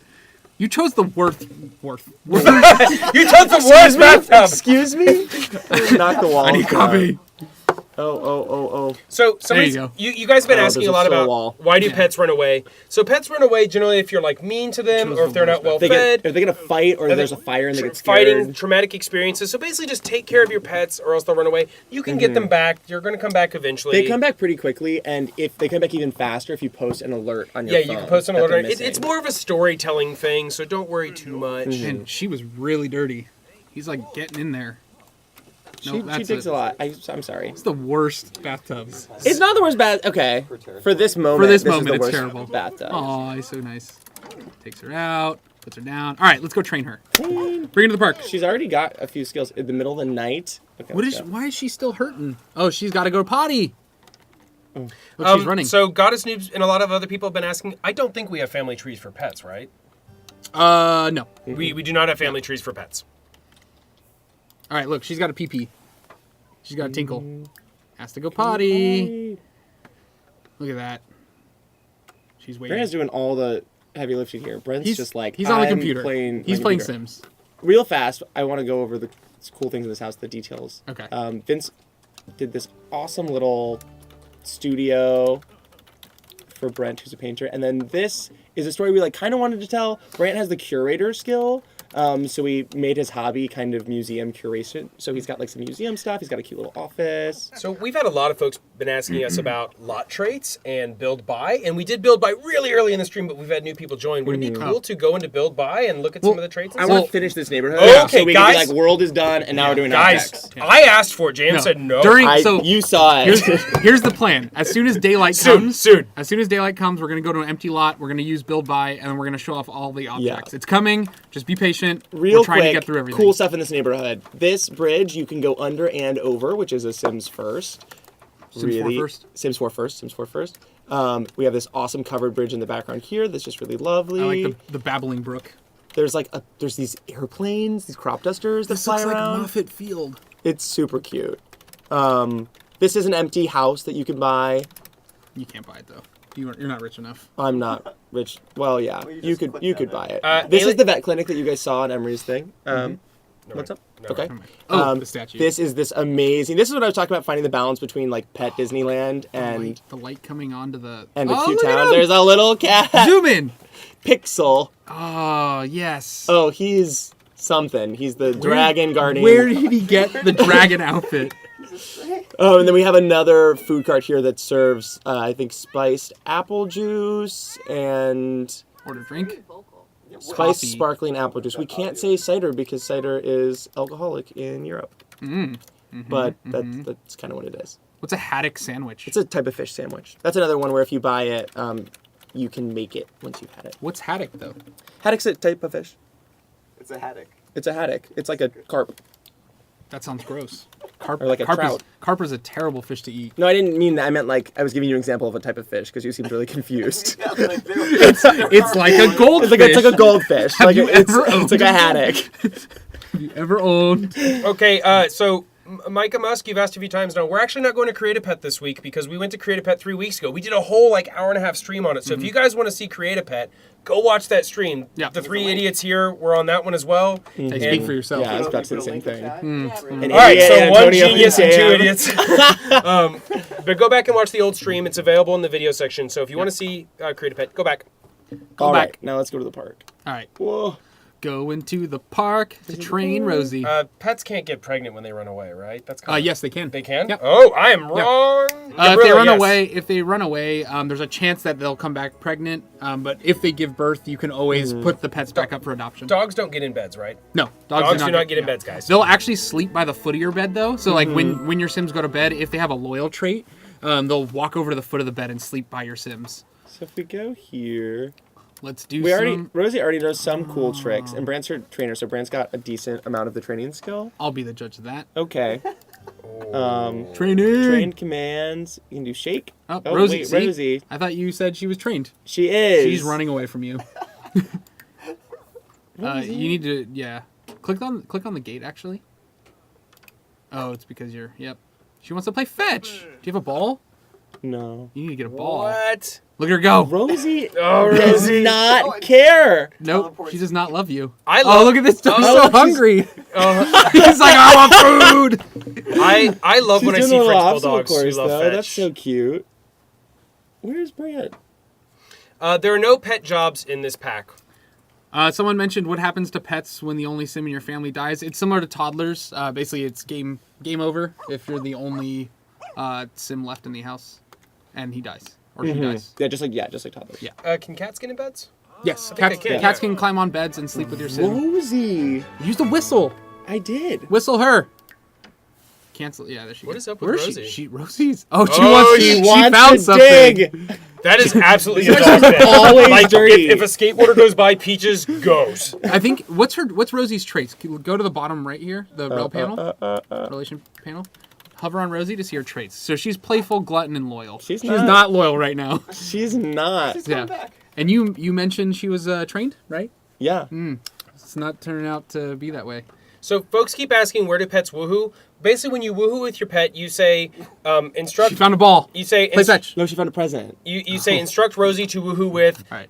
Speaker 3: You chose the worst.
Speaker 2: You chose the worst bathtub.
Speaker 4: Excuse me? Knock the wall.
Speaker 3: I need copy.
Speaker 4: Oh.
Speaker 2: So
Speaker 3: There you go.
Speaker 2: you guys have been
Speaker 4: Oh,
Speaker 2: asking
Speaker 4: there's
Speaker 2: a
Speaker 4: a
Speaker 2: lot
Speaker 4: full
Speaker 2: about
Speaker 4: wall.
Speaker 2: why do pets run away. So pets run away generally if you're like mean to them or if they're not well fed.
Speaker 4: Are they gonna fight or
Speaker 2: Are
Speaker 4: there's
Speaker 2: they
Speaker 4: a fire and they get
Speaker 2: fighting,
Speaker 4: scared?
Speaker 2: traumatic experiences. So basically just take care of your pets or else they'll run away. You can get them back. You're going to come back eventually.
Speaker 4: They come back pretty quickly, and if they come back even faster if you post an alert on your
Speaker 2: Yeah,
Speaker 4: phone.
Speaker 2: you can post an
Speaker 4: that
Speaker 2: alert.
Speaker 4: they're
Speaker 2: It's
Speaker 4: missing.
Speaker 2: more of a storytelling thing, so don't worry too much.
Speaker 3: And she was really dirty. He's like getting in there. No,
Speaker 4: She
Speaker 3: that's
Speaker 4: takes
Speaker 3: it.
Speaker 4: a lot. I'm sorry.
Speaker 3: It's the worst bathtubs.
Speaker 4: It's not the worst bath. Okay, for this moment,
Speaker 3: this
Speaker 4: is
Speaker 3: moment,
Speaker 4: the
Speaker 3: it's
Speaker 4: worst
Speaker 3: terrible.
Speaker 4: bathtub.
Speaker 3: Oh, he's so nice. Takes her out, puts her down. All right, let's go train her. Bring her to the park.
Speaker 4: She's already got a few skills in the middle of the night. Okay,
Speaker 3: What
Speaker 4: let's
Speaker 3: is?
Speaker 4: go.
Speaker 3: Why is she still hurting? Oh, she's got to go potty. Oh, she's running.
Speaker 2: So Goddess Noobs and a lot of other people have been asking, I don't think we have family trees for pets, right?
Speaker 3: No.
Speaker 2: We do not have family trees for pets.
Speaker 3: All right, look, she's got a pee-pee. She's got a tinkle. Has to go potty. Look at that. She's waiting.
Speaker 4: Brandon's doing all the heavy lifting here. Brent's just like
Speaker 3: he's on the
Speaker 4: I'm
Speaker 3: computer.
Speaker 4: Playing
Speaker 3: He's
Speaker 4: my
Speaker 3: playing
Speaker 4: computer.
Speaker 3: Sims.
Speaker 4: Real fast, I want to go over the cool things in this house, the details.
Speaker 3: Okay.
Speaker 4: Vince did this awesome little studio for Brent, who's a painter, and then this is a story we like kind of wanted to tell. Brent has the curator skill, so we made his hobby kind of museum curation. So he's got like some museum stuff. He's got a cute little office.
Speaker 2: So we've had a lot of folks been asking us about lot traits and build buy, and we did build buy really early in the stream, but we've had new people join. Would it be cool to go into build buy and look at some of the traits? And
Speaker 4: I
Speaker 2: stuff?
Speaker 4: want to finish this neighborhood.
Speaker 2: Okay,
Speaker 4: so we
Speaker 2: guys.
Speaker 4: can be like, world is done, and now we're doing
Speaker 2: Guys,
Speaker 4: objects.
Speaker 2: I asked for it. JM said no.
Speaker 4: You saw it.
Speaker 3: Here's the plan. As soon as daylight
Speaker 2: Soon,
Speaker 3: comes,
Speaker 2: soon.
Speaker 3: As soon as daylight comes, we're gonna go to an empty lot. We're gonna use build buy, and we're gonna show off all the objects.
Speaker 4: Yeah.
Speaker 3: It's coming. Just be patient.
Speaker 4: Real
Speaker 3: we're trying
Speaker 4: quick,
Speaker 3: to get through everything.
Speaker 4: cool stuff in this neighborhood. This bridge you can go under and over, which is a Sims first.
Speaker 3: Sims 4 first?
Speaker 4: Sims 4 first. Sims 4 first. We have this awesome covered bridge in the background here. That's just really lovely.
Speaker 3: I like the babbling brook.
Speaker 4: There's there's these airplanes, these crop dusters that
Speaker 3: This
Speaker 4: fly
Speaker 3: looks like
Speaker 4: around.
Speaker 3: Moffett Field.
Speaker 4: It's super cute. This is an empty house that you can buy.
Speaker 3: You can't buy it though. You're not rich enough.
Speaker 4: I'm not rich. Well, yeah,
Speaker 5: Well, you
Speaker 4: you
Speaker 5: just
Speaker 4: could
Speaker 5: click on
Speaker 4: buy
Speaker 5: it.
Speaker 4: it. This is the vet clinic that you guys saw on Emery's thing. What's up? Okay.
Speaker 3: Oh, the statue.
Speaker 4: This is this amazing. This is what I was talking about, finding the balance between like pet Disneyland and
Speaker 3: the light coming onto the
Speaker 4: a
Speaker 3: oh,
Speaker 4: cute
Speaker 3: look at
Speaker 4: town.
Speaker 3: him!
Speaker 4: There's a little cat,
Speaker 3: Zoom in.
Speaker 4: Pixel.
Speaker 3: Oh yes.
Speaker 4: Oh, he's something. He's the dragon guardian.
Speaker 3: Where did he get the dragon outfit?
Speaker 4: Oh, and then we have another food cart here that serves, I think, spiced apple juice and
Speaker 3: Order drink.
Speaker 1: Vocal.
Speaker 4: spiced
Speaker 3: Coffee.
Speaker 4: sparkling apple juice. We can't say cider because cider is alcoholic in Europe. But that's kind of what it is.
Speaker 3: What's a haddock sandwich?
Speaker 4: It's a type of fish sandwich. That's another one where if you buy it, you can make it once you've had it.
Speaker 3: What's haddock though?
Speaker 4: Haddock's a type of fish.
Speaker 5: It's a haddock.
Speaker 4: It's a haddock. It's like a carp.
Speaker 3: That sounds gross. Carp,
Speaker 4: Or like a trout.
Speaker 3: Carp is a terrible fish to eat.
Speaker 4: No, I didn't mean that. I meant like I was giving you an example of a type of fish because you seemed really confused.
Speaker 3: It's like a goldfish.
Speaker 4: It's like a goldfish.
Speaker 3: Have you
Speaker 4: it's
Speaker 3: ever
Speaker 4: like a haddock.
Speaker 3: Have you ever owned?
Speaker 2: Okay, so Micah Musk, you've asked a few times now. We're actually not going to Create a Pet this week because we went to Create a Pet 3 weeks ago. We did a whole hour and a half stream on it. So if you guys want to see Create a Pet, go watch that stream.
Speaker 3: Yeah.
Speaker 2: The three idiots here were on that one as well.
Speaker 3: Hey, speak for yourself.
Speaker 4: Yeah, I was about to say the same thing.
Speaker 2: All right, so one genius and two idiots. But go back and watch the old stream. It's available in the video section. So if you want to see Create a Pet, go back.
Speaker 4: All
Speaker 3: back.
Speaker 4: right, now let's go to the park.
Speaker 3: All right.
Speaker 4: Whoa.
Speaker 3: going to the park to train Rosie.
Speaker 2: Pets can't get pregnant when they run away, right? That's kind of...
Speaker 3: Yes, they can.
Speaker 2: They can?
Speaker 3: Yep.
Speaker 2: Oh, I am wrong.
Speaker 3: If they run away, there's a chance that they'll come back pregnant. But if they give birth, you can always put the pets back up for adoption.
Speaker 2: Dogs don't get in beds, right?
Speaker 3: No,
Speaker 2: dogs do not get in beds, guys.
Speaker 3: They'll actually sleep by the foot of your bed, though. So, like, when your Sims go to bed, if they have a loyal trait, they'll walk over to the foot of the bed and sleep by your Sims.
Speaker 4: So if we go here...
Speaker 3: Let's do
Speaker 4: Rosie already knows some cool tricks, and Brand's her trainer, so Brand's got a decent amount of the training skill.
Speaker 3: I'll be the judge of that.
Speaker 4: Okay.
Speaker 3: Training.
Speaker 4: Train commands. You can do shake.
Speaker 3: Oh, Rosie.
Speaker 4: Wait,
Speaker 3: See?
Speaker 4: Rosie.
Speaker 3: I thought you said she was trained.
Speaker 4: She is.
Speaker 3: She's running away from you. You need to, click on the gate, actually. Oh, it's because you're, She wants to play fetch. Do you have a ball?
Speaker 4: No.
Speaker 3: You need to get a ball.
Speaker 2: What?
Speaker 3: Look at her go.
Speaker 4: Rosie
Speaker 2: Rosie.
Speaker 4: does not care.
Speaker 3: Nope, she does not love you.
Speaker 2: Oh,
Speaker 3: look at this dog. He's
Speaker 4: Oh,
Speaker 3: so hungry. He's like, I want food.
Speaker 2: I love when I
Speaker 4: She's
Speaker 2: see
Speaker 4: doing a
Speaker 2: French
Speaker 4: little
Speaker 2: bulldogs who
Speaker 4: course,
Speaker 2: love
Speaker 4: though.
Speaker 2: fetch.
Speaker 4: That's so cute. Where's Brand?
Speaker 2: There are no pet jobs in this pack.
Speaker 3: Someone mentioned what happens to pets when the only sim in your family dies. It's similar to toddlers. Basically, it's game over if you're the only sim left in the house, and he dies or she dies.
Speaker 4: Yeah, just like toddlers.
Speaker 3: Yeah.
Speaker 2: Can cats get in beds?
Speaker 3: Yes,
Speaker 2: I think
Speaker 3: cats can climb on beds and sleep with your sim.
Speaker 4: Rosie.
Speaker 3: Use the whistle.
Speaker 4: I did.
Speaker 3: Whistle her. Cancel. Yeah, there she
Speaker 2: What
Speaker 3: goes.
Speaker 2: is up with
Speaker 3: Where
Speaker 2: Rosie?
Speaker 3: Is she? Rosie's. Oh,
Speaker 4: She wants
Speaker 3: found
Speaker 4: to
Speaker 3: something.
Speaker 4: dig.
Speaker 2: That is absolutely a dog thing.
Speaker 4: Always
Speaker 2: Like,
Speaker 4: dirty.
Speaker 2: if a skateboarder goes by, Peaches goes.
Speaker 3: I think what's Rosie's traits? Go to the bottom right here, the rel panel, relation panel. Hover on Rosie to see her traits. So she's playful, glutton, and loyal.
Speaker 4: She's
Speaker 3: not.
Speaker 4: not.
Speaker 3: Loyal right now.
Speaker 4: She's not.
Speaker 3: Yeah. And you mentioned she was trained, right?
Speaker 4: Yeah.
Speaker 3: It's not turning out to be that way.
Speaker 2: So folks keep asking, where do pets woohoo? Basically, when you woohoo with your pet, you say, instruct...
Speaker 3: She found a ball.
Speaker 2: You say...
Speaker 3: Play fetch.
Speaker 4: No, she found a present.
Speaker 2: You say, instruct Rosie to woohoo with,
Speaker 3: Right.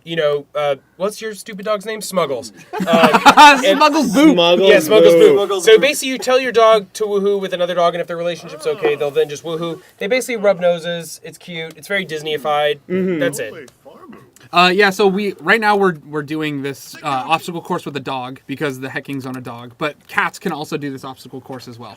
Speaker 2: what's your stupid dog's name? Smuggles.
Speaker 3: Smuggles boot.
Speaker 2: Yeah, Smuggles Boo.
Speaker 5: Smuggles
Speaker 2: So
Speaker 5: Boo.
Speaker 2: basically, you tell your dog to woohoo with another dog, and if their relationship's okay, they'll then just woohoo. They basically rub noses. It's cute. It's very Disney-ified. That's it.
Speaker 3: So right now we're doing this obstacle course with a dog because the hecking's on a dog. But cats can also do this obstacle course as well.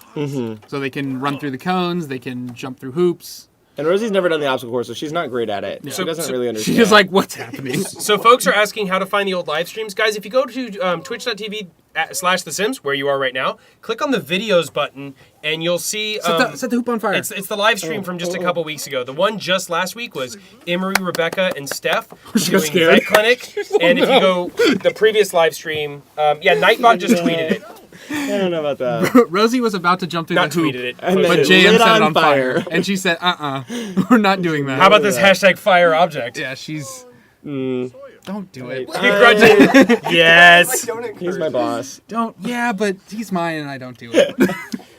Speaker 3: So they can run through the cones. They can jump through hoops.
Speaker 4: And Rosie's never done the obstacle course, so she's not great at it. She doesn't really understand.
Speaker 3: She's like, what's happening?
Speaker 2: So folks are asking how to find the old live streams. Guys, if you go to twitch.tv/The Sims, where you are right now, click on the videos button, and you'll see...
Speaker 3: set the hoop on fire.
Speaker 2: It's the live stream from just a couple weeks ago. The one just last week was Emery, Rebecca, and Steph doing
Speaker 3: scared.
Speaker 2: Vet Clinic. And if you go the previous live stream, Nightbot just tweeted it.
Speaker 4: I don't know about that.
Speaker 3: Rosie was about to jump through
Speaker 2: Not
Speaker 3: the hoop.
Speaker 2: tweeted it.
Speaker 4: And
Speaker 3: But
Speaker 4: then it
Speaker 3: JM
Speaker 4: lit
Speaker 3: set it
Speaker 4: on
Speaker 3: on fire.
Speaker 4: fire.
Speaker 3: And she said, we're not doing that.
Speaker 2: How about this hashtag fire object?
Speaker 3: Yeah, she's... Don't do it.
Speaker 2: Begrudging. Yes.
Speaker 5: Don't encourage
Speaker 4: He's my
Speaker 5: it.
Speaker 4: boss.
Speaker 3: Don't. Yeah, but he's mine and I don't do it.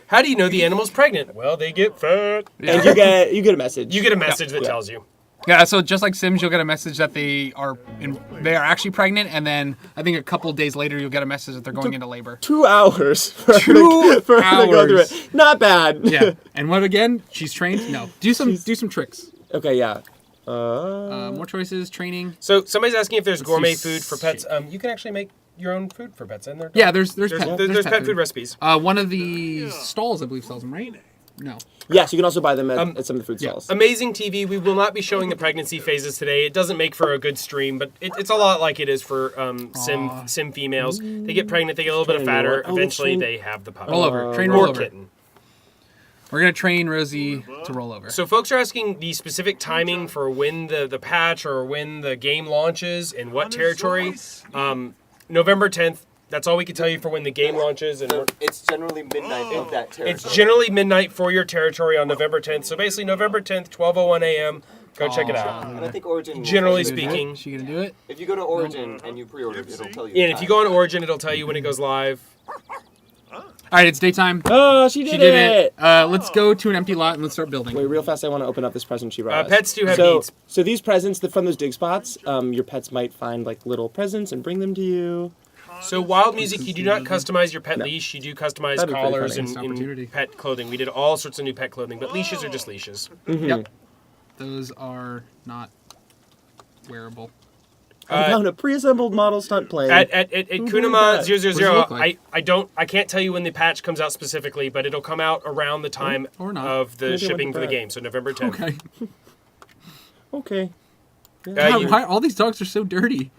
Speaker 2: How do you know the animal's pregnant? Well, they get fat.
Speaker 4: And you get a message.
Speaker 2: You get a message that tells you.
Speaker 3: Yeah, so just like Sims, you'll get a message that they are actually pregnant, and then I think a couple days later you'll get a message that they're going into labor.
Speaker 4: 2 hours for her
Speaker 3: 2
Speaker 4: to go through
Speaker 3: hours.
Speaker 4: it. Not bad.
Speaker 3: Yeah. And what again? She's trained? No. Do some tricks.
Speaker 4: Okay, yeah.
Speaker 3: More choices, training.
Speaker 2: So somebody's asking if there's gourmet
Speaker 3: see.
Speaker 2: food for pets. You can actually make your own food for pets, and
Speaker 3: Yeah, there's pet
Speaker 2: pet food recipes.
Speaker 3: One of the stalls, I believe, sells them, right? No.
Speaker 4: Yes, you can also buy them at some of the food stalls.
Speaker 2: Amazing TV. We will not be showing the pregnancy phases today. It doesn't make for a good stream, but it's a lot like it is for sim females. They get pregnant, they get a little bit of fatter.
Speaker 4: Oh,
Speaker 2: Eventually,
Speaker 4: train-
Speaker 2: they have the puppy.
Speaker 3: Roll over. Train
Speaker 2: Or
Speaker 3: roll over.
Speaker 2: kitten.
Speaker 3: We're going to train Rosie to roll over.
Speaker 2: So folks are asking the specific timing for when the patch or when the game launches in what territory. November 10th. That's all we can tell you for when the game launches. And
Speaker 5: It's generally midnight of that territory.
Speaker 2: it's generally midnight for your territory on November 10th. So basically November 10th, 12:01 a.m. Go check it out.
Speaker 5: And I think Origin.
Speaker 2: Generally
Speaker 3: She gonna do it?
Speaker 2: speaking.
Speaker 3: She going to do it?
Speaker 5: If you go to Origin and you pre-order, it'll tell you.
Speaker 2: Yeah, and if you go on Origin, it'll tell you when it goes live.
Speaker 3: All right, it's daytime.
Speaker 4: Oh, she did,
Speaker 3: She did it. Let's go to an empty lot and let's start building.
Speaker 4: Wait, real fast, I want to open up this present she brought us.
Speaker 2: Pets do have
Speaker 4: so,
Speaker 2: needs.
Speaker 4: So these presents from those dig spots, your pets might find like little presents and bring them to you.
Speaker 2: So Wild Music, you do not customize your pet leash. You do customize
Speaker 4: That'd be pretty
Speaker 2: collars
Speaker 4: funny.
Speaker 3: Missed
Speaker 2: and
Speaker 3: opportunity.
Speaker 2: pet clothing. We did all sorts of new pet clothing, but leashes are just leashes.
Speaker 3: Yep. Those are not wearable.
Speaker 4: I found a pre-assembled model stunt plane.
Speaker 2: At Kunama
Speaker 3: What does it
Speaker 2: 000,
Speaker 3: look like?
Speaker 2: I can't tell you when the patch comes out specifically, but it'll come out around the time
Speaker 3: Or not.
Speaker 2: of the
Speaker 4: Maybe
Speaker 2: shipping
Speaker 4: like
Speaker 2: for the
Speaker 4: that.
Speaker 2: game, so November 10th.
Speaker 3: Okay.
Speaker 4: Okay.
Speaker 3: Why all these dogs are so dirty?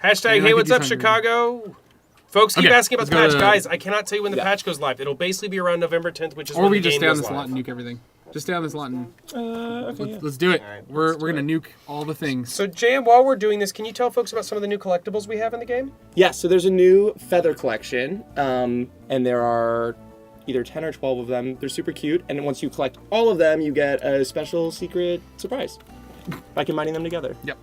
Speaker 2: Hashtag,
Speaker 3: Maybe I
Speaker 2: hey,
Speaker 3: could
Speaker 2: what's
Speaker 3: do
Speaker 2: up,
Speaker 3: something.
Speaker 2: Chicago? Folks keep
Speaker 3: Okay,
Speaker 2: asking about the
Speaker 3: let's
Speaker 2: patch.
Speaker 3: go to-
Speaker 2: Guys, I cannot tell you when the patch goes live. It'll basically be around November 10th, which is
Speaker 3: Or
Speaker 2: when
Speaker 3: we
Speaker 2: the
Speaker 3: just
Speaker 2: game
Speaker 3: stay on
Speaker 2: goes
Speaker 3: this lot
Speaker 2: live.
Speaker 3: and nuke everything. Just stay on this lot and
Speaker 4: Okay.
Speaker 3: let's do it.
Speaker 5: Alright,
Speaker 3: We're gonna nuke all the things.
Speaker 2: So, Jan, while we're doing this, can you tell folks about some of the new collectibles we have in the game?
Speaker 4: Yeah, so there's a new feather collection, and there are either 10 or 12 of them. They're super cute, and once you collect all of them, you get a special secret surprise by combining them together.
Speaker 3: Yep.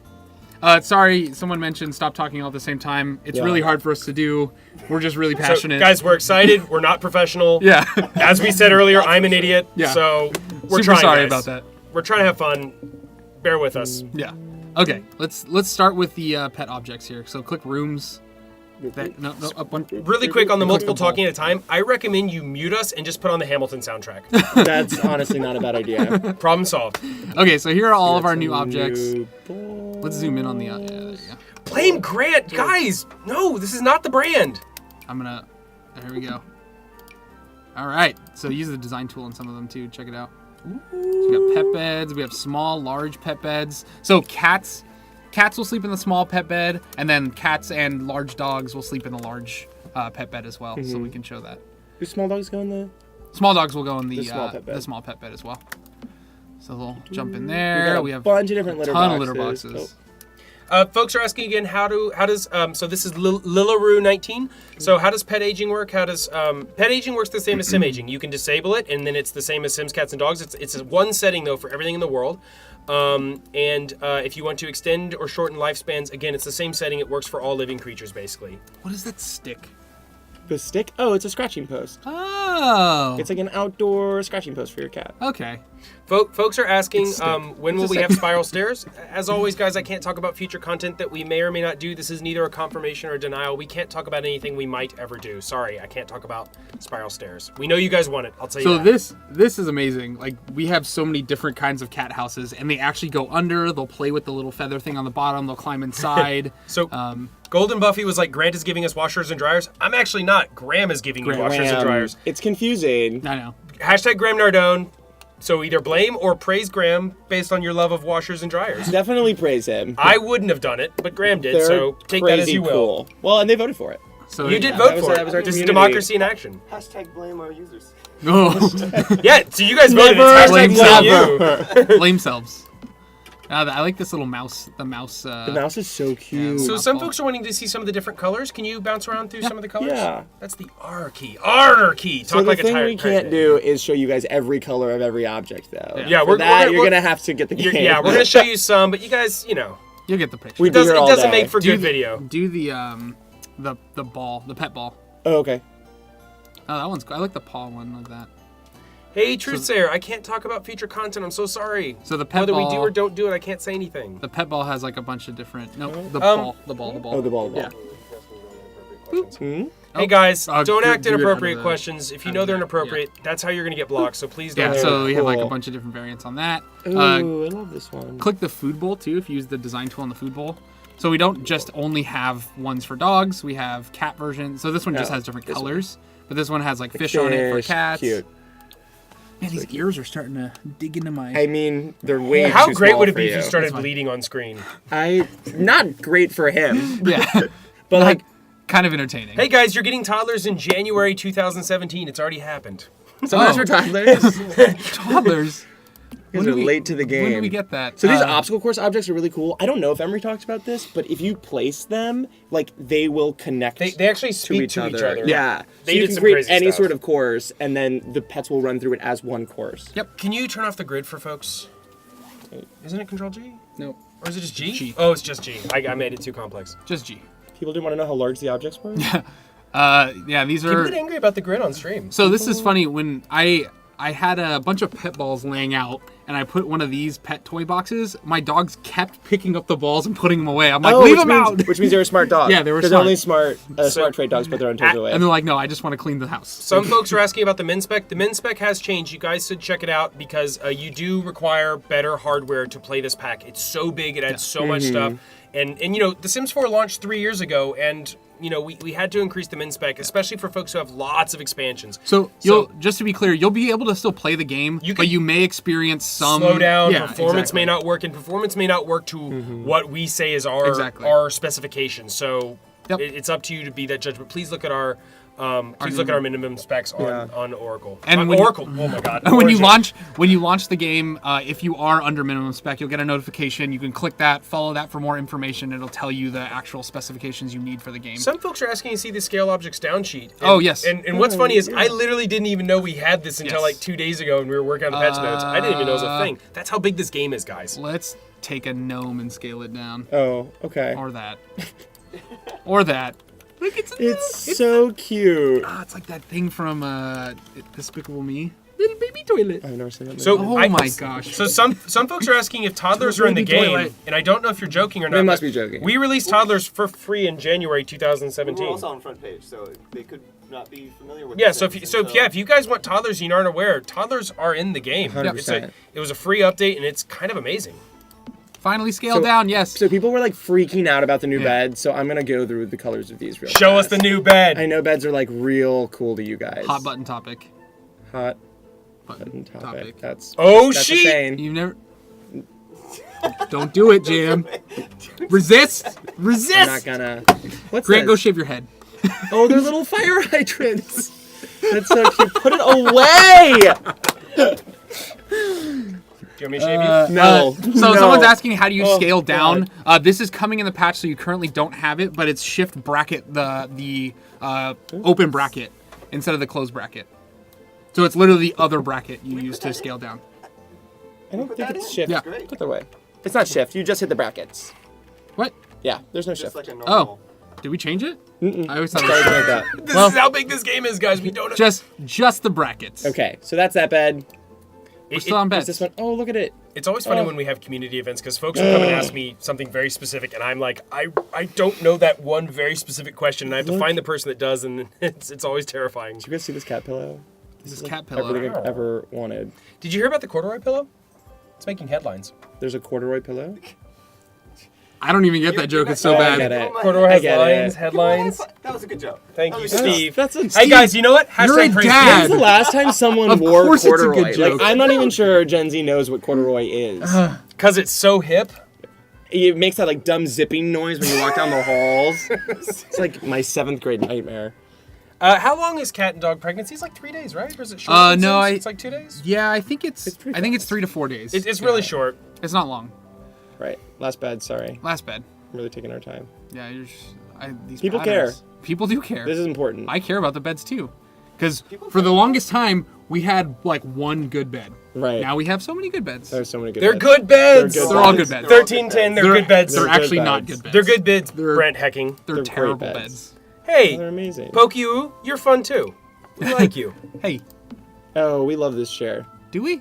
Speaker 3: Sorry, someone mentioned stop talking all at the same time. It's
Speaker 4: Yeah.
Speaker 3: really hard for us to do. We're just really
Speaker 2: So,
Speaker 3: passionate.
Speaker 2: guys, we're excited. We're not professional.
Speaker 3: yeah.
Speaker 2: As we said earlier, I'm an idiot.
Speaker 3: Yeah.
Speaker 2: So, we're
Speaker 3: Super
Speaker 2: trying,
Speaker 3: sorry
Speaker 2: guys.
Speaker 3: about that.
Speaker 2: We're trying to have fun. Bear with us.
Speaker 3: Yeah. Okay. Let's start with the pet objects here. So click rooms. No, up one.
Speaker 2: Really quick on the multiple
Speaker 3: the ball.
Speaker 2: talking at a time, I recommend you mute us and just put on the Hamilton soundtrack.
Speaker 4: That's honestly not a bad idea.
Speaker 2: Problem solved.
Speaker 3: Okay, so here are all of our
Speaker 4: That's
Speaker 3: new
Speaker 4: a
Speaker 3: objects.
Speaker 4: new ball.
Speaker 3: Let's zoom in on the. Yeah, there you go.
Speaker 2: Blame Grant. Guys, no, this is not the brand.
Speaker 3: I'm gonna. There we go. All right. So use the design tool on some of them too. Check it out. So we got pet beds. We have small, large pet beds. So cats will sleep in the small pet bed, and then cats and large dogs will sleep in the large pet bed as well. So we can show that.
Speaker 4: Do small dogs go in the?
Speaker 3: Small dogs will go in the
Speaker 4: small pet bed.
Speaker 3: the small pet bed as well. So they'll jump in
Speaker 4: We
Speaker 3: there.
Speaker 4: got a
Speaker 3: We have
Speaker 4: bunch of different litter
Speaker 3: ton
Speaker 4: boxes.
Speaker 3: of litter boxes.
Speaker 2: Folks are asking again, how does so this is Lilaroo 19. So how does pet aging work? How does pet aging works the same as sim aging? You can disable it, and then it's the same as Sims, Cats, and Dogs. It's one setting though for everything in the world. If you want to extend or shorten lifespans, again, it's the same setting. It works for all living creatures basically.
Speaker 3: What is that stick?
Speaker 4: The stick? Oh, it's a scratching post.
Speaker 3: Oh.
Speaker 4: It's like an outdoor scratching post for your cat.
Speaker 3: Okay.
Speaker 2: Folks are asking,
Speaker 4: It's
Speaker 2: when will
Speaker 4: It's a
Speaker 2: we
Speaker 4: stick.
Speaker 2: have spiral stairs? As always, guys, I can't talk about future content that we may or may not do. This is neither a confirmation or a denial. We can't talk about anything we might ever do. Sorry, I can't talk about spiral stairs. We know you guys want it. I'll tell you
Speaker 3: So
Speaker 2: that.
Speaker 3: this is amazing. Like we have so many different kinds of cat houses, and they actually go under. They'll play with the little feather thing on the bottom. They'll climb inside.
Speaker 2: So Golden Buffy was like, Grant is giving us washers and dryers. I'm actually not. Graham is giving you washers and dryers.
Speaker 4: It's confusing.
Speaker 3: I know.
Speaker 2: Hashtag Graham Nardone. So either blame or praise Graham based on your love of washers and dryers.
Speaker 4: Definitely praise him.
Speaker 2: I wouldn't have done it, but Graham did.
Speaker 4: They're
Speaker 2: So take that as
Speaker 4: crazy
Speaker 2: you will.
Speaker 4: cool. Well, and they voted for it.
Speaker 3: So
Speaker 2: You did
Speaker 3: yeah.
Speaker 2: vote
Speaker 4: was-
Speaker 2: for
Speaker 4: that was our
Speaker 2: it. This is
Speaker 4: community.
Speaker 2: democracy in action.
Speaker 5: Hashtag blame our users.
Speaker 3: Oh,
Speaker 2: Yeah, so you guys voted. It's
Speaker 3: Blame
Speaker 2: hashtag blame you.
Speaker 3: blame selves. I like this little mouse. The mouse.
Speaker 4: The mouse is so cute.
Speaker 2: So
Speaker 3: Mouse
Speaker 2: some
Speaker 3: ball.
Speaker 2: folks are wanting to see some of the different colors. Can you bounce around through some of the colors?
Speaker 4: Yeah.
Speaker 2: That's the R key. R key. Talk
Speaker 4: So the
Speaker 2: like a
Speaker 4: thing
Speaker 2: tired
Speaker 4: we can't do is show you guys every color of every object, though.
Speaker 2: Yeah,
Speaker 4: For
Speaker 2: we're
Speaker 4: that,
Speaker 2: gonna-
Speaker 4: you're gonna have to get the game.
Speaker 2: Yeah, we're gonna show you some, but you guys, you know,
Speaker 3: You'll get the picture.
Speaker 4: We
Speaker 2: it doesn't,
Speaker 4: here
Speaker 2: it
Speaker 4: all
Speaker 2: doesn't
Speaker 4: day.
Speaker 2: make for
Speaker 3: do
Speaker 2: good
Speaker 3: the,
Speaker 2: video.
Speaker 3: Do the ball, the pet ball.
Speaker 4: Oh, okay.
Speaker 3: Oh, that one's cool. I like the paw one like that.
Speaker 2: Hey, Truthsayer, I can't talk about future content. I'm so sorry.
Speaker 3: So the pet
Speaker 2: Whether
Speaker 3: ball.
Speaker 2: we do or don't do it, I can't say anything.
Speaker 3: The pet ball has like a bunch of different. No, the ball.
Speaker 4: Oh, the ball.
Speaker 3: Yeah.
Speaker 4: Hmm?
Speaker 2: Hey guys, don't
Speaker 3: do-
Speaker 2: act
Speaker 3: do it out
Speaker 2: inappropriate
Speaker 3: of the-
Speaker 2: questions. If you
Speaker 3: out
Speaker 2: know
Speaker 3: of
Speaker 2: they're
Speaker 3: that,
Speaker 2: inappropriate, that's how you're gonna get blocked. So please don't.
Speaker 3: Yeah.
Speaker 2: do
Speaker 3: So
Speaker 2: it.
Speaker 3: we have like a
Speaker 4: Cool.
Speaker 3: bunch of different variants on that.
Speaker 4: Ooh, I love this one.
Speaker 3: Click the food bowl too if you use the design tool on the food bowl. So we don't just only have ones for dogs. We have cat versions. So this one just
Speaker 4: Yeah,
Speaker 3: has different
Speaker 4: this one.
Speaker 3: colors, but this one has like fish on it for
Speaker 4: Fish,
Speaker 3: cats.
Speaker 4: Cute.
Speaker 3: Man, these ears are starting to dig into my.
Speaker 4: I mean, they're way
Speaker 2: How
Speaker 4: too
Speaker 2: great
Speaker 4: small
Speaker 2: would it
Speaker 4: for
Speaker 2: be if you
Speaker 4: you.
Speaker 2: started
Speaker 3: That's fine.
Speaker 2: bleeding on screen?
Speaker 4: Not great for him,
Speaker 3: Yeah,
Speaker 4: but like,
Speaker 3: kind of entertaining.
Speaker 2: Hey guys, you're getting toddlers in January 2017. It's already happened.
Speaker 4: so much for toddlers.
Speaker 3: Toddlers.
Speaker 4: You guys are late to the game.
Speaker 3: When do we get that?
Speaker 4: So these obstacle course objects are really cool. I don't know if Emery talks about this, but if you place them, like they will connect.
Speaker 2: They actually speak to each other.
Speaker 4: Yeah.
Speaker 2: They
Speaker 4: so you
Speaker 2: did
Speaker 4: can
Speaker 2: some
Speaker 4: create
Speaker 2: crazy
Speaker 4: any
Speaker 2: stuff.
Speaker 4: sort of course, and then the pets will run through it as one course.
Speaker 3: Yep.
Speaker 2: Can you turn off the grid for folks? Isn't it Control G?
Speaker 3: Nope.
Speaker 2: Or is it just G?
Speaker 3: G.
Speaker 2: Oh, it's just G. I made it too complex.
Speaker 3: Just G.
Speaker 4: People didn't want to know how large the objects were.
Speaker 3: Yeah, these
Speaker 2: People
Speaker 3: are.
Speaker 2: get angry about the grid on stream.
Speaker 3: So this is funny. When I had a bunch of pet balls laying out, and I put one of these pet toy boxes, my dogs kept picking up the balls and putting them away. I'm like,
Speaker 4: Oh,
Speaker 3: leave
Speaker 4: which
Speaker 3: them
Speaker 4: means,
Speaker 3: out.
Speaker 4: Which means they were smart dogs.
Speaker 3: Yeah, they were
Speaker 4: Because
Speaker 3: smart.
Speaker 4: only smart trait dogs put their own toys away.
Speaker 3: And they're like, no, I just want to clean the house.
Speaker 2: Some folks are asking about the min spec. The min spec has changed. You guys should check it out because you do require better hardware to play this pack. It's so big. It adds so much stuff. And you know, The Sims 4 launched 3 years ago, and you know, we had to increase the min spec, especially for folks who have lots of expansions.
Speaker 3: So just to be clear, you'll be able to still play the game, but you may experience some
Speaker 2: slow down.
Speaker 3: Yeah,
Speaker 2: performance
Speaker 3: exactly.
Speaker 2: may not work, and performance may not work to what we say is our specifications. So it's up to you to be that judge. But please look at our minimum specs on Oracle.
Speaker 3: And
Speaker 2: Oracle. Oh my God.
Speaker 3: And when you launch the game, if you are under minimum spec, you'll get a notification. You can click that, follow that for more information. It'll tell you the actual specifications you need for the game.
Speaker 2: Some folks are asking to see the scale objects down sheet.
Speaker 3: Oh, yes.
Speaker 2: And what's funny is I literally didn't even know we had this until like 2 days ago when we were working on the patch notes. I didn't even know it was a thing. That's how big this game is, guys.
Speaker 3: Let's take a gnome and scale it down.
Speaker 4: Oh, okay.
Speaker 3: Or that. Or that. Look,
Speaker 4: It's so cute.
Speaker 3: it's like that thing from Despicable Me. Little baby toilet.
Speaker 4: I've never seen that.
Speaker 2: So
Speaker 3: Oh my gosh.
Speaker 2: So some folks are asking if toddlers are in the
Speaker 3: Baby
Speaker 2: game,
Speaker 3: toilet.
Speaker 2: and I don't know if you're joking or not.
Speaker 4: They must
Speaker 2: but
Speaker 4: be joking.
Speaker 2: We released toddlers for free in January
Speaker 5: We're
Speaker 2: 2017.
Speaker 5: also on front page, so they could not be familiar with.
Speaker 2: Yeah,
Speaker 5: the
Speaker 2: so
Speaker 5: Sims,
Speaker 2: if you guys want toddlers and you aren't aware, toddlers are in the game.
Speaker 4: 100%.
Speaker 2: It was a free update and it's kind of amazing.
Speaker 3: Finally scaled down, yes.
Speaker 4: So people were like freaking out about the new bed, so I'm gonna go through the colors of these real fast.
Speaker 2: Show us the new bed.
Speaker 4: I know beds are like real cool to you guys.
Speaker 3: Hot button topic.
Speaker 4: Hot
Speaker 3: Button
Speaker 4: topic.
Speaker 3: topic.
Speaker 4: That's
Speaker 2: Oh,
Speaker 4: that's a
Speaker 2: shit!
Speaker 4: saying.
Speaker 3: You've never... Don't do it, Jam. Resist!
Speaker 4: I'm not
Speaker 3: Resist!
Speaker 4: gonna. What's
Speaker 3: Grant,
Speaker 4: this?
Speaker 3: go shave your head.
Speaker 4: Oh, they're little fire hydrants. That's so cute. Put it away.
Speaker 2: Do you want me to shave you?
Speaker 4: No.
Speaker 3: So
Speaker 4: No.
Speaker 3: someone's asking, how do you
Speaker 4: Oh,
Speaker 3: scale down? This is coming in the patch, so you currently don't have it, but it's shift bracket, the open bracket instead of the closed bracket. So it's literally the other bracket you use to scale down.
Speaker 4: I don't think it's shift.
Speaker 3: Yeah.
Speaker 5: Great.
Speaker 4: Put it away. It's not shift. You just hit the brackets.
Speaker 3: What?
Speaker 4: Yeah. There's no
Speaker 5: Just
Speaker 4: shift.
Speaker 5: like a normal.
Speaker 3: Did we change it? I always thought it
Speaker 4: Sorry
Speaker 3: was
Speaker 4: about that.
Speaker 2: This
Speaker 3: Well-
Speaker 2: is how big this game is, guys. We don't know.
Speaker 3: just the brackets.
Speaker 4: Okay, so that's that bed.
Speaker 3: We're still on
Speaker 4: There's
Speaker 3: beds.
Speaker 4: this one. Oh, look at it.
Speaker 2: It's always funny when we have community events because folks will come and ask me something very specific, and I'm like, I don't know that one very specific question, and I have to find the person that does, and it's always terrifying.
Speaker 4: Did you guys see this cat pillow?
Speaker 3: This is cat
Speaker 4: Everything
Speaker 3: pillow.
Speaker 4: I've ever wanted.
Speaker 2: Did you hear about the corduroy pillow? It's making headlines.
Speaker 4: There's a corduroy pillow.
Speaker 3: I don't even get that joke. It's so
Speaker 4: Oh, I
Speaker 3: bad.
Speaker 4: get it.
Speaker 2: Corduroy
Speaker 4: I
Speaker 2: has
Speaker 4: get
Speaker 2: lines,
Speaker 4: it.
Speaker 2: headlines.
Speaker 5: That was a good joke.
Speaker 2: Thank
Speaker 5: That
Speaker 2: you,
Speaker 5: was a good joke.
Speaker 2: Steve.
Speaker 4: That's a
Speaker 2: Hey guys, you know what?
Speaker 3: You're a
Speaker 2: Hashtag praise
Speaker 3: dad.
Speaker 4: When's the last time someone
Speaker 3: Of
Speaker 4: wore
Speaker 3: course it's a
Speaker 4: corduroy?
Speaker 3: good joke.
Speaker 4: Like, I'm not even sure Gen Z knows what corduroy is.
Speaker 2: Because it's so hip.
Speaker 4: It makes that like dumb zipping noise when you walk down the halls. It's like my 7th grade nightmare.
Speaker 2: How long is cat and dog pregnancy? It's like 3 days, right? Or is it short?
Speaker 3: No,
Speaker 2: It's like 2 days.
Speaker 3: Yeah, I think it's
Speaker 4: pretty
Speaker 3: 3 to 4 days.
Speaker 2: It's really short.
Speaker 3: It's not long.
Speaker 4: Right. Last bed. Sorry.
Speaker 3: Last bed.
Speaker 4: I'm really taking our time.
Speaker 3: Yeah, these
Speaker 4: People
Speaker 3: patterns. People do care.
Speaker 4: This is important.
Speaker 3: I care about the beds too, because for the longest time we had like one good bed.
Speaker 4: Right.
Speaker 3: Now we have so many good beds.
Speaker 4: There's so many good
Speaker 2: They're
Speaker 4: beds.
Speaker 2: good beds.
Speaker 4: They're good
Speaker 3: They're all good beds.
Speaker 2: 1310, they're good beds.
Speaker 3: They're
Speaker 4: They're
Speaker 3: actually
Speaker 4: good
Speaker 3: not
Speaker 4: beds.
Speaker 3: good beds.
Speaker 2: They're good bids,
Speaker 3: They're-
Speaker 2: Brent Hecking.
Speaker 3: They're
Speaker 4: great
Speaker 3: terrible
Speaker 4: beds.
Speaker 3: beds.
Speaker 2: Hey,
Speaker 4: They're amazing.
Speaker 2: Pokey, you're fun too. We like you.
Speaker 3: Hey,
Speaker 4: Oh, we love this chair.
Speaker 3: do we?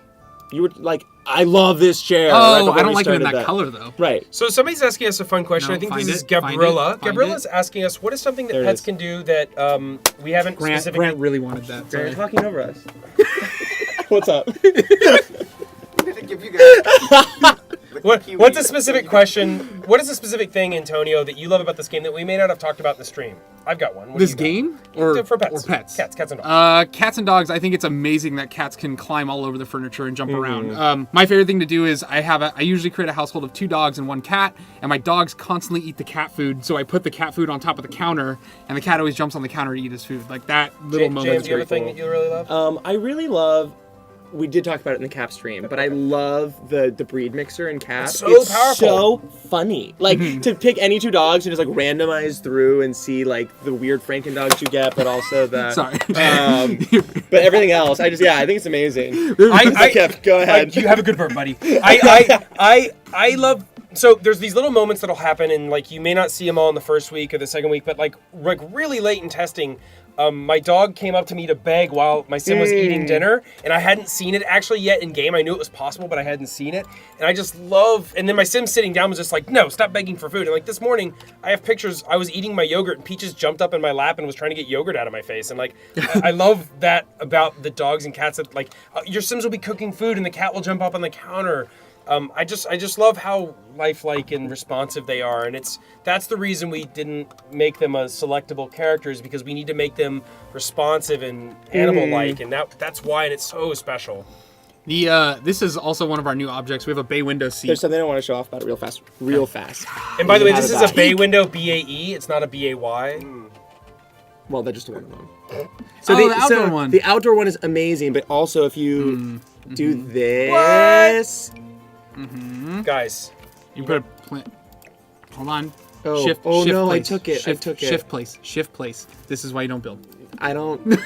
Speaker 4: You were like, I love this chair. right
Speaker 3: Oh,
Speaker 4: before
Speaker 3: I don't
Speaker 4: we
Speaker 3: like them in
Speaker 4: started
Speaker 3: that color though.
Speaker 4: Right.
Speaker 2: So somebody's asking us a fun question.
Speaker 3: No,
Speaker 2: I think
Speaker 3: find
Speaker 2: this is
Speaker 3: it, find it,
Speaker 2: Gabriella.
Speaker 3: find
Speaker 2: Gabriella's
Speaker 3: it.
Speaker 2: asking us, what is something that
Speaker 4: There it
Speaker 2: pets
Speaker 4: is.
Speaker 2: can do that we haven't specifically...
Speaker 3: Grant really wanted that.
Speaker 4: You're
Speaker 3: Sorry.
Speaker 4: talking over us. What's up?
Speaker 5: I'm gonna give you guys.
Speaker 2: What's a specific question? What is a specific thing, Antonio, that you love about this game that we may not have talked about in the stream? I've got one. What do
Speaker 3: This
Speaker 2: you got?
Speaker 3: game or
Speaker 2: For pets.
Speaker 3: Or pets.
Speaker 2: Cats and dogs.
Speaker 3: Cats and dogs. I think it's amazing that cats can climb all over the furniture and jump around. My favorite thing to do is I usually create a household of 2 dogs and 1 cat, and my dogs constantly eat the cat food. So I put the cat food on top of the counter, and the cat always jumps on the counter to eat his food. Like that little moment.
Speaker 2: James,
Speaker 3: is
Speaker 2: do you have a
Speaker 3: pretty
Speaker 2: thing
Speaker 3: cool.
Speaker 2: that you really love?
Speaker 4: I really love. We did talk about it in the cap stream, but I love the breed mixer in cap.
Speaker 2: It's so powerful.
Speaker 4: So funny. Like to pick any 2 dogs and just like randomize through and see like the weird Franken dogs you get, but also the
Speaker 3: Sorry.
Speaker 4: but everything else. I think it's amazing.
Speaker 2: I
Speaker 4: Kev, go ahead.
Speaker 2: You have a good burp, buddy. I love So there's these little moments that'll happen, and like you may not see them all in the first week or the second week, but like really late in testing, my dog came up to me to beg while my sim was eating dinner, and I hadn't seen it actually yet in game. I knew it was possible, but I hadn't seen it, and I just love. And then my sim sitting down was just like, "No, stop begging for food." And like this morning, I have pictures. I was eating my yogurt, and Peaches jumped up in my lap and was trying to get yogurt out of my face. And like, I love that about the dogs and cats. That like your sims will be cooking food, and the cat will jump up on the counter. I just love how lifelike and responsive they are, and that's the reason we didn't make them a selectable character, is because we need to make them responsive and animal-like, and that's why, and it's so special.
Speaker 3: This is also one of our new objects. We have a bay window seat.
Speaker 4: There's something I want to show off about it real fast.
Speaker 2: And by the way, this is a bay window BAE. It's not a BAY.
Speaker 4: Well, they're just the one one.
Speaker 3: So the outdoor one.
Speaker 4: The outdoor one is amazing, but also if you do this.
Speaker 2: Guys,
Speaker 3: You put a plant. Hold on.
Speaker 4: Oh,
Speaker 3: Shift
Speaker 4: no,
Speaker 3: place.
Speaker 4: I took it.
Speaker 3: Shift place. Shift place. This is why you don't build.
Speaker 4: I don't.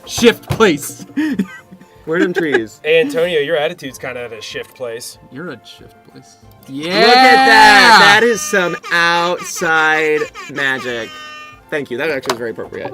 Speaker 3: Shift place.
Speaker 4: Where are them trees?
Speaker 2: hey Antonio, your attitude's kind of at a shift place.
Speaker 3: You're a shift place. Yeah.
Speaker 4: Look at that. That is some outside magic. Thank you. That actually is very appropriate.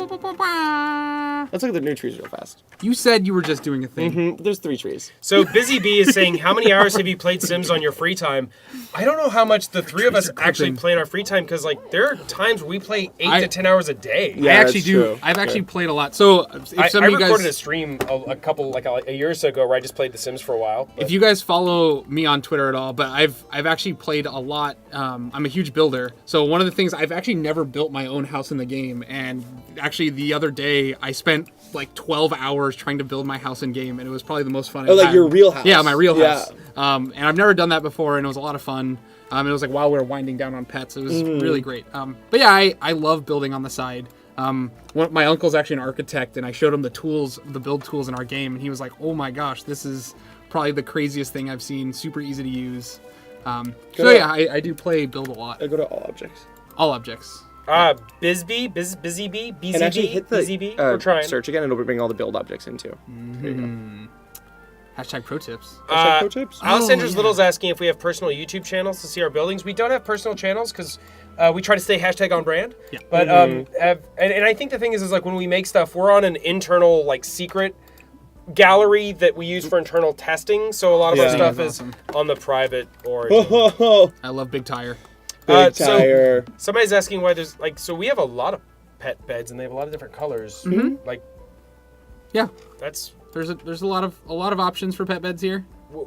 Speaker 4: Let's look at the new trees real fast.
Speaker 3: You said you were just doing a thing.
Speaker 4: There's 3 trees.
Speaker 2: So Busy Bee is saying, how many hours have you played Sims on your free time? I don't know how much the three of us actually play in our free time, because like there are times where we play 8 to 10 hours a day.
Speaker 4: Yeah,
Speaker 3: I actually
Speaker 4: that's
Speaker 3: do.
Speaker 4: true.
Speaker 3: I've actually played a lot. So if some
Speaker 2: I
Speaker 3: of you
Speaker 2: recorded
Speaker 3: guys,
Speaker 2: a stream a couple like a year or so ago where I just played The Sims for a while.
Speaker 3: if you guys follow me on Twitter at all, but I've actually played a lot. I'm a huge builder. So one of the things, I've actually never built my own house in the game, and actually the other day I spent like 12 hours trying to build my house in game, and it was probably the most fun.
Speaker 4: Oh, like your real house?
Speaker 3: Yeah, my real
Speaker 4: Yeah.
Speaker 3: house. And I've never done that before, and it was a lot of fun. It was like while we were winding down on pets, it was really great. But yeah, I love building on the side. My uncle's actually an architect, and I showed him the build tools in our game, and he was like, "Oh my gosh, this is probably the craziest thing I've seen. Super easy to use." So yeah, I do play build a lot.
Speaker 4: I go to all objects.
Speaker 3: All objects.
Speaker 2: Busy Bee,
Speaker 4: And actually hit the
Speaker 2: Busy Bee. We're trying.
Speaker 4: search again, and it'll bring all the build objects in too.
Speaker 3: Hashtag pro tips.
Speaker 4: Pro tips.
Speaker 2: Alessandra's
Speaker 3: yeah.
Speaker 2: Little's asking if we have personal YouTube channels to see our buildings. We don't have personal channels because we try to stay hashtag on brand.
Speaker 3: Yeah.
Speaker 2: But and I think the thing is like when we make stuff, we're on an internal like secret gallery that we use for internal testing. So a lot of our
Speaker 4: Yeah.
Speaker 2: stuff
Speaker 3: That's
Speaker 2: is
Speaker 3: awesome.
Speaker 2: on the private origin.
Speaker 3: I love Big Tire.
Speaker 4: Big
Speaker 2: So
Speaker 4: tire.
Speaker 2: somebody's asking why there's like, so we have a lot of pet beds and they have a lot of different colors. Like
Speaker 3: Yeah.
Speaker 2: that's
Speaker 3: There's a lot of options for pet beds here.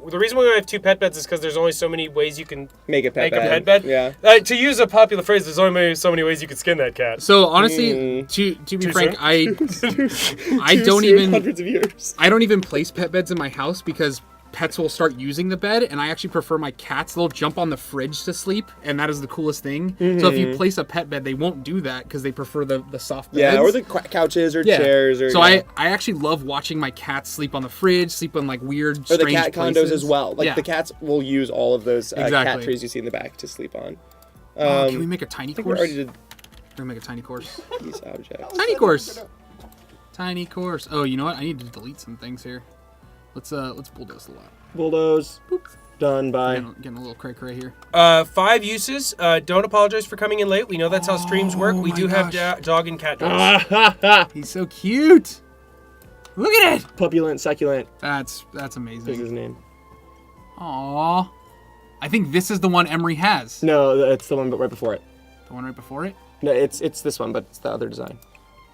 Speaker 2: the reason why we have 2 pet beds is because there's only so many ways you can
Speaker 4: Make a pet
Speaker 2: make a
Speaker 4: bed.
Speaker 2: pet bed.
Speaker 4: Yeah.
Speaker 2: To use a popular phrase, there's only so many ways you can skin that cat.
Speaker 3: So honestly, to be
Speaker 2: Too
Speaker 3: frank,
Speaker 2: soon?
Speaker 3: I don't even
Speaker 4: Hundreds of years.
Speaker 3: I don't even place pet beds in my house because pets will start using the bed, and I actually prefer my cats. They'll jump on the fridge to sleep, and that is the coolest thing. So if you place a pet bed, they won't do that because they prefer the soft beds.
Speaker 4: Yeah, or the couches or chairs or.
Speaker 3: So
Speaker 4: yeah.
Speaker 3: I actually love watching my cats sleep on the fridge, sleep on like weird,
Speaker 4: Or the
Speaker 3: strange
Speaker 4: cat condos
Speaker 3: places.
Speaker 4: as well. Like
Speaker 3: Yeah.
Speaker 4: the cats will use all of those cat
Speaker 3: Exactly.
Speaker 4: trees you see in the back to sleep on.
Speaker 3: Can we make a tiny
Speaker 4: I think we
Speaker 3: course?
Speaker 4: already did
Speaker 3: We're gonna make a tiny course.
Speaker 4: these objects.
Speaker 3: Tiny course. Tiny course. Oh, you know what? I need to delete some things here. Let's bulldoze a lot.
Speaker 4: Bulldoze. Done by.
Speaker 3: Getting a little cray here.
Speaker 2: 5 uses. Don't apologize for coming in late. We know that's how streams work. We
Speaker 3: my
Speaker 2: do have
Speaker 3: gosh.
Speaker 2: dog and cat dogs.
Speaker 3: He's so cute. Look at it.
Speaker 4: Pupulent, succulent
Speaker 3: That's
Speaker 4: is
Speaker 3: amazing.
Speaker 4: his name.
Speaker 3: Aww. I think this is the one Emery has.
Speaker 4: No, it's the one but right before it.
Speaker 3: The one right before it.
Speaker 4: No, it's this one, but it's the other design.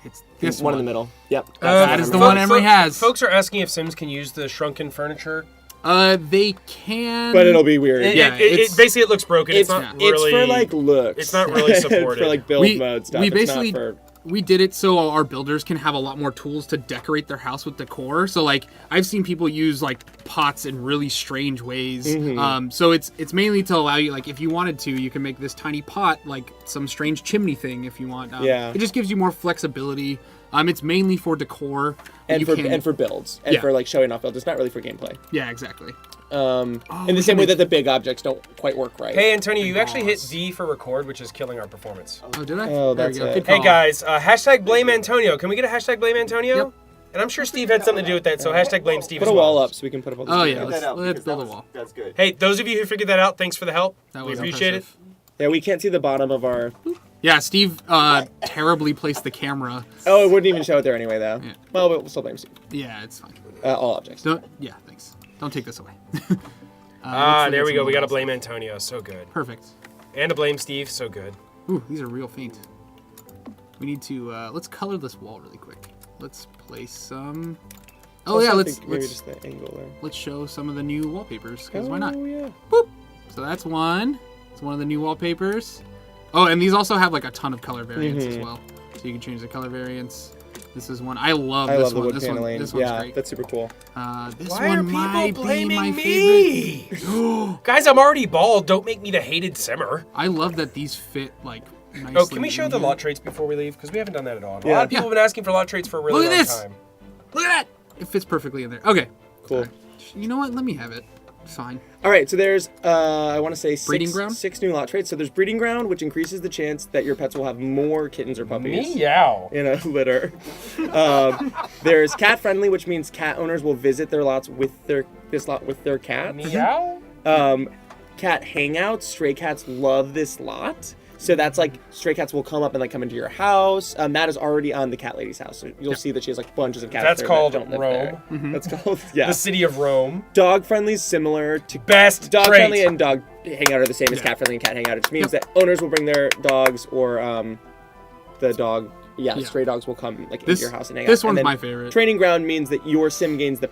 Speaker 3: It's this
Speaker 4: one in the middle. Yep.
Speaker 3: That is the one Emery has.
Speaker 2: Folks are asking if Sims can use the shrunken furniture.
Speaker 3: They can.
Speaker 4: But it'll be weird.
Speaker 3: Yeah,
Speaker 2: It basically it looks broken. It's not
Speaker 3: yeah.
Speaker 2: really.
Speaker 4: It's for like looks.
Speaker 2: It's not really supported.
Speaker 4: for like build mode stuff.
Speaker 3: We
Speaker 4: It's
Speaker 3: basically
Speaker 4: not for...
Speaker 3: we did it so our builders can have a lot more tools to decorate their house with decor. So like I've seen people use like pots in really strange ways. So it's mainly to allow you, like if you wanted to, you can make this tiny pot like some strange chimney thing if you want.
Speaker 4: Yeah.
Speaker 3: It just gives you more flexibility. It's mainly for decor.
Speaker 4: and
Speaker 3: you
Speaker 4: for
Speaker 3: can-
Speaker 4: and for builds and
Speaker 3: Yeah.
Speaker 4: for like showing off builds. It's not really for gameplay.
Speaker 3: Yeah, exactly.
Speaker 4: In
Speaker 3: we
Speaker 4: the same
Speaker 3: can
Speaker 4: way
Speaker 3: make-
Speaker 4: that the big objects don't quite work right.
Speaker 2: Hey Antonio, you actually hit V for record, which is killing our performance.
Speaker 3: Oh, did I?
Speaker 4: Oh,
Speaker 3: There
Speaker 4: that's
Speaker 3: we go.
Speaker 4: it.
Speaker 3: Good
Speaker 2: Hey
Speaker 3: call.
Speaker 2: guys, hashtag blame Antonio. Can we get a hashtag blame Antonio?
Speaker 3: Yep.
Speaker 2: And I'm sure Steve had something to do with that, so hashtag blame Steve
Speaker 4: Put
Speaker 2: as
Speaker 4: a
Speaker 2: well.
Speaker 4: wall up so we can put up all this.
Speaker 3: Oh yeah,
Speaker 5: Get that out,
Speaker 3: let's
Speaker 5: because
Speaker 3: build a
Speaker 5: that was-
Speaker 3: wall.
Speaker 5: That's good.
Speaker 2: Hey, those of you who figured that out, thanks for the help.
Speaker 3: That
Speaker 2: We
Speaker 3: was
Speaker 2: appreciate
Speaker 3: impressive.
Speaker 4: Yeah, we can't see the bottom of our.
Speaker 3: Yeah, Steve terribly placed the camera.
Speaker 4: Oh, it wouldn't even show it there anyway, though.
Speaker 3: Yeah.
Speaker 4: Well, we'll still blame Steve.
Speaker 3: Yeah, it's fine.
Speaker 4: All objects.
Speaker 3: Yeah, thanks. Don't take this away.
Speaker 2: There we go. We got to blame Antonio. So good.
Speaker 3: Perfect.
Speaker 2: And to blame Steve. So good.
Speaker 3: Ooh, these are real faint. We need to let's color this wall really quick. Let's place some. Oh
Speaker 4: Also,
Speaker 3: yeah,
Speaker 4: I
Speaker 3: let's
Speaker 4: think maybe
Speaker 3: let's
Speaker 4: just the angle there.
Speaker 3: let's show some of the new wallpapers because why not?
Speaker 4: Oh yeah.
Speaker 3: Boop. So that's one. It's one of the new wallpapers. Oh, and these also have like a ton of color variants as well. So you can change the color variants. This is one. I love
Speaker 4: I
Speaker 3: this
Speaker 4: love the
Speaker 3: one.
Speaker 4: wood
Speaker 3: This
Speaker 4: paneling.
Speaker 3: This one's
Speaker 4: Yeah,
Speaker 3: great.
Speaker 4: that's super cool.
Speaker 3: This
Speaker 2: Why
Speaker 3: one
Speaker 2: are
Speaker 3: might
Speaker 2: people
Speaker 3: be my
Speaker 2: blaming
Speaker 3: favorite.
Speaker 2: me? Guys, I'm already bald. Don't make me the hated simmer.
Speaker 3: I love that these fit like nicely.
Speaker 2: Oh, can we show
Speaker 3: in
Speaker 2: the
Speaker 3: here.
Speaker 2: lot traits before we leave? Because we haven't done that at all. A
Speaker 4: Yeah.
Speaker 2: lot of people have been asking for lot traits for a really
Speaker 3: Look at
Speaker 2: long
Speaker 3: this.
Speaker 2: time.
Speaker 3: Look at that! It fits perfectly in there. Okay.
Speaker 4: Cool.
Speaker 3: You know what? Let me have it. It's fine.
Speaker 4: All right, so there's I want to say
Speaker 3: Breeding ground?
Speaker 4: 6 new lot traits. So there's breeding ground, which increases the chance that your pets will have more kittens or puppies
Speaker 2: Meow.
Speaker 4: in a litter. There's cat friendly, which means cat owners will visit their lots with this lot with their cats.
Speaker 2: Meow.
Speaker 4: Cat hangouts. Stray cats love this lot. So that's like stray cats will come up and like come into your house. That is already on the cat lady's house. So you'll see that she has like bunches of cats.
Speaker 2: That's
Speaker 4: there
Speaker 2: called
Speaker 4: that don't live
Speaker 2: Rome.
Speaker 4: there. That's called yeah.
Speaker 2: The city of Rome.
Speaker 4: Dog friendly is similar to
Speaker 2: Best
Speaker 4: dog
Speaker 2: trait.
Speaker 4: friendly and dog hangout are the same as cat friendly and cat hangout. It just means that owners will bring their dogs or the dog. Yeah,
Speaker 3: Yeah.
Speaker 4: stray dogs will come like
Speaker 3: This-
Speaker 4: into your house and hang
Speaker 3: this
Speaker 4: out.
Speaker 3: one's
Speaker 4: And then
Speaker 3: my favorite.
Speaker 4: Training ground means that your sim gains the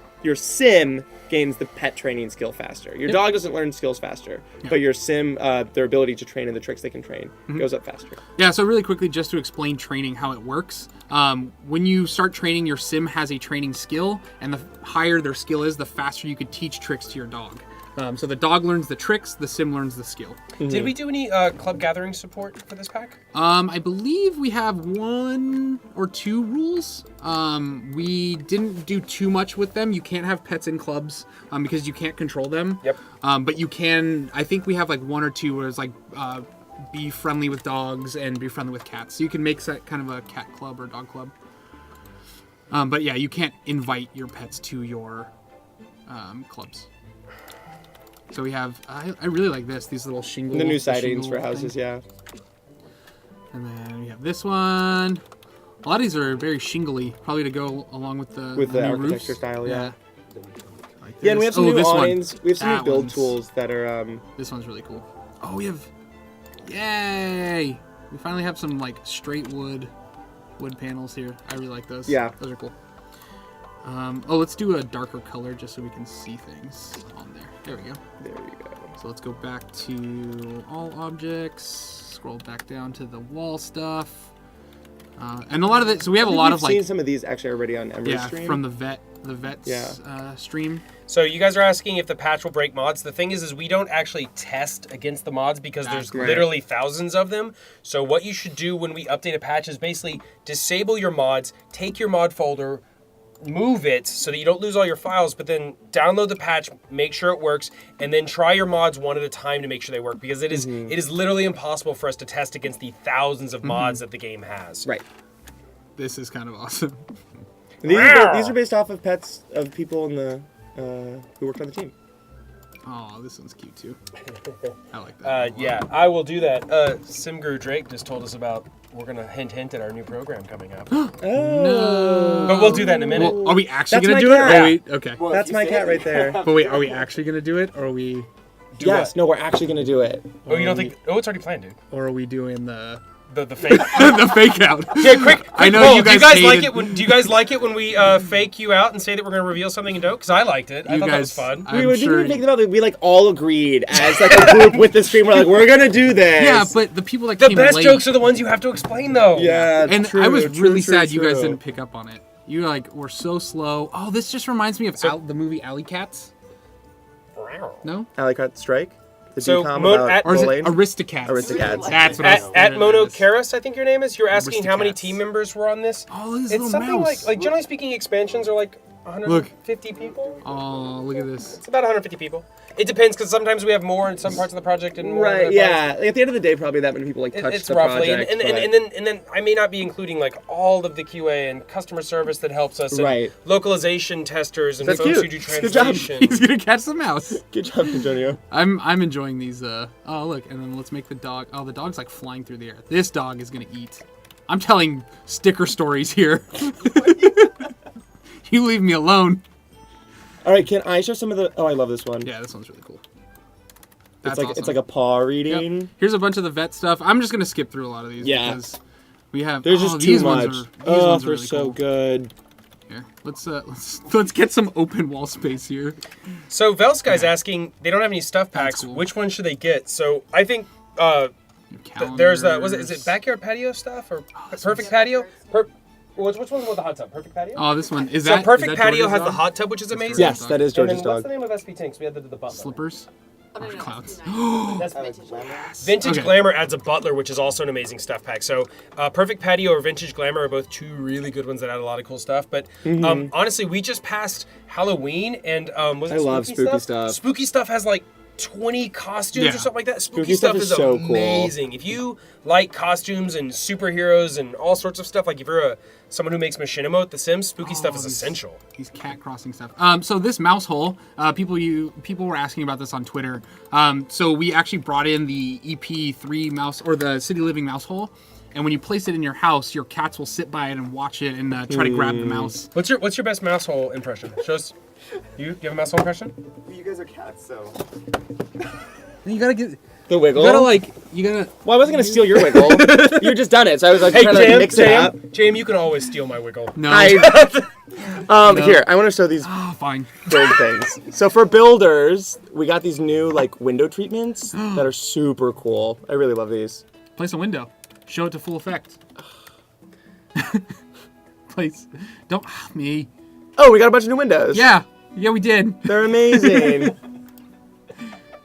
Speaker 4: pet training skill faster. Your dog doesn't learn skills faster, but your sim, their ability to train and the tricks they can train goes up faster.
Speaker 3: Yeah, so really quickly, just to explain training, how it works. When you start training, your sim has a training skill, and the higher their skill is, the faster you could teach tricks to your dog. So the dog learns the tricks, the sim learns the skill.
Speaker 2: Did we do any club gathering support for this pack?
Speaker 3: I believe we have 1 or 2 rules. We didn't do too much with them. You can't have pets in clubs because you can't control them.
Speaker 2: Yep.
Speaker 3: But you can, I think we have like 1 or 2 where it's like be friendly with dogs and be friendly with cats. So you can make that kind of a cat club or dog club. But yeah, you can't invite your pets to your clubs. So we have, I really like these little shingle.
Speaker 4: The new sidings
Speaker 3: shingle
Speaker 4: for houses,
Speaker 3: thing.
Speaker 4: yeah.
Speaker 3: And then we have this one. A lot of these are very shingly, probably to go along with the
Speaker 4: With the
Speaker 3: new
Speaker 4: architecture
Speaker 3: roofs.
Speaker 4: style, yeah.
Speaker 3: Like
Speaker 4: Yeah, and we have some
Speaker 3: this.
Speaker 4: new
Speaker 3: This one.
Speaker 4: awnings. We have some new
Speaker 3: That
Speaker 4: build
Speaker 3: one's-
Speaker 4: tools that are
Speaker 3: This one's really cool. Oh, we have, yay! We finally have some like straight wood panels here. I really like those.
Speaker 4: Yeah.
Speaker 3: Those are cool. Oh, let's do a darker color just so we can see things on there. There we go.
Speaker 4: there we go.
Speaker 3: So let's go back to all objects, scroll back down to the wall stuff. And a lot of it, so we have a lot
Speaker 4: We've
Speaker 3: of like,
Speaker 4: seen some of these actually already on Ember's
Speaker 3: yeah,
Speaker 4: stream.
Speaker 3: from the vet's stream.
Speaker 2: So you guys are asking if the patch will break mods. The thing is we don't actually test against the mods because there's
Speaker 3: That's right.
Speaker 2: literally thousands of them. So what you should do when we update a patch is basically disable your mods, take your mod folder, move it so that you don't lose all your files, but then download the patch, make sure it works, and then try your mods one at a time to make sure they work, because it is literally impossible for us to test against the thousands of mods that the game has.
Speaker 4: Right.
Speaker 3: This is kind of awesome.
Speaker 4: And these,
Speaker 2: Wow.
Speaker 4: these are based off of pets of people in the who worked on the team.
Speaker 3: Oh, this one's cute too. I like that.
Speaker 2: Yeah, I will do that. Simguru Drake just told us about, we're going to hint at our new program coming up.
Speaker 3: No.
Speaker 2: But we'll do that in a minute.
Speaker 3: Well, are we actually
Speaker 4: That's
Speaker 3: gonna
Speaker 4: my
Speaker 3: do it?
Speaker 4: cat.
Speaker 3: Or are we, okay.
Speaker 5: Well,
Speaker 4: That's
Speaker 5: if you
Speaker 4: my
Speaker 5: say
Speaker 4: cat
Speaker 5: it.
Speaker 4: right there.
Speaker 3: But wait, are we actually gonna do it, or are we,
Speaker 2: Do
Speaker 4: Yes,
Speaker 2: what?
Speaker 4: no, we're actually gonna do it.
Speaker 2: Oh, you don't think... Oh, it's already planned, dude.
Speaker 3: or are we doing the
Speaker 2: The fake...
Speaker 3: the fake out?
Speaker 2: Yeah, quick
Speaker 3: I know
Speaker 2: poll.
Speaker 3: you
Speaker 2: Do you
Speaker 3: guys
Speaker 2: guys like
Speaker 3: hated-
Speaker 2: it when? Do you guys like it when we fake you out and say that we're going to reveal something in dope? Because I liked it. I
Speaker 3: You
Speaker 2: thought that was
Speaker 3: guys-
Speaker 2: fun.
Speaker 3: I'm
Speaker 4: We didn't
Speaker 3: sure
Speaker 4: even think about it. We like all agreed as like a group with the stream. We're like, we're gonna do this.
Speaker 3: Yeah, but the people that
Speaker 2: The
Speaker 3: came
Speaker 2: best
Speaker 3: late,
Speaker 2: jokes are the ones you have to explain, though.
Speaker 4: yeah.
Speaker 3: and
Speaker 4: true,
Speaker 3: I was
Speaker 4: true,
Speaker 3: really
Speaker 4: true,
Speaker 3: sad you guys
Speaker 4: true.
Speaker 3: didn't pick up on it. You like were so slow. Oh, this just reminds me of the movie Alley Cats. No,
Speaker 4: Alley Cat Strike. The
Speaker 2: So,
Speaker 4: decom
Speaker 2: Mo-
Speaker 4: about
Speaker 2: at-
Speaker 3: or is it
Speaker 4: bullying.
Speaker 3: Aristocats?
Speaker 4: Aristocats.
Speaker 3: That's what I was
Speaker 2: At
Speaker 3: there
Speaker 2: Mono
Speaker 3: it is.
Speaker 2: Karis, I think your name is. You're asking how many
Speaker 3: Aristocats.
Speaker 2: team members were on this.
Speaker 3: Oh, look at this
Speaker 2: It's
Speaker 3: little
Speaker 2: something
Speaker 3: mouse.
Speaker 2: like generally speaking, expansions are like 150 people.
Speaker 3: Oh, look at this.
Speaker 2: It's about 150 people. It depends because sometimes we have more in some parts of the project and more. in
Speaker 4: Right.
Speaker 2: other
Speaker 4: Yeah.
Speaker 2: parts.
Speaker 4: Like, at the end of the day, probably that many people like touch
Speaker 2: It's
Speaker 4: the
Speaker 2: roughly,
Speaker 4: project.
Speaker 2: and then I may not be including like all of the QA and customer service that helps us, and
Speaker 4: Right.
Speaker 2: localization testers and
Speaker 4: That's
Speaker 2: folks
Speaker 4: cute.
Speaker 2: who do
Speaker 4: Good job.
Speaker 2: translation.
Speaker 3: He's gonna catch the mouse.
Speaker 4: Good job, Antonio.
Speaker 3: I'm enjoying these. Oh look, and then let's make the dog. Oh, the dog's like flying through the air. This dog is gonna eat. I'm telling sticker stories here. You leave me alone.
Speaker 4: All right, can I show some of the? Oh, I love this one.
Speaker 3: Yeah, this one's really cool.
Speaker 4: It's
Speaker 3: That's
Speaker 4: like
Speaker 3: awesome.
Speaker 4: it's like a paw reading.
Speaker 3: Yep. Here's a bunch of the vet stuff. I'm just gonna skip through a lot of these because we have.
Speaker 4: There's just too
Speaker 3: these
Speaker 4: much.
Speaker 3: Ones are, these
Speaker 4: Oh,
Speaker 3: ones are
Speaker 4: they're
Speaker 3: really
Speaker 4: so
Speaker 3: cool.
Speaker 4: good.
Speaker 3: Here, let's get some open wall space here.
Speaker 2: So Velskai's asking, they don't have any stuff packs.
Speaker 3: cool.
Speaker 2: Which one should they get? So I think there's is it backyard patio stuff or perfect patio? Which one's with the hot tub? Perfect patio.
Speaker 3: Oh, this one is
Speaker 2: So
Speaker 3: that.
Speaker 2: perfect
Speaker 3: is that
Speaker 2: patio
Speaker 3: George's
Speaker 2: has the
Speaker 3: dog?
Speaker 2: hot tub, which is amazing.
Speaker 4: Yes, that is
Speaker 2: And
Speaker 4: George's
Speaker 2: then what's
Speaker 4: dog.
Speaker 2: the name of SP Tinks? We had the butler.
Speaker 3: Slippers.
Speaker 1: Oh, no,
Speaker 3: Clouds.
Speaker 2: That's
Speaker 1: Vintage Glamour.
Speaker 2: Vintage
Speaker 3: Okay.
Speaker 2: Glamour adds a butler, which is also an amazing stuff pack. So, Perfect Patio or Vintage Glamour are both two really good ones that add a lot of cool stuff. But honestly, we just passed Halloween, and was it
Speaker 4: I love spooky stuff.
Speaker 2: Spooky stuff has like 20 costumes
Speaker 3: Yeah.
Speaker 2: or something like that. Spooky,
Speaker 4: Spooky stuff is so cool.
Speaker 2: amazing. If you like costumes and superheroes and all sorts of stuff, like if you're someone who makes machinima at The Sims, spooky stuff is essential.
Speaker 3: These cat crossing stuff. So this mouse hole, people were asking about this on Twitter. So we actually brought in the EP3 mouse or the City Living mouse hole, and when you place it in your house, your cats will sit by it and watch it and try to grab the mouse.
Speaker 2: What's your best mouse hole impression? Show us. You have a mouse hole impression?
Speaker 5: You guys are cats, so.
Speaker 3: You gotta get.
Speaker 4: The wiggle.
Speaker 3: You gotta.
Speaker 4: Well, I wasn't gonna steal your wiggle. You just done it, so I was like
Speaker 2: Hey,
Speaker 4: trying to mix it up.
Speaker 2: Jam, you can always steal my wiggle.
Speaker 3: No.
Speaker 4: Here, I want to show these
Speaker 3: Oh, fine.
Speaker 4: build things. So for builders, we got these new like window treatments that are super cool. I really love these.
Speaker 3: Place a window. Show it to full effect. Place. Don't me.
Speaker 4: Oh, we got a bunch of new windows.
Speaker 3: Yeah, we did.
Speaker 4: They're amazing.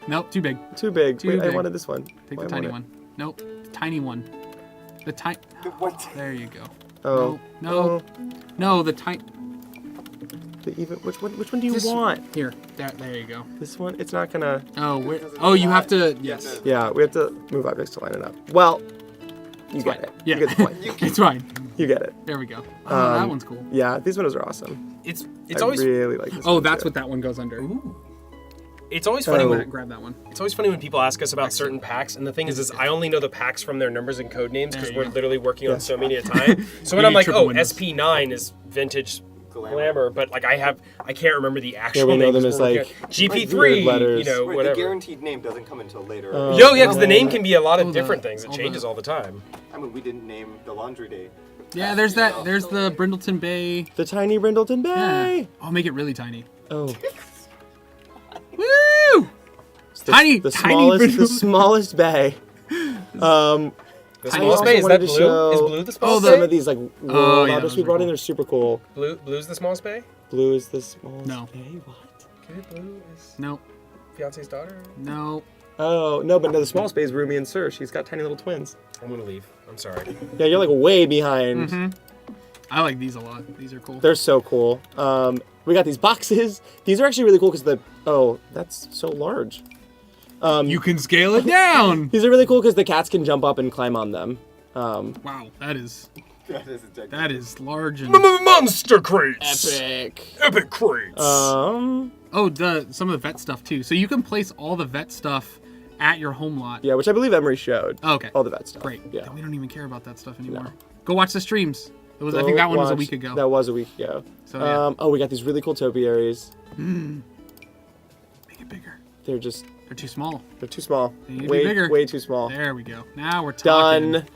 Speaker 3: Nope, too big.
Speaker 4: Too big.
Speaker 3: Too
Speaker 4: Wait, I
Speaker 3: big.
Speaker 4: wanted this one.
Speaker 3: Take
Speaker 4: Why
Speaker 3: the
Speaker 4: I
Speaker 3: tiny
Speaker 4: want
Speaker 3: one. Nope, tiny one. The tiny.
Speaker 5: What?
Speaker 3: There you go.
Speaker 4: it. Oh.
Speaker 3: No. No, the tiny.
Speaker 4: The even. Which one do you
Speaker 3: This-
Speaker 4: want?
Speaker 3: Here. There you go.
Speaker 4: This one? It's not gonna.
Speaker 3: Oh, where? Oh, you have to. Yes.
Speaker 4: Yeah, we have to move objects to line it up. Well, you get it.
Speaker 3: Yeah.
Speaker 4: You get the point.
Speaker 3: It's fine.
Speaker 4: You get it.
Speaker 3: There we go. Oh, that one's cool.
Speaker 4: Yeah, these windows are awesome.
Speaker 2: It's
Speaker 4: I
Speaker 2: always
Speaker 4: really like this.
Speaker 3: Oh,
Speaker 4: one,
Speaker 3: that's
Speaker 4: too.
Speaker 3: what that one goes under.
Speaker 2: it's always funny
Speaker 4: Oh.
Speaker 2: when
Speaker 3: Grab that one.
Speaker 2: it's always funny when people ask us about certain packs, and the thing is I only know the packs from their numbers and code names because
Speaker 3: There you
Speaker 2: we're
Speaker 3: go.
Speaker 2: literally working on so many at a time. So when
Speaker 3: You
Speaker 2: I'm
Speaker 3: need
Speaker 2: like,
Speaker 3: triple
Speaker 2: oh,
Speaker 3: windows.
Speaker 2: SP9 is vintage glamour, but like I can't remember the actual
Speaker 4: we know
Speaker 2: names.
Speaker 4: them as,
Speaker 2: We're
Speaker 4: like,
Speaker 2: GP3,
Speaker 4: weird letters.
Speaker 2: you know,
Speaker 5: Right,
Speaker 2: whatever.
Speaker 5: the guaranteed name doesn't come until later.
Speaker 2: Yo, yeah, because the name can be a lot of
Speaker 3: Oh,
Speaker 2: different things. It
Speaker 3: all
Speaker 2: changes all the time.
Speaker 5: I mean, we didn't name the laundry day.
Speaker 3: Yeah, there's that. There's the Brindleton Bay.
Speaker 4: The tiny Brindleton Bay.
Speaker 3: Yeah. I'll make it really tiny.
Speaker 4: Oh.
Speaker 3: Woo!
Speaker 4: The, the
Speaker 3: tiny
Speaker 4: smallest, the
Speaker 3: Brindleton-
Speaker 4: smallest bay.
Speaker 2: The
Speaker 4: I
Speaker 2: small
Speaker 4: also
Speaker 2: space, is
Speaker 4: wanted
Speaker 2: that
Speaker 4: to
Speaker 2: blue?
Speaker 4: show
Speaker 2: Is blue the small
Speaker 4: some of
Speaker 2: space?
Speaker 4: these like
Speaker 3: Oh,
Speaker 4: world
Speaker 3: yeah,
Speaker 4: objects
Speaker 3: those
Speaker 4: we
Speaker 3: are
Speaker 4: brought in.
Speaker 3: cool.
Speaker 4: They're super cool.
Speaker 2: Blue's the small space?
Speaker 4: Blue is the smallest
Speaker 3: No.
Speaker 4: bay. What?
Speaker 2: Okay, blue is
Speaker 3: No.
Speaker 2: fiance's daughter.
Speaker 3: No.
Speaker 4: Oh no, but no, the small space is Rumi and Sir. She's got tiny little twins.
Speaker 2: I'm gonna leave. I'm sorry.
Speaker 4: Yeah, you're like way behind.
Speaker 3: Mm-hmm. I like these a lot. These are cool.
Speaker 4: They're so cool. We got these boxes. These are actually really cool because that's so large.
Speaker 3: You can scale it down.
Speaker 4: These are really cool because the cats can jump up and climb on them.
Speaker 3: Wow, that is large and.
Speaker 2: Monster crates!
Speaker 4: Epic.
Speaker 2: Epic crates!
Speaker 3: Oh, some of the vet stuff too. So you can place all the vet stuff at your home lot.
Speaker 4: Yeah, which I believe Emery showed.
Speaker 3: Oh, okay.
Speaker 4: All the vet stuff.
Speaker 3: Great.
Speaker 4: Yeah.
Speaker 3: Then we don't even care about that stuff anymore.
Speaker 4: No.
Speaker 3: Go watch the streams. I think that one was a week ago.
Speaker 4: That was a week ago.
Speaker 3: So, yeah.
Speaker 4: Oh, we got these really cool topiaries.
Speaker 3: Make it bigger.
Speaker 4: They're
Speaker 3: They're too small.
Speaker 4: too small.
Speaker 3: They need to be
Speaker 4: Way,
Speaker 3: bigger.
Speaker 4: way too small.
Speaker 3: There we go. Now we're talking.
Speaker 4: Done.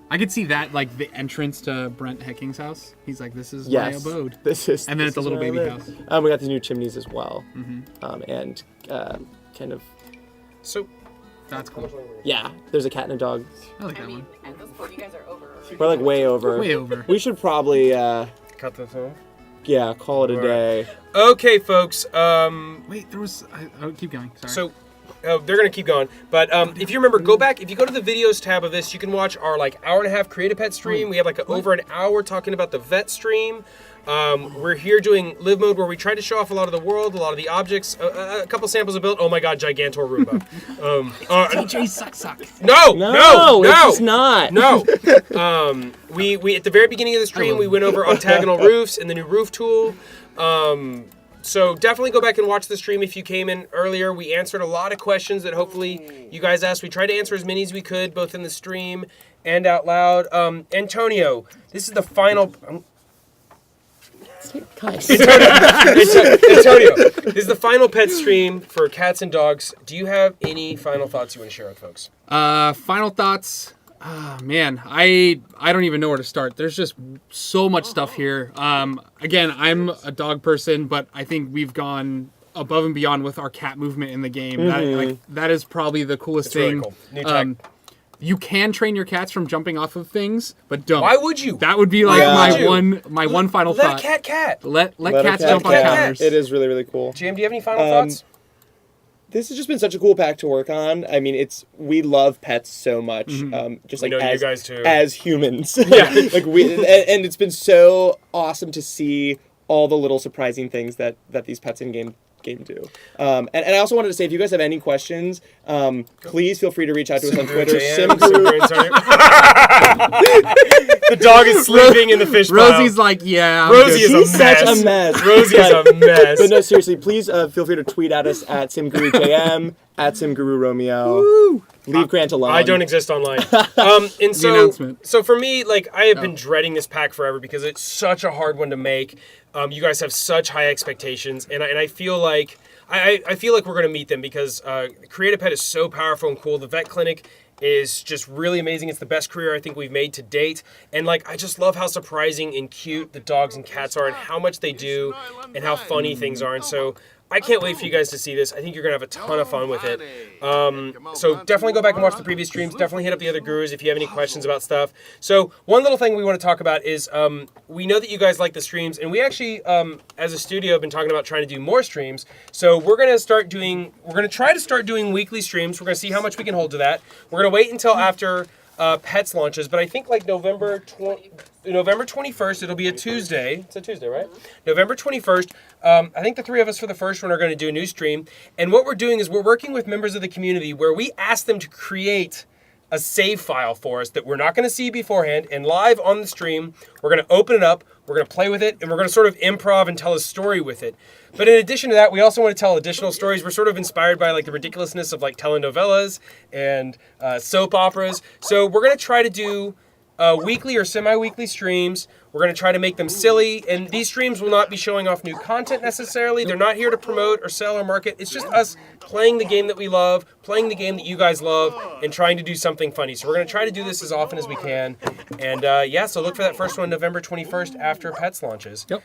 Speaker 3: I could see that like the entrance to Brent Hecking's house. He's like, "This is
Speaker 4: Yes.
Speaker 3: my abode."
Speaker 4: This is.
Speaker 3: And then
Speaker 4: this
Speaker 3: it's a
Speaker 4: is
Speaker 3: little
Speaker 4: where I
Speaker 3: baby
Speaker 4: live.
Speaker 3: house.
Speaker 4: We got these new chimneys as well.
Speaker 3: Mm-hmm.
Speaker 4: And kind of.
Speaker 2: So,
Speaker 3: That's cool.
Speaker 4: Yeah, there's a cat and a dog.
Speaker 3: I like
Speaker 1: I
Speaker 3: that
Speaker 1: mean,
Speaker 3: one.
Speaker 1: at this point, you guys are over.
Speaker 4: We're like way over.
Speaker 3: Way over.
Speaker 4: We should probably,
Speaker 2: cut this off.
Speaker 4: yeah, call it a
Speaker 2: All
Speaker 4: day.
Speaker 2: Okay, folks.
Speaker 3: Wait, there was. Oh, keep going. Sorry.
Speaker 2: So, Oh, they're gonna keep going. But if you remember, go back. If you go to the videos tab of this, you can watch our like hour and a half Create a Pet stream. We have like over an hour talking about the vet stream. We're here doing live mode where we try to show off a lot of the world, a lot of the objects, a couple samples of built. Oh my God, Gigantor Roomba.
Speaker 3: TJ suck.
Speaker 2: No,
Speaker 4: it's just not.
Speaker 2: No. We at the very beginning of the stream we went over octagonal roofs and the new roof tool. So definitely go back and watch the stream if you came in earlier. We answered a lot of questions that hopefully you guys asked. We tried to answer as many as we could, both in the stream and out loud. Antonio, this is the final.
Speaker 4: Guys.
Speaker 2: Antonio, this is the final pet stream for cats and dogs. Do you have any final thoughts you want to share with folks?
Speaker 3: Final thoughts. Man, I don't even know where to start. There's just so much stuff here. Again, I'm a dog person, but I think we've gone above and beyond with our cat movement in the game. That is probably the coolest thing.
Speaker 2: Really cool. New tech.
Speaker 3: You can train your cats from jumping off of things, but don't.
Speaker 2: Why would you?
Speaker 3: That would be like my one final
Speaker 2: Let
Speaker 3: thought.
Speaker 2: Let a cat.
Speaker 3: Let
Speaker 4: a
Speaker 3: cats
Speaker 4: cat
Speaker 3: jump on
Speaker 4: cat.
Speaker 3: counters.
Speaker 4: It is really, really cool.
Speaker 2: Jam, do you have any final thoughts?
Speaker 4: This has just been such a cool pack to work on. I mean, we love pets so much. Just like
Speaker 2: know
Speaker 4: as
Speaker 2: you guys too.
Speaker 4: As humans,
Speaker 2: Yeah.
Speaker 4: like and it's been so awesome to see all the little surprising things that these pets in game do. And I also wanted to say, if you guys have any questions, please feel free to reach out to us on Twitter.
Speaker 2: The dog is sleeping in the fish pile.
Speaker 3: Rosie's like, yeah.
Speaker 2: Rosie is
Speaker 4: She's
Speaker 2: a mess.
Speaker 4: such a mess.
Speaker 2: Rosie is a mess.
Speaker 4: But no, seriously, please feel free to tweet at us at SimGuruJM, at SimGuruRomeo.
Speaker 3: Woo!
Speaker 4: Leave Grant alone.
Speaker 2: I don't exist online. And so for me, like, I have been dreading this pack forever because it's such a hard one to make. You guys have such high expectations, and I feel like I feel like we're going to meet them because Create a Pet is so powerful and cool. The vet clinic is just really amazing. It's the best career I think we've made to date. And like, I just love how surprising and cute the dogs and cats are and how much they do and how funny things are. And so I can't wait for you guys to see this. I think you're going to have a ton of fun with it. So definitely go back and watch the previous streams. Definitely hit up the other gurus if you have any questions about stuff. So one little thing we want to talk about is we know that you guys like the streams, and we actually, as a studio, have been talking about trying to do more streams. So we're going to try to start doing weekly streams. We're going to see how much we can hold to that. We're going to wait until after Pets launches, but I think like November 21st, it'll be a Tuesday. It's a Tuesday, right? November 21st. I think the three of us for the first one are going to do a new stream. And what we're doing is we're working with members of the community where we ask them to create a save file for us that we're not going to see beforehand, and live on the stream, we're going to open it up, we're going to play with it, and we're going to sort of improv and tell a story with it. But in addition to that, we also want to tell additional stories. We're sort of inspired by like the ridiculousness of like telenovelas and soap operas. So we're going to try to do weekly or semi-weekly streams. We're going to try to make them silly, and these streams will not be showing off new content necessarily. They're not here to promote or sell or market. It's just us playing the game that we love, playing the game that you guys love, and trying to do something funny. So we're going to try to do this as often as we can. And so look for that first one November 21st after Pets launches. Yep.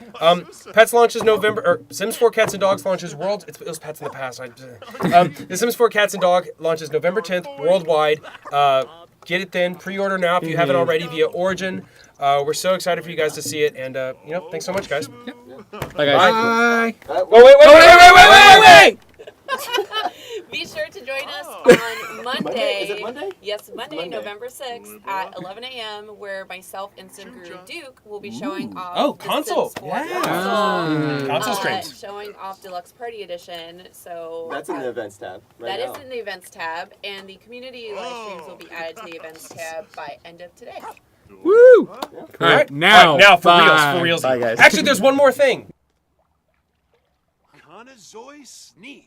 Speaker 2: Pets launches November, or Sims 4 Cats and Dogs launches it was Pets in the past. The Sims 4 Cats and Dog launches November 10th worldwide. Get it then. Pre-order now if you haven't already via Origin. We're so excited for you guys to see it, and thanks so much, guys.
Speaker 3: Yep. Bye, guys. Bye.
Speaker 2: Wait!
Speaker 1: Be sure to join us on Monday.
Speaker 5: Is it Monday?
Speaker 1: Yes, Monday, November 6th at 11 a.m., where myself and Sim Guru Duke will be showing off the
Speaker 2: console.
Speaker 1: Sims 4
Speaker 2: Console streams.
Speaker 1: showing off Deluxe Party Edition. So
Speaker 5: That's in the events tab.
Speaker 1: That is in the events tab, and the community live streams will be added to the events tab by end of today.
Speaker 3: Woo! All right, now
Speaker 2: for reals.
Speaker 4: Bye, guys.
Speaker 2: Actually, there's one more thing.
Speaker 6: Kanazoy Sneeb.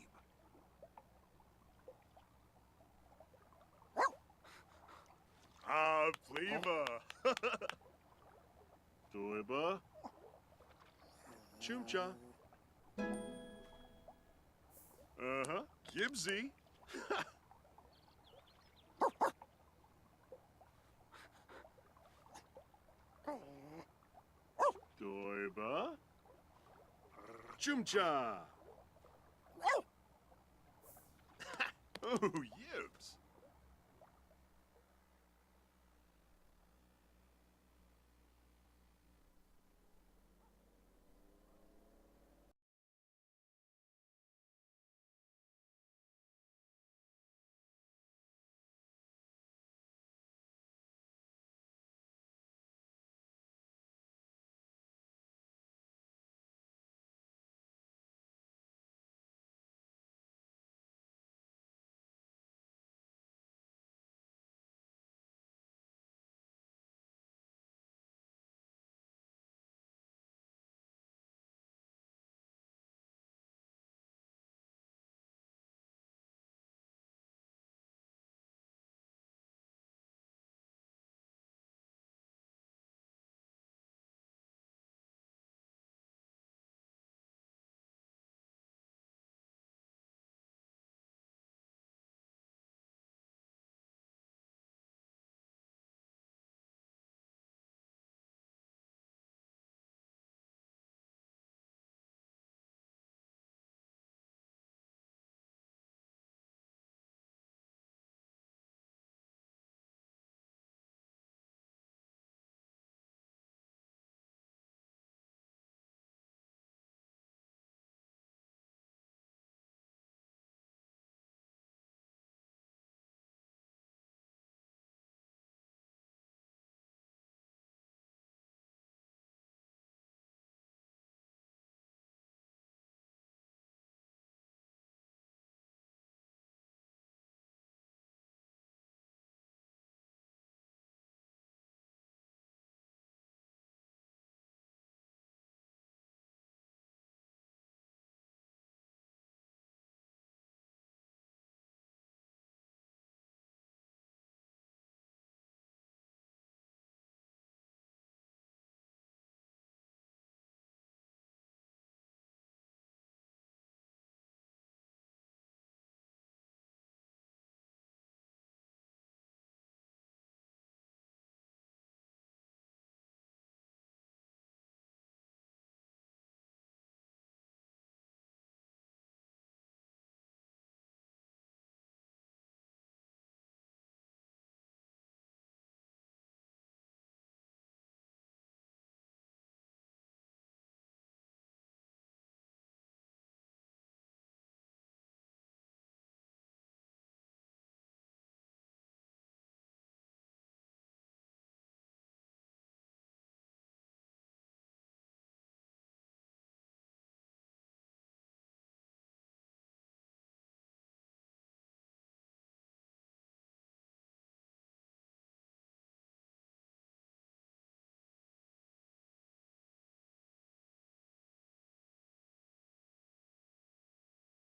Speaker 6: Flavor. Doiba. Chumcha. Gibbsy. Doiba. Chumcha. Oh, Yibs.